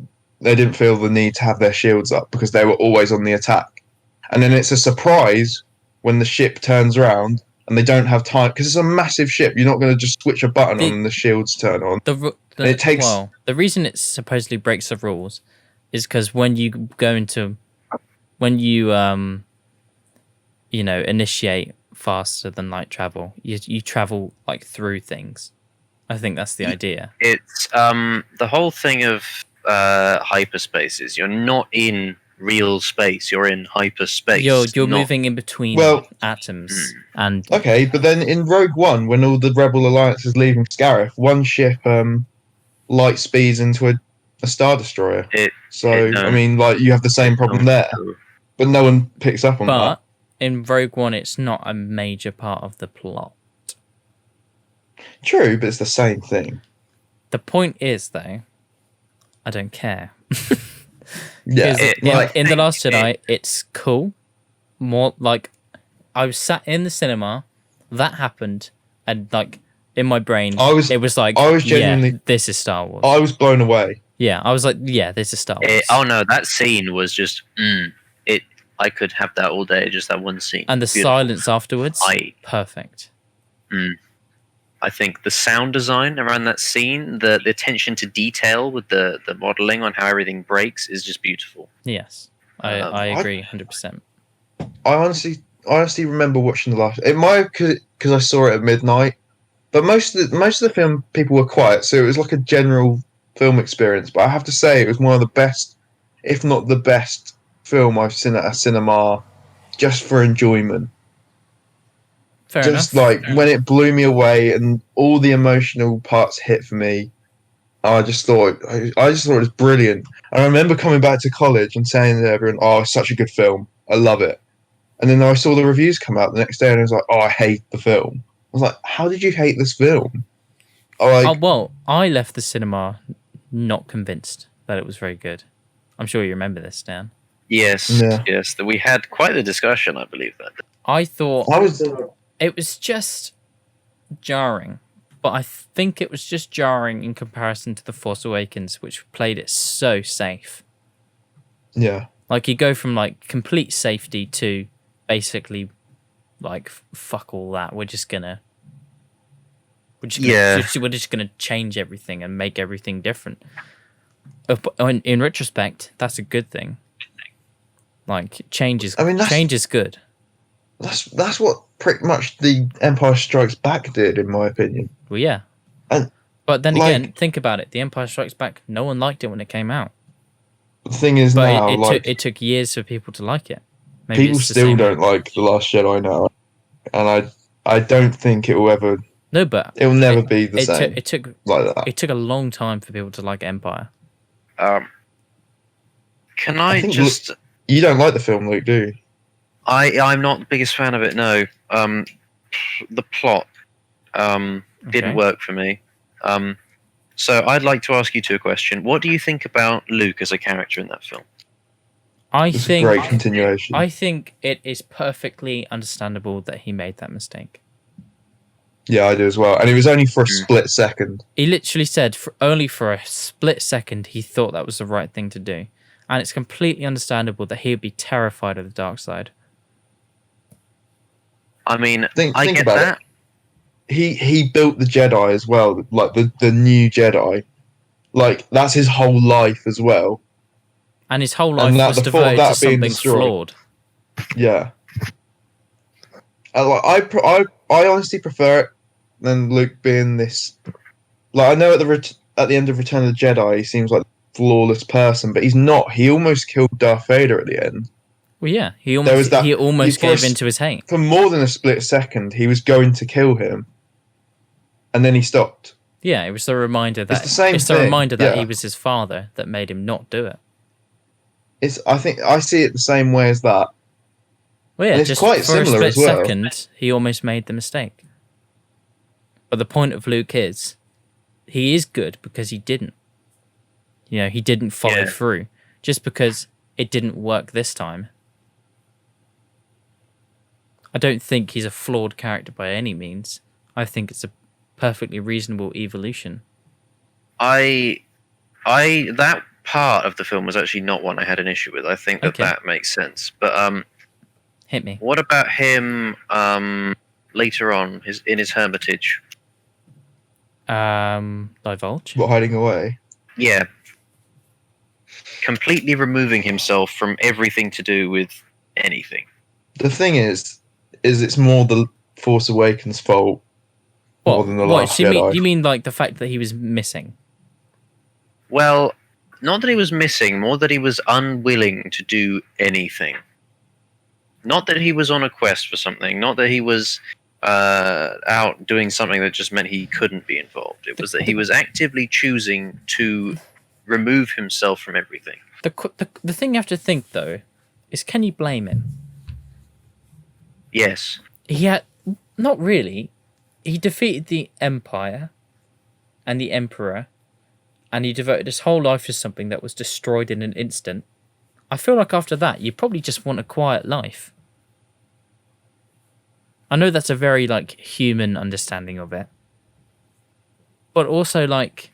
feel the need to have their shields up because they were always on the attack. And then it's a surprise when the ship turns around and they don't have time because it's a massive ship. You're not going to just switch a button on and the shields turn on. The reason it supposedly breaks the rules is because when you initiate faster than light travel, you travel like through things. I think that's the idea. It's the whole thing of hyperspace is you're not in real space, you're in hyperspace. You're moving in between atoms. And okay, but then in Rogue One, when all the Rebel Alliance is leaving Scarif, one ship light speeds into a Star Destroyer. I mean, like, you have the same problem there, but no one picks up on that. But in Rogue One, it's not a major part of the plot. True, but it's the same thing. The point is, though, I don't care. Yeah, in The Last Jedi, it's cool. More like I was sat in the cinema, that happened, and like in my brain, it was like, this is Star Wars. I was blown away. Yeah, I was like, this is Star Wars. That scene was just I could have that all day, just that one scene. And the silence afterwards, perfect. I think the sound design around that scene, the attention to detail with the modeling on how everything breaks is just beautiful. Yes, I agree 100%. I honestly remember watching the last. It might have because I saw it at midnight, But most of the film, people were quiet, so it was like a general film experience. But I have to say, it was one of the best, if not the best, film I've seen at a cinema, just for enjoyment. Fair Just enough. like when it blew me away and all the emotional parts hit for me, I just thought it was brilliant. I remember coming back to college and saying to everyone, "Oh, it's such a good film. I love it." And then I saw the reviews come out the next day, and I was like, "Oh, I hate the film." I was like, "How did you hate this film?" Well, I left the cinema not convinced that it was very good. I'm sure you remember this, Dan. Yes, Yeah. yes. We had quite a discussion, I believe that. I thought I was it was just jarring, but I think it was just jarring in comparison to The Force Awakens, which played it so safe. yeah. Like, you go from like complete safety to basically like fuck all that. We're just gonna change everything and make everything different. In retrospect, that's a good thing. Like, change is good. That's what pretty much the Empire Strikes Back did, in my opinion. Well, yeah. But then again, think about it. The Empire Strikes Back, no one liked it when it came out. The thing is, But now it took years for people to like it. Maybe people it's the still same. don't like The Last Jedi now, and I don't think it will ever. No, but it will never be the same. It took like that. It took a long time for people to like Empire. Can I think just? You don't like the film, Luke, do you? I'm not the biggest fan of it. No. The plot didn't work for me. So I'd like to ask you two a question. What do you think about Luke as a character in that film? It's a great continuation. I think it is perfectly understandable that he made that mistake. Yeah, I do as well. And it was only for a split second. He literally said only for a split second he thought that was the right thing to do. And it's completely understandable that he would be terrified of the dark side. I mean, Think I get about that. He built the Jedi as well, like the new Jedi. Like, that's his whole life as well. And his whole life was devoted to something flawed. Yeah. I honestly prefer it than Luke being this. Like, I know at the end of Return of the Jedi, he seems like a flawless person, but he's not. He almost killed Darth Vader at the end. Well, yeah, he almost gave into his hate. For more than a split second, he was going to kill him, and then he stopped. Yeah, it was the reminder that he was his father that made him not do it. I think I see it the same way as that. Well, yeah, and it's just quite for a similar split as well. second, he almost made the mistake. But the point of Luke is, he is good because he didn't. You know, he didn't follow through. Just because it didn't work this time. I don't think he's a flawed character by any means. I think it's a perfectly reasonable evolution. That part of the film was actually not one I had an issue with. I think that makes sense. But hit me. What about him later on in his hermitage? Divulge? What, hiding away? Yeah. Completely removing himself from everything to do with anything. The thing is it's more the Force Awakens' fault more than the Last Jedi. You mean like the fact that he was missing? Well, not that he was missing, more that he was unwilling to do anything. Not that he was on a quest for something, not that he was out doing something that just meant he couldn't be involved. It was that he was actively choosing to remove himself from everything. The thing you have to think, though, is can you blame him? Yes. Not really. He defeated the Empire and the Emperor, and he devoted his whole life to something that was destroyed in an instant. I feel like after that, you probably just want a quiet life. I know that's a very, like, human understanding of it. But also, like...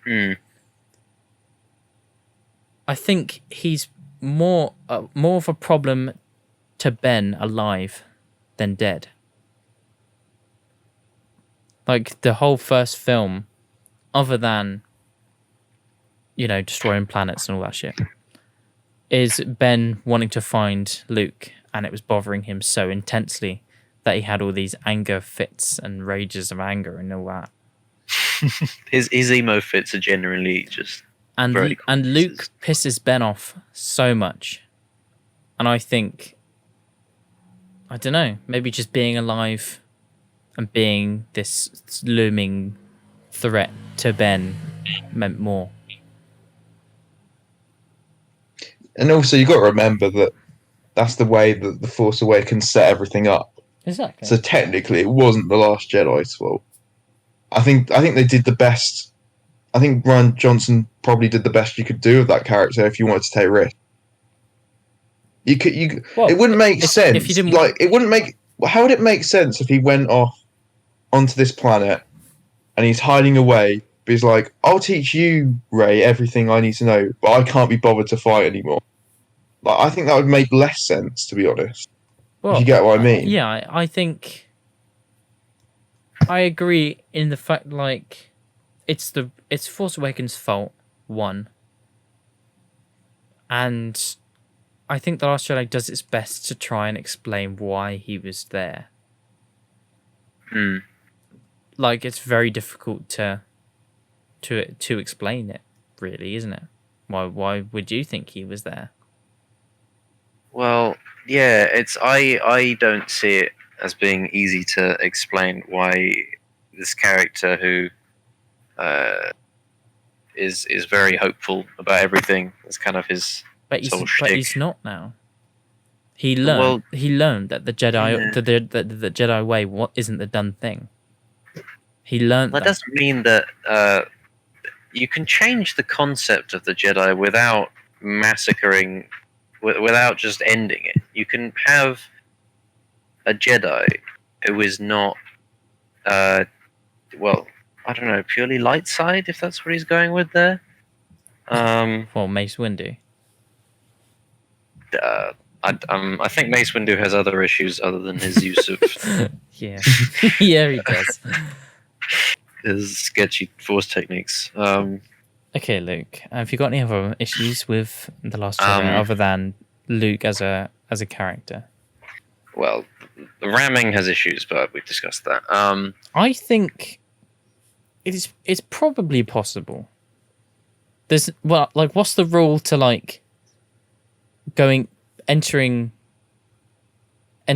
I think he's more of a problem to Ben alive than dead. Like, the whole first film, other than, you know, destroying planets and all that shit, is Ben wanting to find Luke, and it was bothering him so intensely that he had all these anger fits and rages of anger and all that. His emo fits are generally just And very cool and Luke pieces. pisses Ben off so much, and I think, I don't know, maybe just being alive and being this looming threat to Ben meant more. And also, you got to remember that that's the way that the Force Awakens set everything up. Exactly. So technically, it wasn't the Last Jedi's fault. I think they did the best. I think Rian Johnson probably did the best you could do with that character if you wanted to take risks. Well, it wouldn't make sense. if you didn't, Like, it wouldn't make. How would it make sense if he went off onto this planet and he's hiding away? But he's like, "I'll teach you, Rey, everything I need to know, but I can't be bothered to fight anymore." Like, I think that would make less sense, to be honest. well, if you get what I mean. Yeah, I think I agree in the fact, like, it's Force Awakens' fault, one, and I think The Last Jedi does its best to try and explain why he was there. Like, it's very difficult to explain it, really, isn't it? Why would you think he was there? Well, yeah, I don't see it as being easy to explain why this character who is very hopeful about everything is kind of his But sort of shtick. he's not now. He learned that the Jedi Yeah. the Jedi way isn't the done thing. He learned That doesn't mean that you can change the concept of the Jedi without massacring, without just ending it. You can have a Jedi who is not, well, I don't know, purely light side, if that's what he's going with there. Well, Mace Windu. I think Mace Windu has other issues other than his use of Yeah, yeah, he does. his sketchy force techniques. Okay, Luke, have you got any other issues with The Last Jedi other than Luke as a character? Well, the ramming has issues, but we've discussed that. I think it's probably possible. What's the rule to, like, entering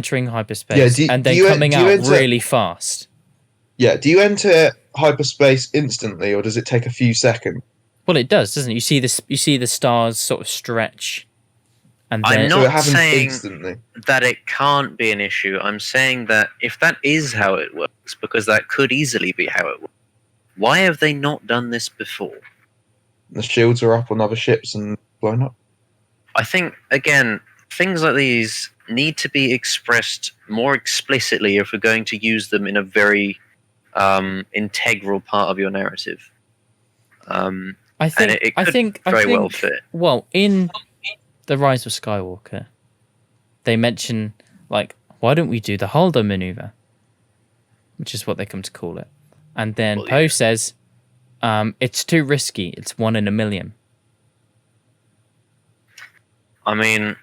hyperspace and then coming out really fast? Yeah, do you enter hyperspace instantly, or does it take a few seconds? Well, it does, doesn't it? You see the stars sort of stretch, and then I'm So it not happens saying instantly. that it can't be an issue. I'm saying that if that is how it works, because that could easily be how it works, why have they not done this before? The shields are up on other ships and blown up. I think, again, things like these need to be expressed more explicitly if we're going to use them in a very integral part of your narrative. I think well fit. Well, in The Rise of Skywalker, they mention, like, why don't we do the Holdo maneuver, which is what they come to call it, and then Poe says, it's too risky. It's 1 in a million. I mean,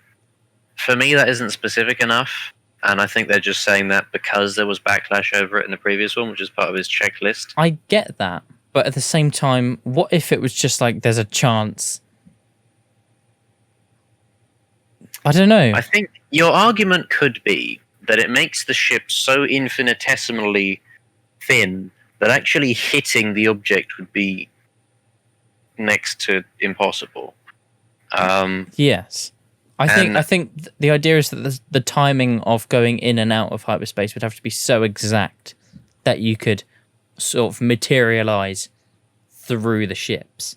for me, that isn't specific enough, and I think they're just saying that because there was backlash over it in the previous one, which is part of his checklist. I get that, but at the same time, what if it was just like there's a chance? I don't know. I think your argument could be that it makes the ship so infinitesimally thin that actually hitting the object would be next to impossible. Yes. I think the idea is that the timing of going in and out of hyperspace would have to be so exact that you could sort of materialize through the ships.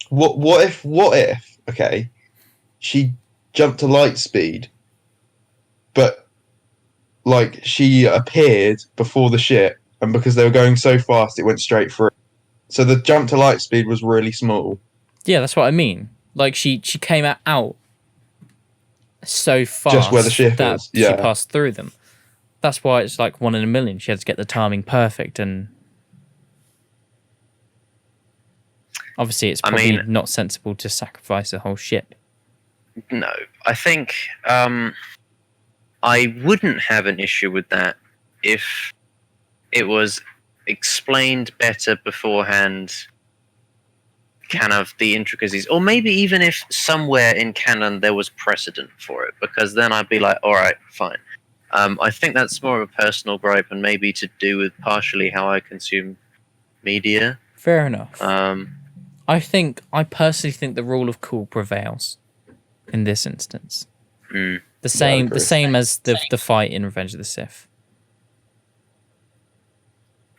What if okay, she jumped to light speed, but like she appeared before the ship, and because they were going so fast, it went straight through. So the jump to light speed was really small. Yeah, that's what I mean. Like she came out so fast Just where the ship is. Yeah. She passed through them. That's why it's like 1 in a million. She had to get the timing perfect, and obviously it's probably not sensible to sacrifice a whole ship. No, I think I wouldn't have an issue with that if it was explained better beforehand, kind of the intricacies, or maybe even if somewhere in canon there was precedent for it, because then I'd be like, all right, fine. I think that's more of a personal gripe and maybe to do with partially how I consume media. Fair enough. Um, I personally think the rule of cool prevails in this instance. mm. The same agree. as the fight in Revenge of the Sith.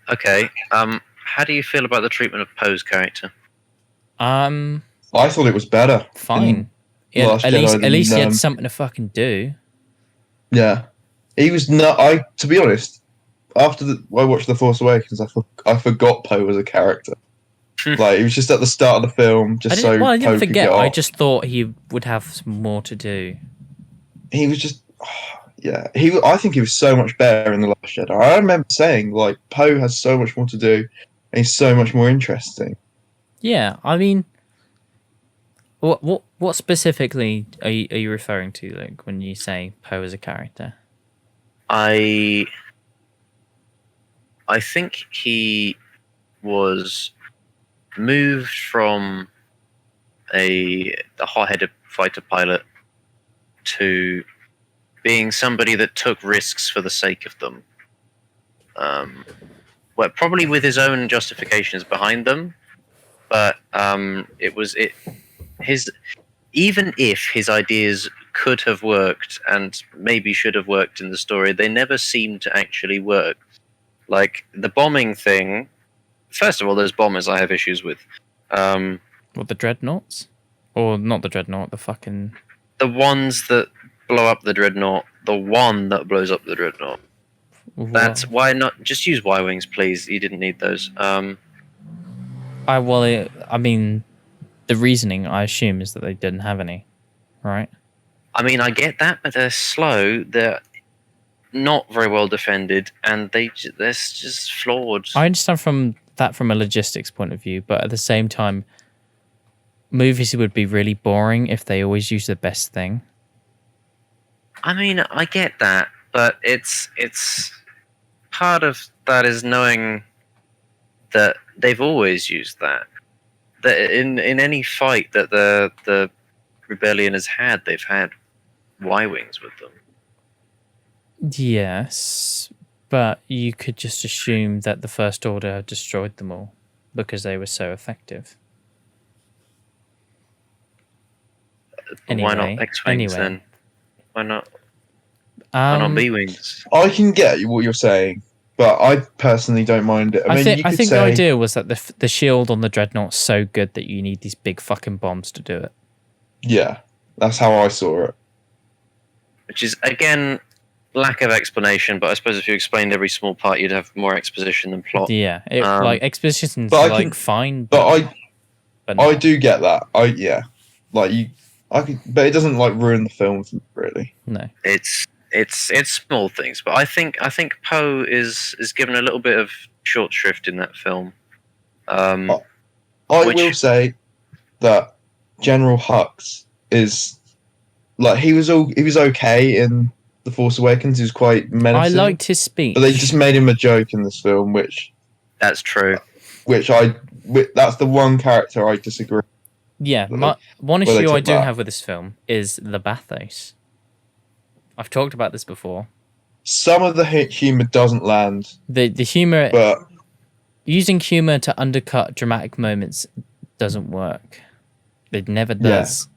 Okay. How do you feel about the treatment of Poe's character? I thought it was better. Fine. in Last At Jedi least he than, had something to fucking do. Yeah, he was not. To be honest, after I watched The Force Awakens, I forgot Poe was a character. Like he was just at the start of the film, I just didn't, so well, I Poe didn't could forget. get I off. just thought he would have more to do. He was just, yeah. I think he was so much better in The Last Jedi. I remember saying like Poe has so much more to do, and he's so much more interesting. Yeah, I mean, what specifically are you referring to, Luke, when you say Poe as a character? I think he was moved from a hot-headed fighter pilot to being somebody that took risks for the sake of them. Well, probably with his own justifications behind them, but even if his ideas could have worked and maybe should have worked in the story, they never seemed to actually work. Like the bombing thing. First of all, those bombers I have issues with. What, the dreadnoughts, or not the dreadnought? The fucking The ones that blow up the dreadnought. The one that blows up the dreadnought. That's why not just use Y-wings, please. You didn't need those. I mean, the reasoning I assume is that they didn't have any, right? I mean, I get that, but they're slow. They're not very well defended, and they're just flawed. I understand from a logistics point of view, but at the same time, movies would be really boring if they always use the best thing. I mean, I get that, but it's part of that is knowing that they've always used that. That in any fight that the rebellion has had, they've had Y-wings with them. Yes, but you could just assume that the First Order destroyed them all because they were so effective. Why not X-wings then? Why not B-wings? I can get what you're saying, but I personally don't mind it. I mean, I think the idea was that the shield on the dreadnought's so good that you need these big fucking bombs to do it. Yeah, that's how I saw it. Which is again lack of explanation, but I suppose if you explained every small part, you'd have more exposition than plot. Yeah, like exposition's fine, but no. I do get that. But it doesn't like ruin the film really. No, it's small things, but I think Poe is given a little bit of short shrift in that film. I will say that General Hux is like he was okay in The Force Awakens. He was quite menacing. I liked his speech, but they just made him a joke in this film, which that's true. That's the one character I disagree. Yeah, one issue I do have with this film is the bathos. I've talked about this before. Some of the humor doesn't land. The humor, but using humor to undercut dramatic moments doesn't work. It never does. Yeah.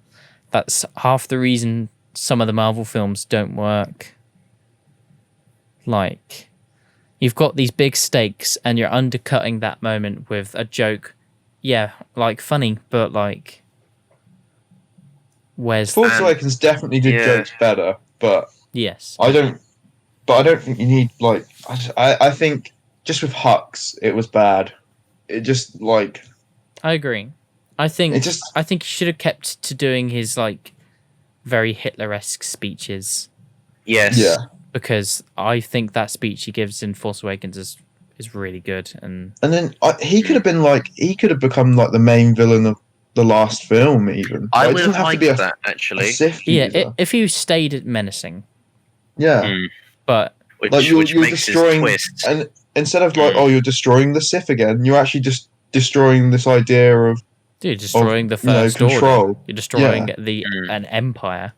That's half the reason some of the Marvel films don't work. Like, you've got these big stakes and you're undercutting that moment with a joke. Yeah, like funny, but like, where's Force Awakens definitely did jokes better, but yes, I don't think you need like. I think just with Hux, it was bad. It just like. I agree. I think he should have kept to doing his like very Hitler-esque speeches. Yes. Yeah. Because I think that speech he gives in Force Awakens is really good, and then he could have become like the main villain of the last film. Even I would have liked that actually. Sith user. If he stayed menacing. Yeah. But which you're makes destroying his twist. instead of like, oh, you're destroying the Sith again, you're actually just destroying this idea of You're destroying the first control. order. You're destroying Yeah. an empire.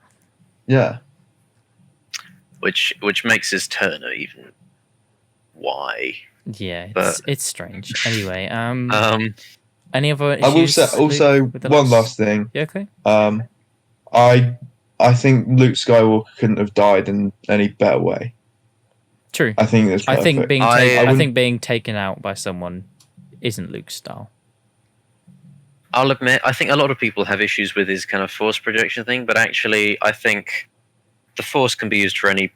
Yeah. Which makes his turn even why. Yeah, But- it's strange. Anyway, any other I will issues? say also Luke, with the one loss? last thing. Yeah, okay. I think Luke Skywalker couldn't have died in any better way. True. I think it's I perfect. think being I I wouldn't- think being taken out by someone isn't Luke's style. I'll admit, I think a lot of people have issues with his kind of force projection thing, but actually, I think the force can be used for any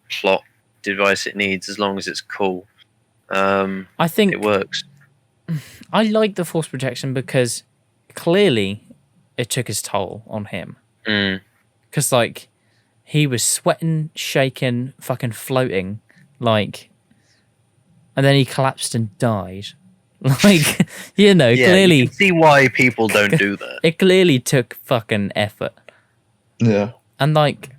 plot device it needs as long as it's cool. I think It works. I like the force projection because clearly it took its toll on him. Mm. Because like he was sweating, shaking, fucking floating, like, and then he collapsed and died. Like, Yeah, clearly you can see why people don't do that. it clearly took fucking effort. Yeah. And like,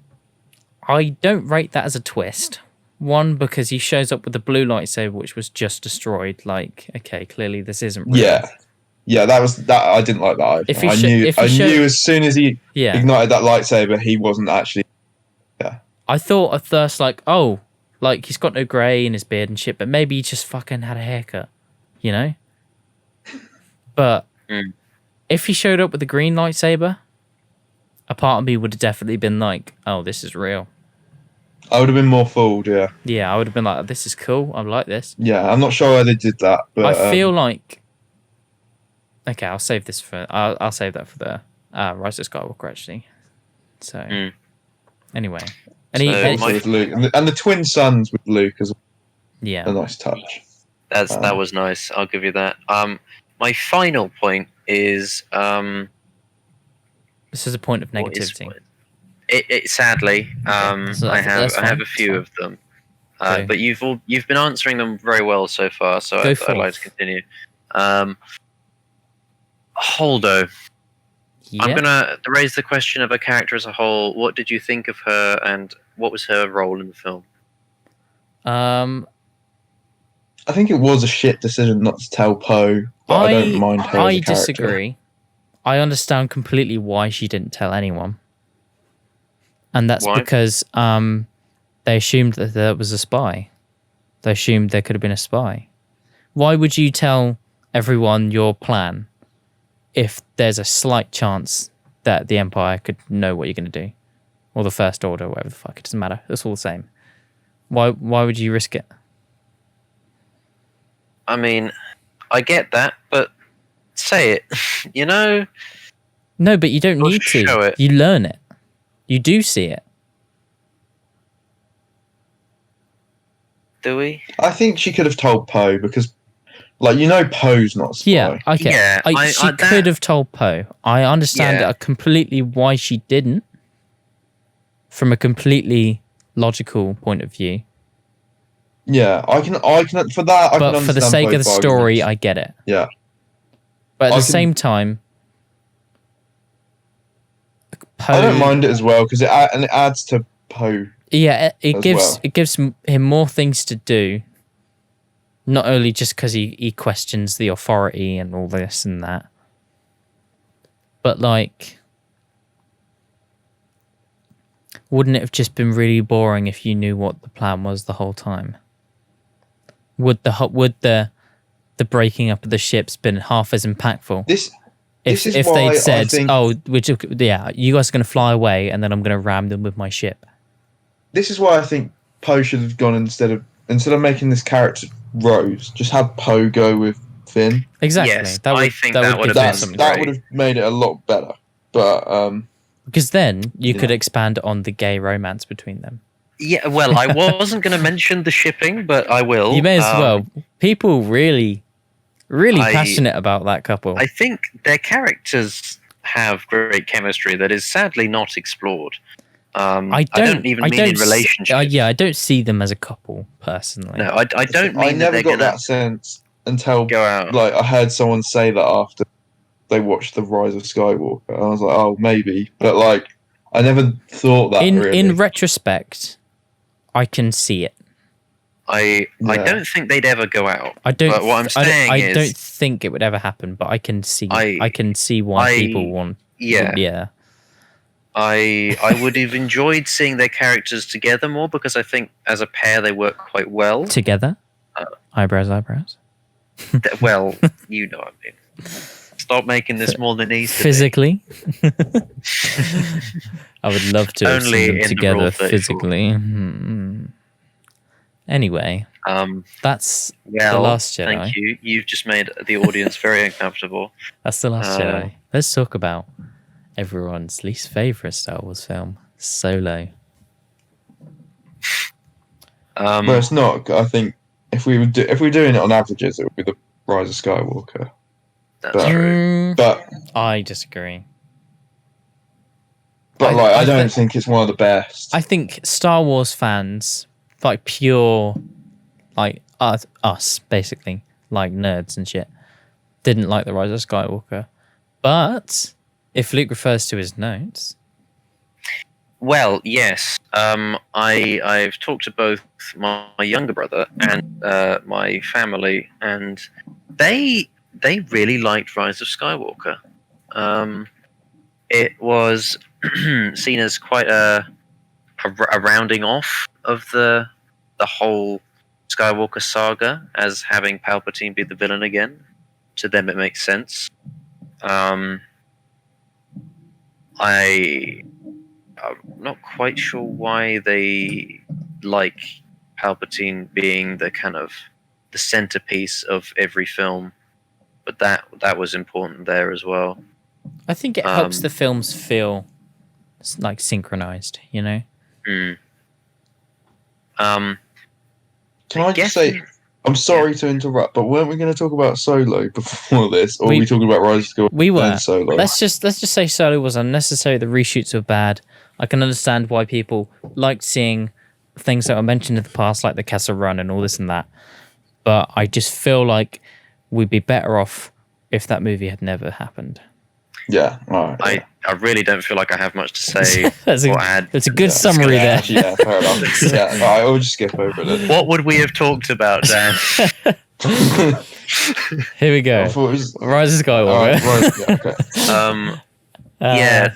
I don't rate that as a twist. One, because he shows up with the blue lightsaber, which was just destroyed. Like, okay, clearly this isn't real. Yeah. Yeah, that was that. I didn't like that either. If he I sho- knew. if he I showed- knew as soon as he Yeah. ignited that lightsaber, he wasn't actually. I thought at first, like, oh, like he's got no grey in his beard and shit, but maybe he just fucking had a haircut, you know? But if he showed up with a green lightsaber, a part of me would have definitely been like, oh, this is real. I would have been more fooled. Yeah. Yeah, I would have been like, this is cool. I like this. Yeah. I'm not sure why they did that, but I feel like. Okay, I'll save this for. I'll save that for the Rise of Skywalker actually. So, anyway, So also with Luke and the twin sons with Luke as yeah, a nice touch. That was nice. I'll give you that. My final point is this is a point of what is negativity. it sadly so I that's have fine, a few that's of them, Okay. but you've been answering them very well so far. So Go I'd like to forth. continue. Holdo. I'm Yeah. gonna raise the question of a character as a whole. What did you think of her, and what was her role in the film? I think it was a shit decision not to tell Poe, but I don't mind her as a I character. disagree. I understand completely why she didn't tell anyone, and that's Why? because they assumed that there was a spy. They assumed there could have been a spy. Why would you tell everyone your plan if there's a slight chance that the Empire could know what you're going to do, or the First Order, whatever the fuck? It doesn't matter. It's all the same. Why would you risk it? I mean, I get that, but say it. You know, No, but you don't Or need to. show it. You learn it. You do see it. do we? I think she could have told Poe because, like, Poe's not a spy. Yeah, okay. Yeah, She that- could have told Poe. I understand Yeah. completely why she didn't, from a completely logical point of view. Yeah, I can for that. I can But for the understand sake of the both story, arguments. I get it. Yeah. But at I the can- same time, Poe. I don't mind it as well because it adds to Poe. Yeah, it as gives well. it gives him more things to do. Not only just because he questions the authority and all this and that, but like, wouldn't it have just been really boring if you knew what the plan was the whole time? Would the breaking up of the ships been half as impactful This if is if why I they'd said, think- "Oh, you guys are going to fly away, and then I'm going to ram them with my ship"? This is why I think Poe should have gone instead of making this character Rose. Just have Poe go with Finn. Exactly. Yes, I think that would give have them been something That great. would have made it a lot better. But Because then you could Yeah. expand on the gay romance between them. Yeah, well, I wasn't going to mention the shipping, but I will. You may as well. People really I- passionate about that couple. I think their characters have great chemistry that is sadly not explored. I don't even mean in relationships. I don't see them as a couple personally. No, I don't mean I that never they're got going to that sense until go out. like I heard someone say that after they watched the Rise of Skywalker. And I was like, oh, maybe, but like I never thought that. in really. in retrospect, I can see it. I don't think they'd ever go out. I don't. But what I'm saying I is, don't think it would ever happen. But I can see. I can see why people want. Yeah. Yeah. I would have enjoyed seeing their characters together more because I think as a pair they work quite well. Together. Eyebrows. Well, you know what I mean. Stop making this more than it needs to be. Physically. I would love to have Only seen them in together Rule 34. physically. Anyway, that's The Last Jedi. Thank you. You've just made the audience very uncomfortable. That's The Last Jedi. Let's talk about everyone's least favourite Star Wars film, Solo. Well, it's not. I think if we're doing it on averages, it would be The Rise of Skywalker. That's true. But I disagree. But I don't think it's one of the best. I think Star Wars fans, like pure, like us basically, like nerds and shit, didn't like The Rise of Skywalker. But if Luke refers to his notes, well, yes. I've talked to both my younger brother and my family, and they really liked Rise of Skywalker. It was seen as quite a rounding off of the whole Skywalker saga, as having Palpatine be the villain again. To them, it makes sense. I'm not quite sure why they like Palpatine being the kind of the centerpiece of every film, but that was important there as well. I think it helps the films feel like synchronized, you know? Can I just say, I'm sorry to interrupt, but weren't we going to talk about Solo before this, or were we talking about Rise of Skywalker? We were. And Solo? Let's just say Solo was unnecessary. The reshoots were bad. I can understand why people liked seeing things that were mentioned in the past, like the Kessel Run and all this and that. But I just feel like we'd be better off if that movie had never happened. Yeah, all right. I really don't feel like I have much to say or add. That's a good summary there. Yeah, fair enough. Yeah, all right, I'll just skip over it then. What would we have talked about, Dan? Here we go. I thought it was... Rise of Skywalker. Okay.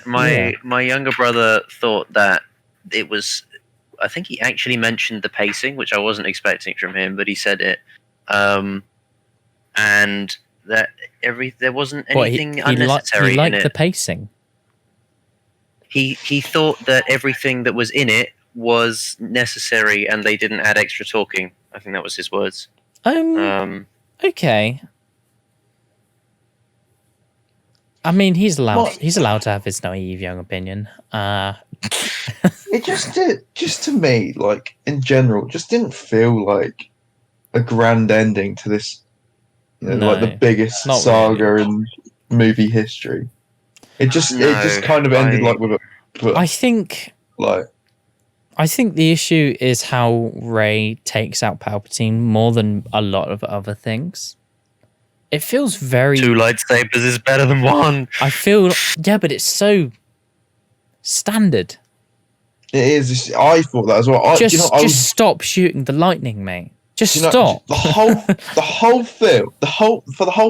My younger brother thought that it was. I think he actually mentioned the pacing, which I wasn't expecting from him, but he said it. And that there wasn't anything unnecessary he liked in it. The pacing. He thought that everything that was in it was necessary, and they didn't add extra talking. I think that was his words. Okay. I mean, he's allowed to have his naive young opinion. It just to me, like in general, just didn't feel like a grand ending to this. You know, like the biggest saga really. In movie history. It just kind of ended like with a. I think the issue is how Rey takes out Palpatine more than a lot of other things. It feels very... 2 lightsabers is better than 1. I feel... Yeah, but it's so standard. It is. I thought that as well. Just stop shooting the lightning, mate. Just stop. The whole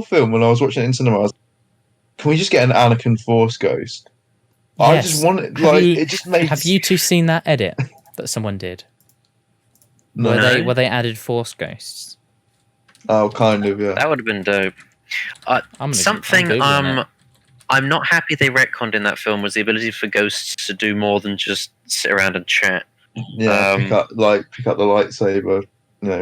film, when I was watching it in cinema, I was like, can we just get an Anakin Force Ghost? Yes. I just wanted... it just made... Have you two seen that edit that someone did? No. Where they added Force Ghosts? Oh, kind of, yeah. That would have been dope. I'm not happy they retconned in that film was the ability for ghosts to do more than just sit around and chat. Yeah, pick up the lightsaber,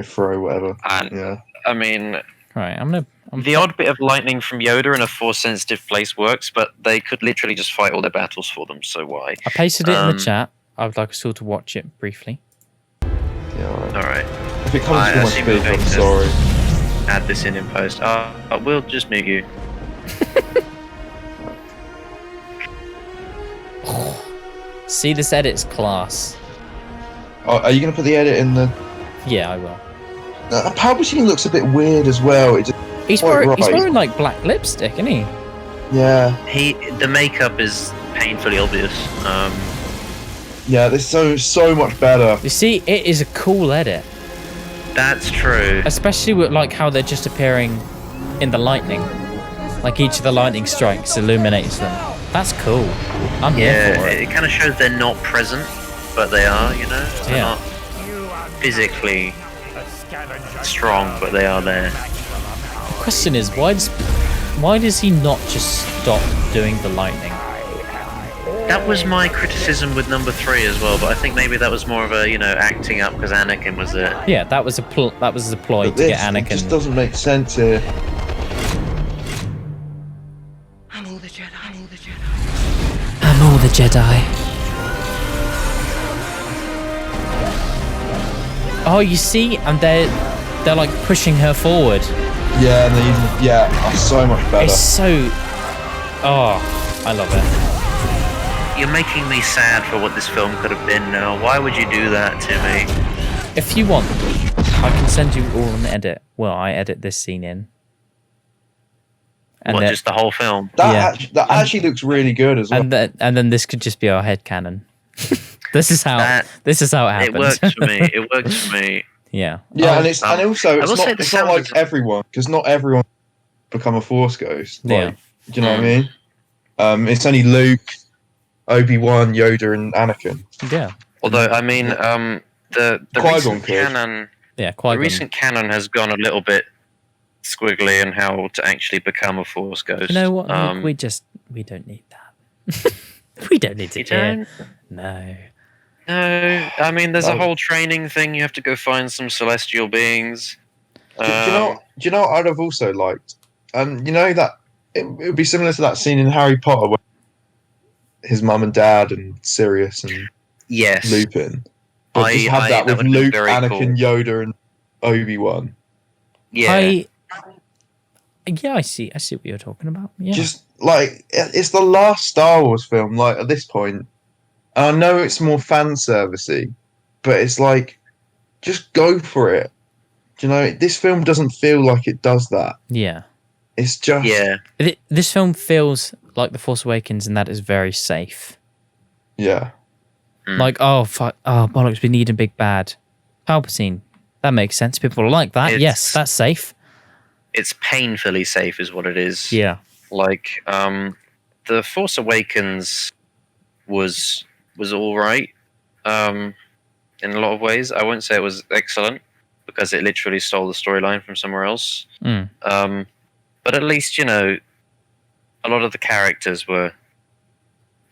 throw whatever. Yeah. I mean, right. The odd bit of lightning from Yoda in a force-sensitive place works, but they could literally just fight all their battles for them. So why? I pasted it in the chat. I would like us all to watch it briefly. Yeah, all right. If it comes to my speaker, I'm sorry. Add this in post. We'll just mute you. See, this edit's class. Oh, are you going to put the edit in the... Yeah, I will. Palpatine looks a bit weird as well. He's wearing like black lipstick, isn't he? Yeah. The makeup is painfully obvious. Yeah, this is so much better. You see, it is a cool edit. That's true. Especially with like how they're just appearing in the lightning. Like each of the lightning strikes illuminates them. That's cool. I'm here for it. It kind of shows they're not present, but they are, you know? They're not physically strong, but they are there. The question is, why does he not just stop doing the lightning? That was my criticism with number 3 as well, but I think maybe that was more of a, acting up because Anakin was there. Yeah, that was a ploy to get Anakin. It just doesn't make sense here. I'm all the Jedi. Oh, you see, and they're like pushing her forward. Yeah, that's so much better. It's so. Oh, I love it. You're making me sad for what this film could have been now. Why would you do that to me? If you want, I can send you all an edit. Well, I edit this scene in. And just the whole film? That actually looks really good as well. And then this could just be our headcanon. This is how it happens. It works for me. Yeah. Yeah, and also it's not like everyone, because not everyone become a Force ghost. Like, do you know what I mean? It's only Luke, Obi-Wan, Yoda, and Anakin. Yeah. Although I mean, the recent canon, the recent canon has gone a little bit squiggly in how to actually become a Force ghost. You know what? We don't need that. We don't need to hear. No. No, I mean, there's a whole training thing. You have to go find some celestial beings. Do you know what I'd have also liked? You know that it would be similar to that scene in Harry Potter where his mum and dad and Sirius and Lupin. But just have that with Luke, Anakin, cool. Yoda, and Obi-Wan. Yeah. I see what you're talking about. Yeah. Just like it's the last Star Wars film. Like at this point. I know it's more fan servicey, but it's like, just go for it. Do you know, this film doesn't feel like it does that. Yeah. It's just... Yeah. This film feels like The Force Awakens in that it's very safe. Yeah. Like, oh, fuck, oh, bollocks, we need a big bad. Palpatine. That makes sense. People like that. Yes, that's safe. It's painfully safe is what it is. Yeah. Like, The Force Awakens was all right in a lot of ways. I won't say it was excellent because it literally stole the storyline from somewhere else. But at least, a lot of the characters were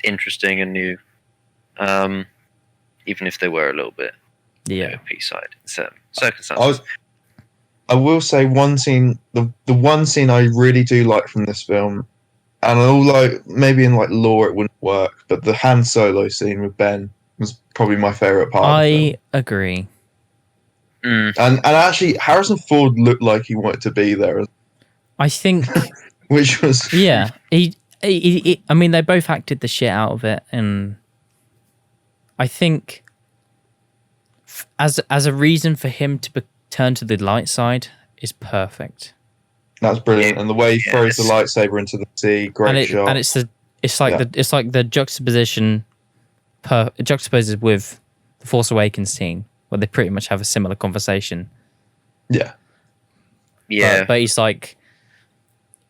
interesting and new, even if they were a little bit P-side in certain circumstances. I will say one scene, the one scene I really do like from this film, and although maybe in like lore it wouldn't work, but the Han Solo scene with Ben was probably my favourite part. I agree. And actually, Harrison Ford looked like he wanted to be there. I think, which was he. I mean, they both acted the shit out of it, and I think as a reason for him to turn to the light side is perfect. That's brilliant, and the way he throws the lightsaber into the sea, great shot. And it's like the juxtaposition, it juxtaposes with the Force Awakens scene where they pretty much have a similar conversation. Yeah. But he's like,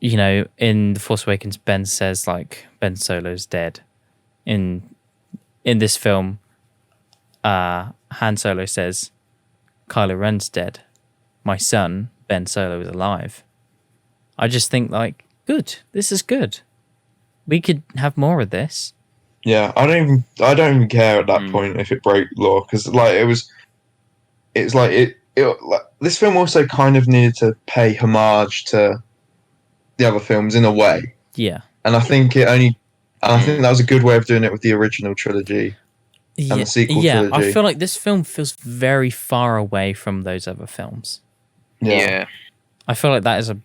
in the Force Awakens, Ben says like Ben Solo's dead. In this film, Han Solo says, Kylo Ren's dead. My son Ben Solo is alive. I just think like, good. This is good. We could have more of this. Yeah, I don't even care at that point if it broke lore, because like this film also kind of needed to pay homage to the other films in a way. Yeah, and I think that was a good way of doing it with the original trilogy and the sequel trilogy. I feel like this film feels very far away from those other films. Yeah. I feel like that is a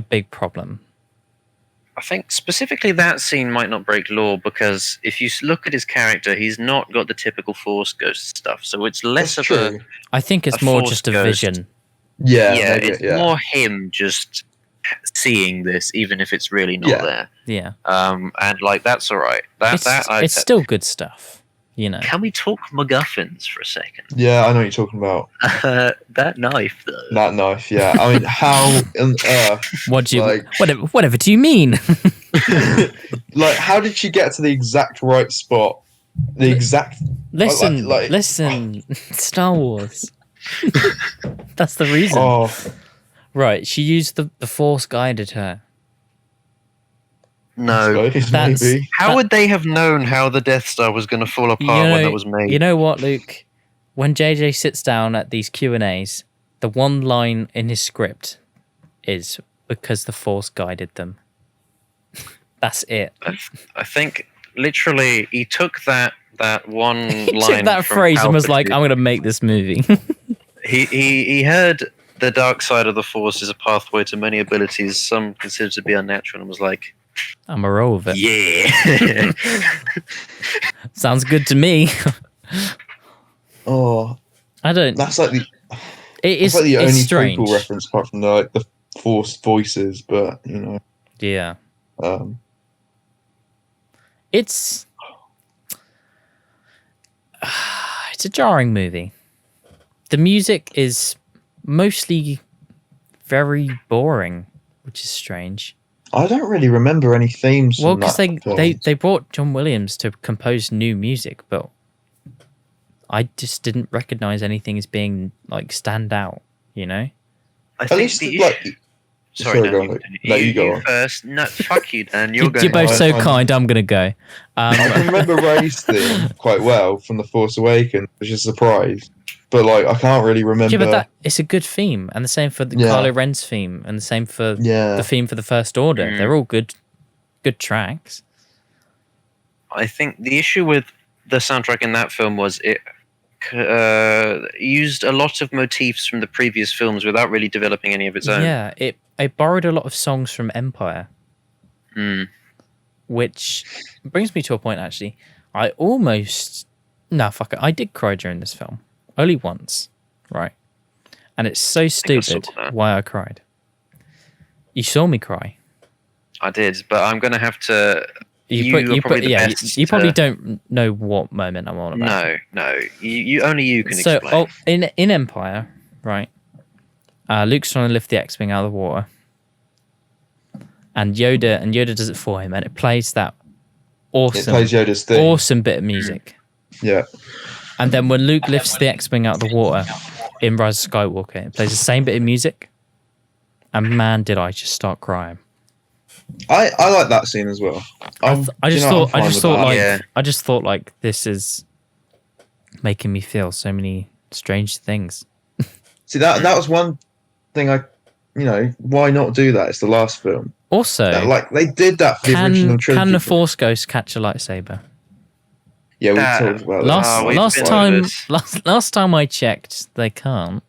big problem. I think specifically that scene might not break lore because if you look at his character, he's not got the typical Force ghost stuff. So it's less of a... I think it's more just a vision. Yeah, it's more him just seeing this, even if it's really not there. Yeah. And like that's all right. It's still good stuff. You know. Can we talk MacGuffins for a second? Yeah, I know what you're talking about. That knife, though. That knife, yeah. I mean, how on earth? What do you? Like, Whatever do you mean? like, how did she get to the exact right spot? The exact. Listen, like- listen. Star Wars. That's the reason. Oh, Right, she used the Force guided her. No. That's- maybe. How would they have known how the Death Star was going to fall apart when it was made? You know what, Luke? When JJ sits down at these Q&As, the one line in his script is because the Force guided them. That's it. I think literally he took that one He line took that from phrase and was like, Palpatine. I'm going to make this movie. He heard the dark side of the Force is a pathway to many abilities some consider to be unnatural, and was like, I'm a roll with it. yeah. Sounds good to me. Oh, I don't... that's like the. It is It's like the only strange. prequel reference apart from the Force voices, but you know. Yeah. It's a jarring movie. The music is mostly very boring, which is strange. I don't really remember any themes. Well, from because that film. they brought John Williams to compose new music, but I just didn't recognize anything as being like stand out. You know? I At think least the like. issue- Sorry, Sorry, go no, on, you, Luke. No, you go on. first. No, fuck you, Dan. You're going. You're both so I'm- kind. I'm gonna go. I can remember Rey's theme quite well from the Force Awakens, which is a surprise. But like, I can't really remember. Yeah, but it's a good theme, and the same for the Yeah. Kylo Ren's theme, and the same for Yeah. the theme for the First Order. Mm. They're all good tracks. I think the issue with the soundtrack in that film was it used a lot of motifs from the previous films without really developing any of its own. Yeah, it borrowed a lot of songs from Empire, Mm. which brings me to a point. Actually, I almost fuck it. I did cry during this film only once, right? And it's so I saw stupid that. why I cried. You saw me cry. I did, but I'm going to have to. You are probably the best you probably to- don't know what moment I'm on about. No. You only you can So explain. in Empire, right? Luke's trying to lift the X-wing out of the water, and Yoda does it for him, and it plays that It awesome, plays Yoda's theme. awesome bit of music. Yeah. And then when Luke lifts the X-wing out of the water in Rise of Skywalker, it plays the same bit of music, and man, did I just start crying! I like that scene as well. I just thought Yeah. this is making me feel so many strange things. See that was one thing why not do that? It's the last film. Also, Like they did that for the original trilogy. can the Force Ghost catch a lightsaber? Yeah, we That- talked about that. Last time I checked, they can't.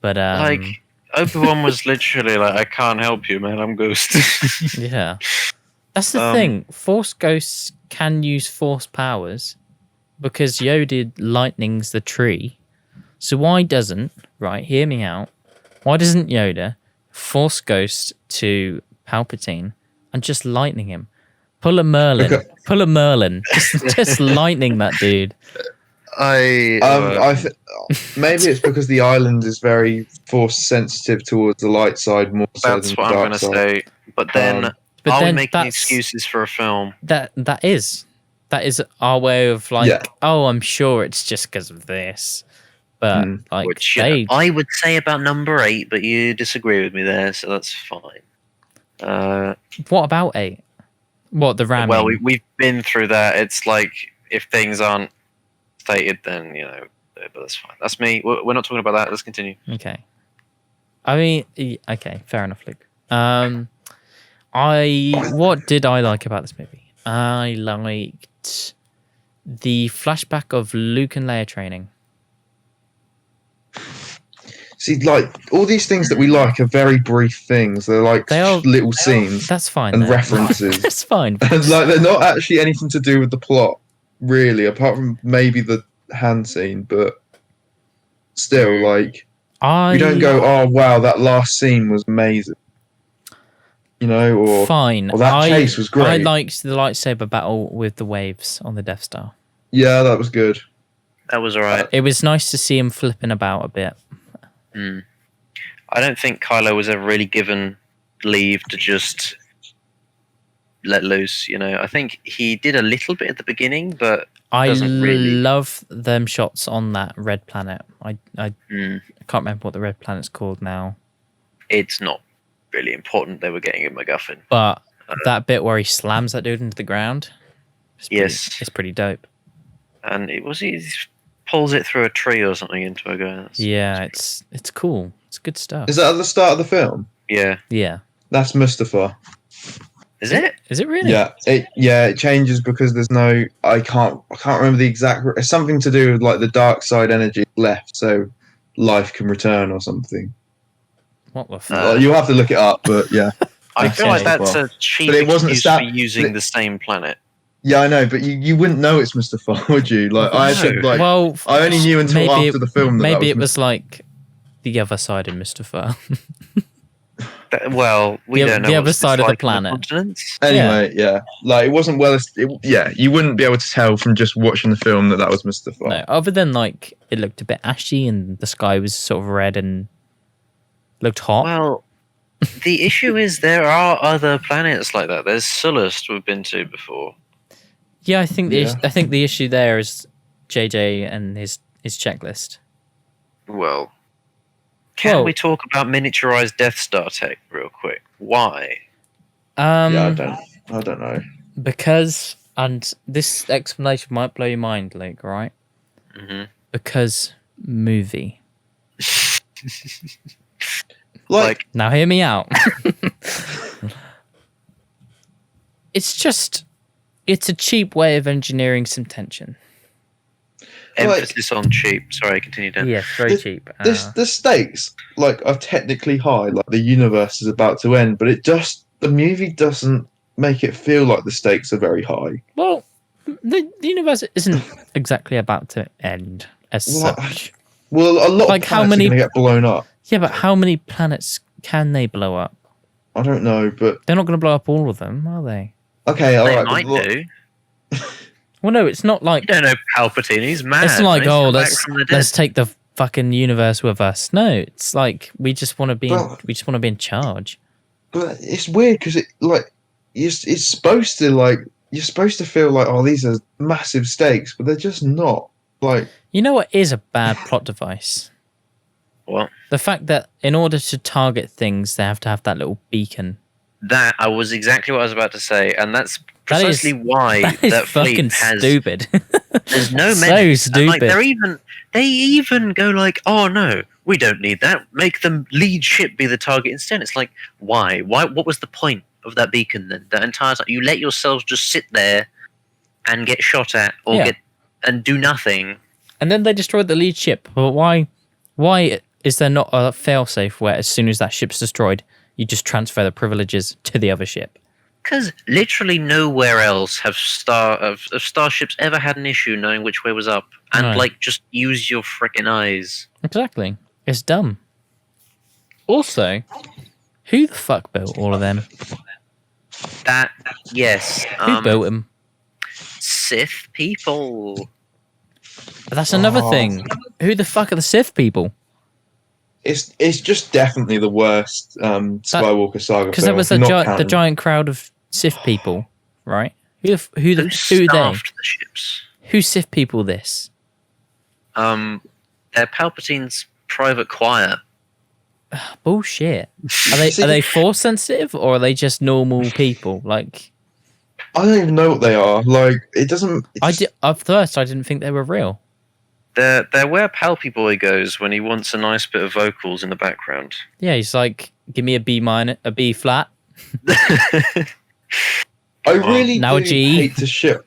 But Like Obi-Wan was literally like, "I can't help you, man. I'm Ghost." yeah, that's the thing. Force Ghosts can use Force powers because Yoda lightnings the tree. So why doesn't, right? Hear me out. Why doesn't Yoda Force Ghost to Palpatine and just lightning him? Pull a Merlin. Okay. Pull a Merlin. Just lightning that dude. Maybe it's because the island is very force sensitive towards the light side more so That's than what the I'm dark going to side. say. But then, But are then we making that's- excuses for a film? That is our way of like, Yeah. oh, I'm sure it's just because of this. But like Which they I would say about number 8, but you disagree with me there, so that's fine. what about 8? What the ramming? Well, we've been through that. It's like if things aren't stated, then but that's fine. That's me. We're not talking about that. Let's continue. Okay. I mean, okay, fair enough, Luke. What did I like about this movie? I liked the flashback of Luke and Leia training. See, like all these things that we like are very brief things. They're like little scenes That's fine. and then. references. That's fine. And like they're not actually anything to do with the plot, really, apart from maybe the hand scene. But still, like you don't go, "Oh wow, that last scene was amazing," or fine. "Well, that chase was great." I liked the lightsaber battle with the waves on the Death Star. Yeah, that was good. That was alright. It was nice to see him flipping about a bit. I don't think Kylo was ever really given leave to just let loose. I think he did a little bit at the beginning, but I doesn't really. love them shots on that red planet. I Mm, can't remember what the red planet's called now. it's not really important. They were getting a MacGuffin. But that bit where he slams that dude into the ground, Yes. it's pretty dope. And he pulls it through a tree or something into a guy. Yeah, it's cool. It's good stuff. Is that at the start of the film? Yeah. Yeah. That's Mustafa. Is it? Is it really? Yeah, it changes because there's no. I can't remember the exact. It's something to do with like the dark side energy left, so life can return or something. What the fuck? You'll have to look it up, but yeah. I feel like Okay. that's a cheap But it wasn't excuse for but using the same planet. Yeah, I know, but you wouldn't know it's Mustafa, would you? Like I had to, like, well, I only knew until maybe after the film. Maybe that it was like the other side of Mustafa. Well, we The- don't know the what other it's side of the like on planet. continents. Anyway, yeah, like it wasn't well. Yeah, you wouldn't be able to tell from just watching the film that was Mustafa. No, other than like it looked a bit ashy and the sky was sort of red and looked hot. Well, the issue is there are other planets like that. There's Sullust we've been to before. Yeah, I think Yeah. I think the issue there is JJ and his checklist. Well, can Well- we talk about miniaturized Death Star tech real quick? Why? Yeah, I don't know. Because, and this explanation might blow your mind, Luke, right? Hmm. Because movie. Like Now hear me out. It's a cheap way of engineering some tension. Emphasis on cheap. Sorry, continue, Dan. Yes, very cheap. the stakes are technically high. Like the universe is about to end, but the movie doesn't make it feel like the stakes are very high. Well, the universe isn't exactly about to end as Well, such. Well, a lot Like, of how planets many- are going to get blown up. Yeah, but how many planets can they blow up? I don't know, but They're not going to blow up all of them, are they? okay, all They right. might do. Well, no, it's not like You don't know Palpatine. He's mad. it's not like He's come back let's from the dead. let's take the fucking universe with us. No, it's like we just want to be Well- we just want to be in charge. But it's weird because it's supposed to you're supposed to feel like, oh, these are massive stakes, but they're just not. Like, You know what is a bad plot device? What? The fact that in order to target things, they have to have that little beacon. That I was exactly what I was about to say, and that's That is- precisely why That is that fucking fleet has. stupid. There's no So menace. And, like, stupid. they even go like, oh no, we don't need that. Make the lead ship be the target instead. It's like, why? What was the point of that beacon then? That entire time you let yourselves just sit there and get shot at Yeah. and do nothing. And then they destroyed the lead ship. But why is there not a failsafe where as soon as that ship's destroyed, you just transfer the privileges to the other ship? Because literally nowhere else have starships ever had an issue knowing which way was up. And No. just use your frickin' eyes. Exactly. It's dumb. Also, who the fuck built all of them? That yes. Who built them? Sith people. That's another Oh. thing. Who the fuck are the Sith people? it's just definitely the worst Skywalker saga. Because there was the giant crowd of Sith people, right? Who Who they? staffed the ships? Who Sith people this? They're Palpatine's private choir. Bullshit. Are they force sensitive or are they just normal people? Like I don't even know what they are. Like, it doesn't. at first I didn't think they were real. They're where Palpy Boy goes when he wants a nice bit of vocals in the background. Yeah, he's like, give me a B minor, a B flat. I really Now a do G. hate to shit.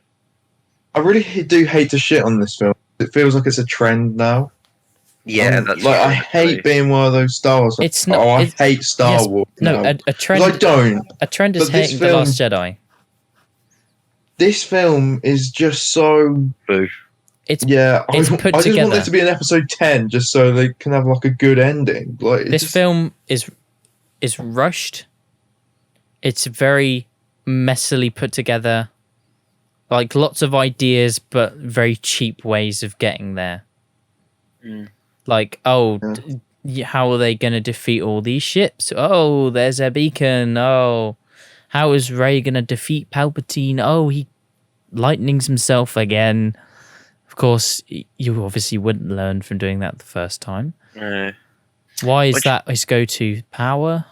I really do hate to shit on this film. It feels like it's a trend now. Yeah, that's like, I true, hate actually. being one of those Star Wars. It's not- Oh, I it's- hate Star yes, Wars. No, now. a 'Cause trend. I don't. A trend is But this hating the film- Last Jedi. This film is just so. Boo. Yeah, It's I put just want together. there to be an episode 10 just so they can have like a good ending. Like, it This just- film is rushed. It's very messily put together. Like lots of ideas, but very cheap ways of getting there. Like, how are they going to defeat all these ships? Oh, there's a beacon. Oh, how is Rey going to defeat Palpatine? Oh, he lightnings himself again. Of course, you obviously wouldn't learn from doing that the first time. No. Why is that his go-to power?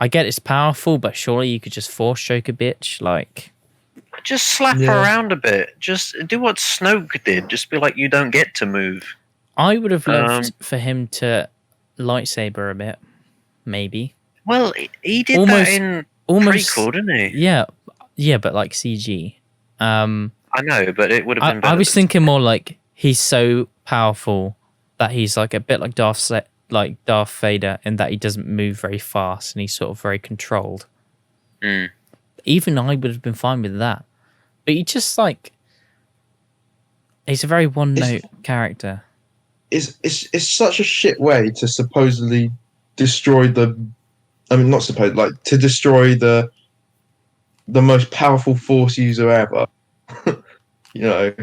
I get it's powerful, but surely you could just force choke a bitch, like... Just slap her around a bit. Just do what Snoke did. Just be like, you don't get to move. I would have loved for him to lightsaber a bit, maybe. Well, he did that in prequel, didn't he? Yeah, but like CG. I know, but it would have been better. I was thinking more like he's so powerful that he's like a bit like Darth Vader in that he doesn't move very fast and he's sort of very controlled. Even I would have been fine with that. But he just like... He's a very one-note character. It's such a shit way to supposedly destroy to destroy the most powerful Force user ever. You know?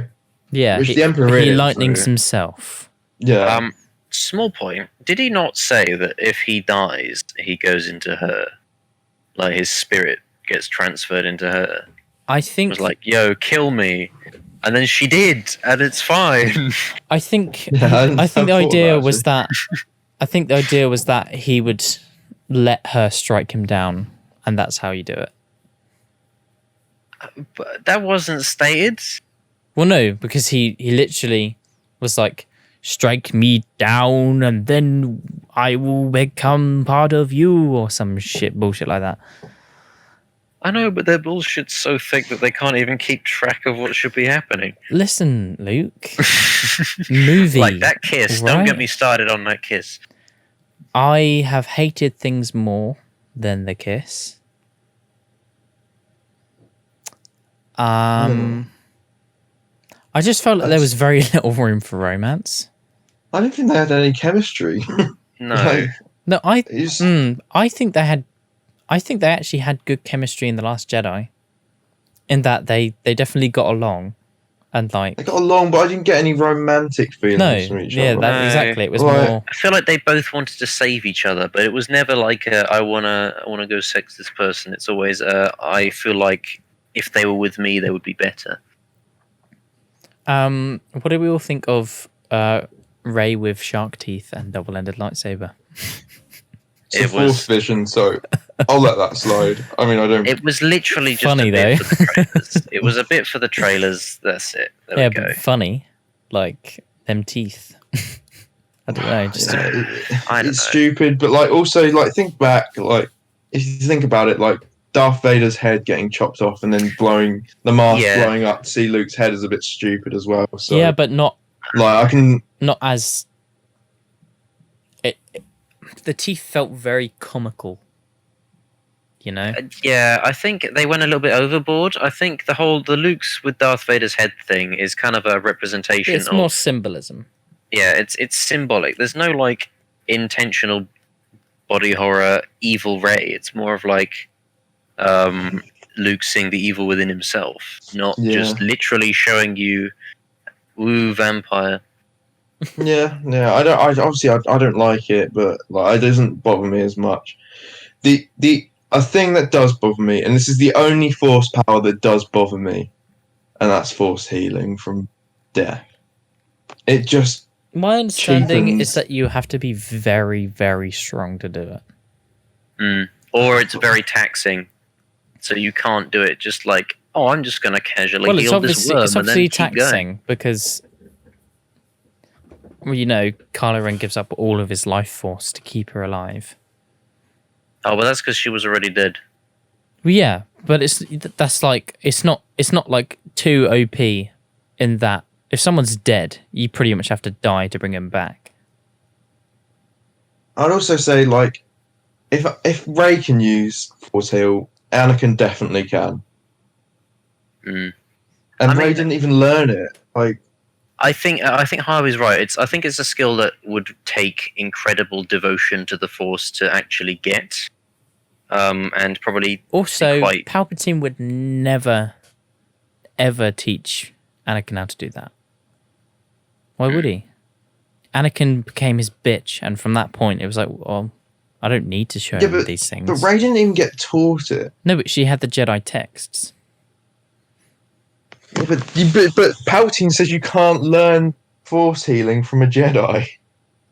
Yeah, which the Emperor he lightnings himself. Yeah. Small point. Did he not say that if he dies, he goes into her? Like, his spirit gets transferred into her? I think... It was like, yo, kill me. And then she did, and it's fine. I think the idea was that he would let her strike him down, and that's how you do it. But that wasn't stated. Well, no, because he literally was like, strike me down, and then I will become part of you, or some bullshit like that. I know, but their bullshit's so thick that they can't even keep track of what should be happening. Listen, Luke. Movie. Like that kiss. Right? Don't get me started on that kiss. I have hated things more than the kiss. I just felt like there was very little room for romance. I don't think they had any chemistry. No. No, I think they had... I think they actually had good chemistry in The Last Jedi. In that they definitely got along. And like... They got along, but I didn't get any romantic feelings from each other. Exactly. It was more... I feel like they both wanted to save each other, but it was never like I wanna go sex this person. It's always I feel like if they were with me, they would be better. What do we all think of Rey with shark teeth and double-ended lightsaber? It's a Force vision, so I'll let that slide. I mean, I don't... It was literally just funny, a bit for the trailers. It was a bit for the trailers, that's it. There we go. But funny. Like, them teeth. I don't know, just... it's stupid, but like, also, like, think back, like, if you think about it, like, Darth Vader's head getting chopped off and then blowing up to see Luke's head is a bit stupid as well. So, yeah, but not... Like, I can... Not as... The teeth felt very comical, you know? Yeah, I think they went a little bit overboard. I think the Luke's with Darth Vader's head thing is kind of a representation of... It's more symbolism. Yeah, it's symbolic. There's no, like, intentional body horror evil Rey. It's more of, like, Luke seeing the evil within himself, not just literally showing you, ooh, vampire. Yeah. I don't like it, but like, it doesn't bother me as much. A thing that does bother me, and this is the only Force power that does bother me, and that's Force healing from death. It just... My understanding is that you have to be very, very strong to do it. Or it's very taxing, so you can't do it just like, oh, I'm just going to casually heal this worm and then keep taxing going. Because... Well, you know, Kylo Ren gives up all of his life force to keep her alive. Oh, but that's because she was already dead. Well, yeah, but it's not like too OP in that if someone's dead, you pretty much have to die to bring him back. I'd also say, like, if Rey can use Force heal, Anakin definitely can. And Rey didn't even learn it. Like, I think Harvey's right. I think it's a skill that would take incredible devotion to the Force to actually get, and probably also Palpatine would never, ever teach Anakin how to do that. Why would he? Anakin became his bitch, and from that point, it was like, well, I don't need to show him these things. But Rey didn't even get taught it. No, but she had the Jedi texts. Yeah, but Palpatine says you can't learn force healing from a Jedi.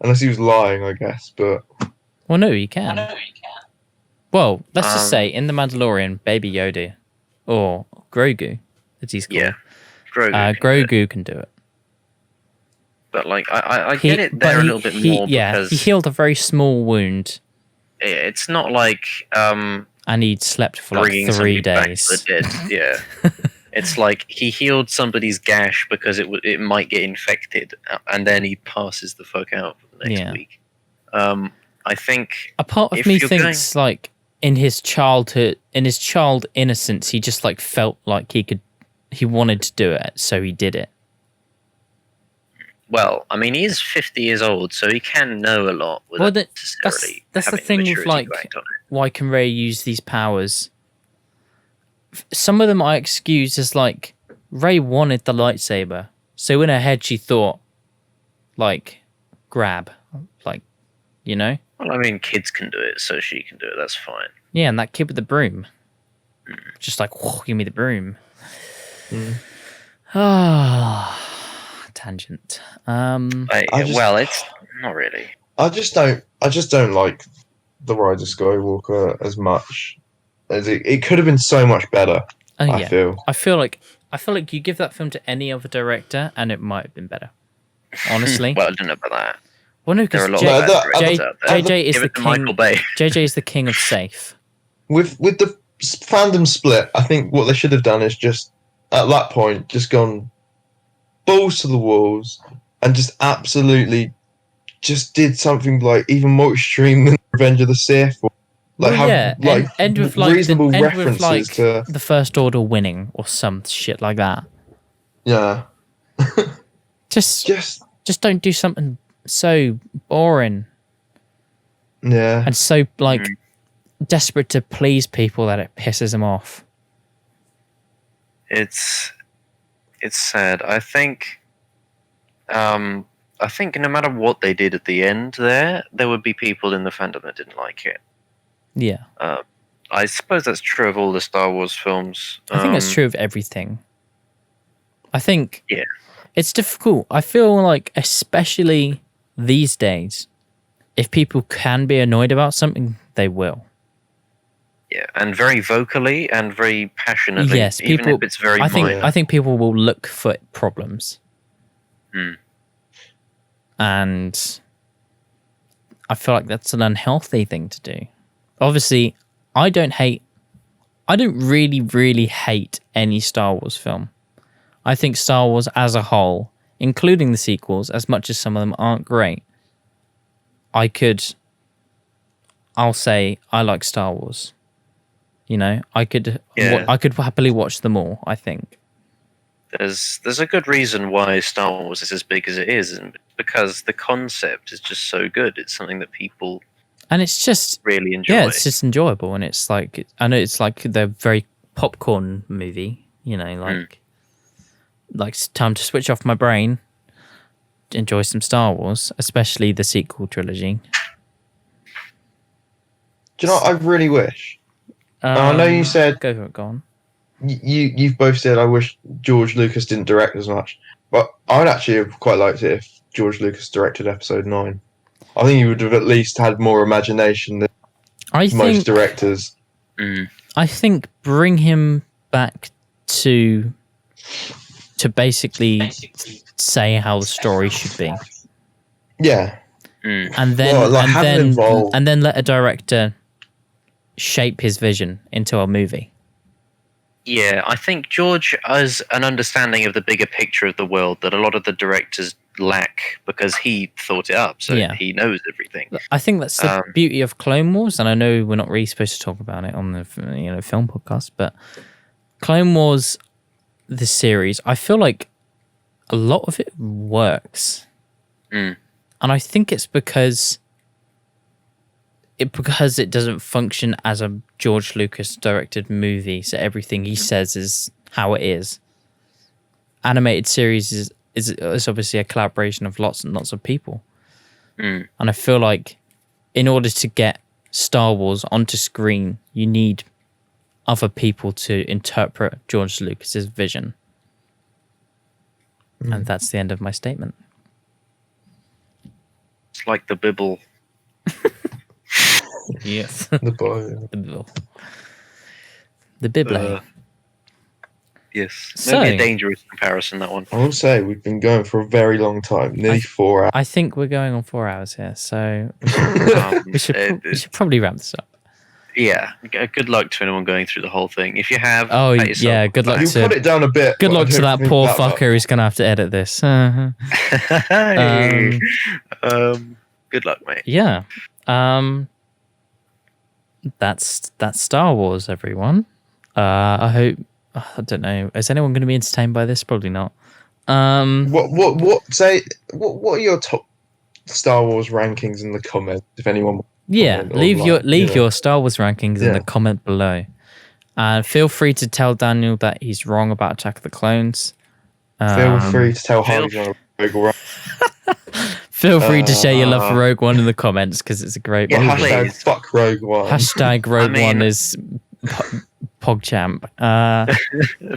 Unless he was lying, I guess, but... Well, no, you can. Well, let's just say, in The Mandalorian, Baby Yoda, or Grogu, as he's called. Yeah, Grogu. Grogu can do it. But, like, I get it there a little bit more because... he healed a very small wound. It's not like... and he'd slept for like 3 days. Yeah. It's like he healed somebody's gash because it might get infected, and then he passes the fuck out for the next week. I think a part of me thinks like in his childhood, in his child innocence, he just like felt like he wanted to do it, so he did it. Well, I mean, he is 50 years old, so he can know a lot without necessarily that's the thing with like why can Rey use these powers? Some of them I excuse as like Rey wanted the lightsaber, so in her head she thought like grab, like, you know. Well, I mean, kids can do it, so she can do it. That's fine. Yeah, and that kid with the broom, just like give me the broom. Tangent. Well, it's not really. I just don't like the Rise of Skywalker as much as it could have been so much better. I feel like you give that film to any other director and it might have been better. Honestly. Well, I don't know about that. Well, no, because JJ is the king. JJ is the king of safe. With the fandom split, I think what they should have done is just at that point just gone balls to the walls and just absolutely just did something like even more extreme than Revenge of the Sith. Or, like end with like reasonable references to the First Order winning or some shit like that. Yeah. just don't do something so boring. Yeah. And so like desperate to please people that it pisses them off. It's sad. I think no matter what they did at the end there would be people in the fandom that didn't like it. Yeah. I suppose that's true of all the Star Wars films. I think that's true of everything. I think it's difficult. I feel like, especially these days, if people can be annoyed about something, they will. Yeah, and very vocally and very passionately. Yes, even if it's very minor. I think people will look for problems. And I feel like that's an unhealthy thing to do. Obviously, I don't really, really hate any Star Wars film. I think Star Wars as a whole, including the sequels, as much as some of them aren't great, I'll say I like Star Wars. You know, I could happily watch them all, I think. There's a good reason why Star Wars is as big as it is, and because the concept is just so good. It's something that people really enjoy. Yeah, it's just enjoyable, and it's like, I know it's like the very popcorn movie, you know, like it's time to switch off my brain, enjoy some Star Wars, especially the sequel trilogy. Do you know what I really wish? I know you said... Go for it, go on. You've both said, I wish George Lucas didn't direct as much. But I'd actually have quite liked it if George Lucas directed Episode 9. I think he would have at least had more imagination than most directors. I think bring him back to basically say how the story should be. Yeah. And then let a director shape his vision into a movie. Yeah, I think George has an understanding of the bigger picture of the world that a lot of the directors lack because he thought it up, so he knows everything. I think that's the beauty of Clone Wars, and I know we're not really supposed to talk about it on the film podcast, but Clone Wars, the series, I feel like a lot of it works, and I think it's because it doesn't function as a George Lucas directed movie, so everything he says is how it is. animated series is obviously a collaboration of lots and lots of people. And I feel like in order to get Star Wars onto screen, you need other people to interpret George Lucas's vision. And that's the end of my statement. It's like the Bible. Yes. The Bible. The Bible. The Bible. Yes. So- Maybe a dangerous comparison, that one. I will say we've been going for a very long time, nearly 4 hours. I think we're going on 4 hours here, so we should probably wrap this up. Yeah. Good luck to anyone going through the whole thing. If you have, Oh, pat yourself yeah, on good the luck You to- put it down a bit. Good but I luck to don't that think poor that much. fucker who's going to have to edit this. back. Good luck, mate. Yeah. That's Star Wars, everyone. I hope. I don't know. Is anyone going to be entertained by this? Probably not. What are your top Star Wars rankings in the comments? If anyone, Yeah, comment leave online, your Star Wars rankings in the Yeah. comment below, and feel free to tell Daniel that he's wrong about Attack of the Clones. feel free to tell feel- Harvey on Rogue One. Feel free to share your love for Rogue One in the comments because it's a great Yeah, movie. please. Hashtag fuck Rogue One. Hashtag Rogue mean- One is PogChamp.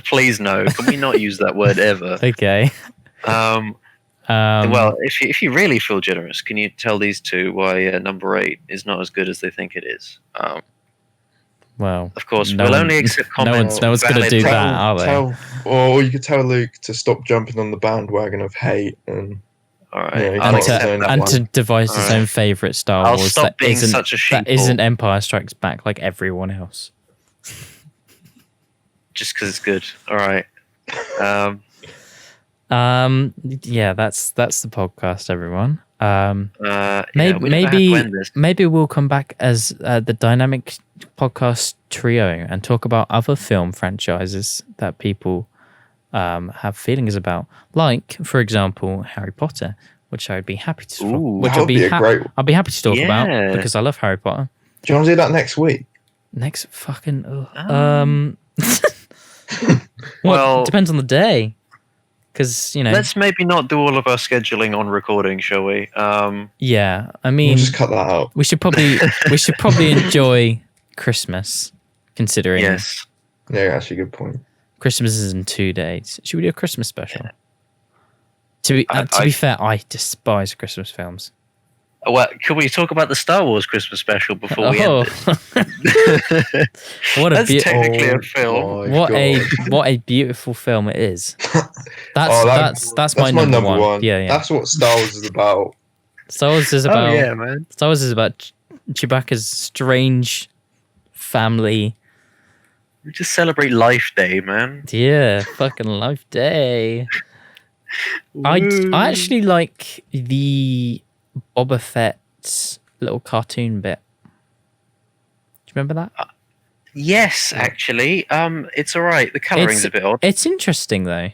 Please no. Can we not use that word ever? Okay. Well, if you really feel generous, can you tell these two why number 8 is not as good as they think it is? Well, Of course, no we'll one- only accept no comments. one's going to valid- do that, are they? Or you could tell Luke to stop jumping on the bandwagon of hate and All right, Yeah, I'll can't accept say that and one. to devise his Alright. own favourite Star I'll Wars stop that being isn't such a that isn't sheeple. Empire Strikes Back like everyone else. Just because it's good. All right. Yeah, that's the podcast, everyone. Yeah, Maybe we don't know how to end this. maybe we'll come back as the Dynamic Podcast Trio and talk about other film franchises that people have feelings about, like, for example, Harry Potter, which I'd be happy to talk, Ooh, which that would be a great. I'll be happy to talk about Yeah. because I love Harry Potter. Do you want to do that next week? Next fucking Well- well, depends on the day, because Let's maybe not do all of our scheduling on recording, shall we? yeah, I We'll mean, just cut that out. we should probably enjoy Christmas, considering Yes. Yeah, actually, good point. Christmas is in 2 days. Should we do a Christmas special? To be I- fair, I despise Christmas films. Well, could we talk about the Star Wars Christmas special before we end this? what a That's technically a Oh film. my God. what a beautiful film it is. That's Oh, that's my number one. Yeah, yeah. That's what Star Wars is about. Star Wars is about Oh yeah, man. Star Wars is about Chewbacca's strange family. We just celebrate Life Day, man. Yeah, fucking Life Day. I actually like the Boba Fett's little cartoon bit. Do you remember that? Yes, actually. It's all right. The coloring's a bit odd. It's interesting though.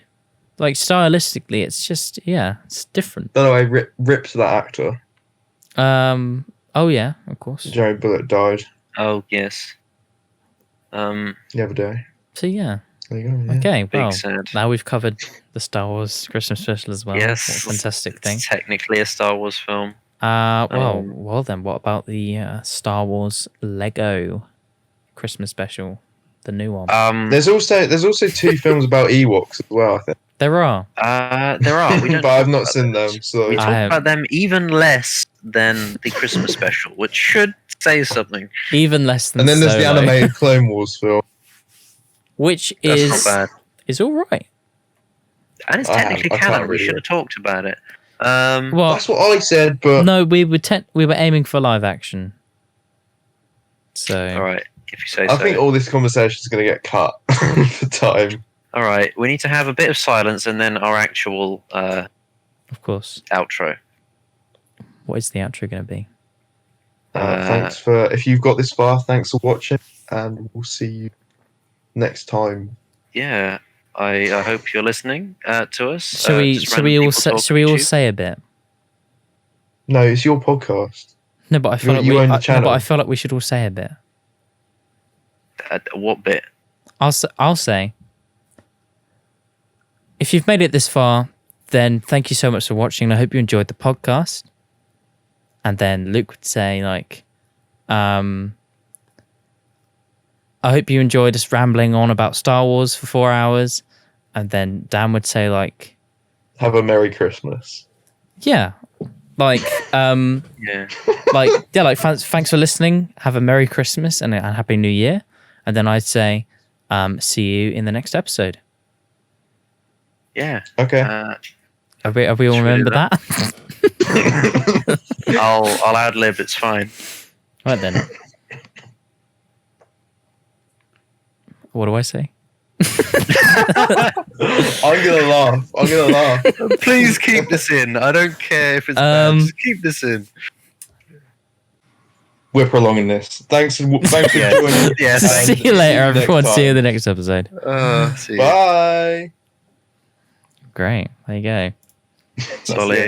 Like stylistically, it's just it's different. By the way, ripped that actor. Oh yeah, of course. Jerry Bullock died Oh yes. the other day. So yeah. There you go. Yeah. Okay, Big well, sad. now we've covered the Star Wars Christmas special as well. Yes. What a fantastic thing. It's technically a Star Wars film. Well then, what about the Star Wars Lego Christmas special, the new one? There's also 2 films about Ewoks as well. I think, There are. There are. We don't but I've talk not about seen those. them. So We talk I have- about them even less than the Christmas special, which should say something. Even less than and then there's the Solo, animated Clone Wars film. which That's is not bad. is all right. And it's I technically can't canon. We really- should have talked about it. Well, That's what I said, but no, we were aiming for live action. So all right, if you say I so. think all this conversation is going to get cut for time. All right, we need to have a bit of silence and then our actual of course, outro. what is the outro going to be? Thanks for if you've got this far. Thanks for watching, and we'll see you next time. Yeah, I hope you're listening to us. Shall we just shall random we all people say, talking shall we all to you. say a bit? No, it's your podcast. No, but I feel You own the no, channel. but I feel like we should all say a bit. What bit? I'll say if you've made it this far, then thank you so much for watching. I hope you enjoyed the podcast. And then Luke would say, like, I hope you enjoyed us rambling on about Star Wars for 4 hours. And then Dan would say, like, have a Merry Christmas. Yeah. Like, Yeah. Thanks for listening. Have a Merry Christmas and a Happy New Year. And then I'd say, see you in the next episode. Yeah. Okay. Are we all remember that? I'll ad lib. It's fine. Right then. What do I say? I'm gonna laugh. Please keep this in. I don't care if it's bad. Just keep this in. We're prolonging this. Thanks for joining. Yeah. See you later, everyone. See you in the next episode. See you. Bye. Great. There you go. Solid.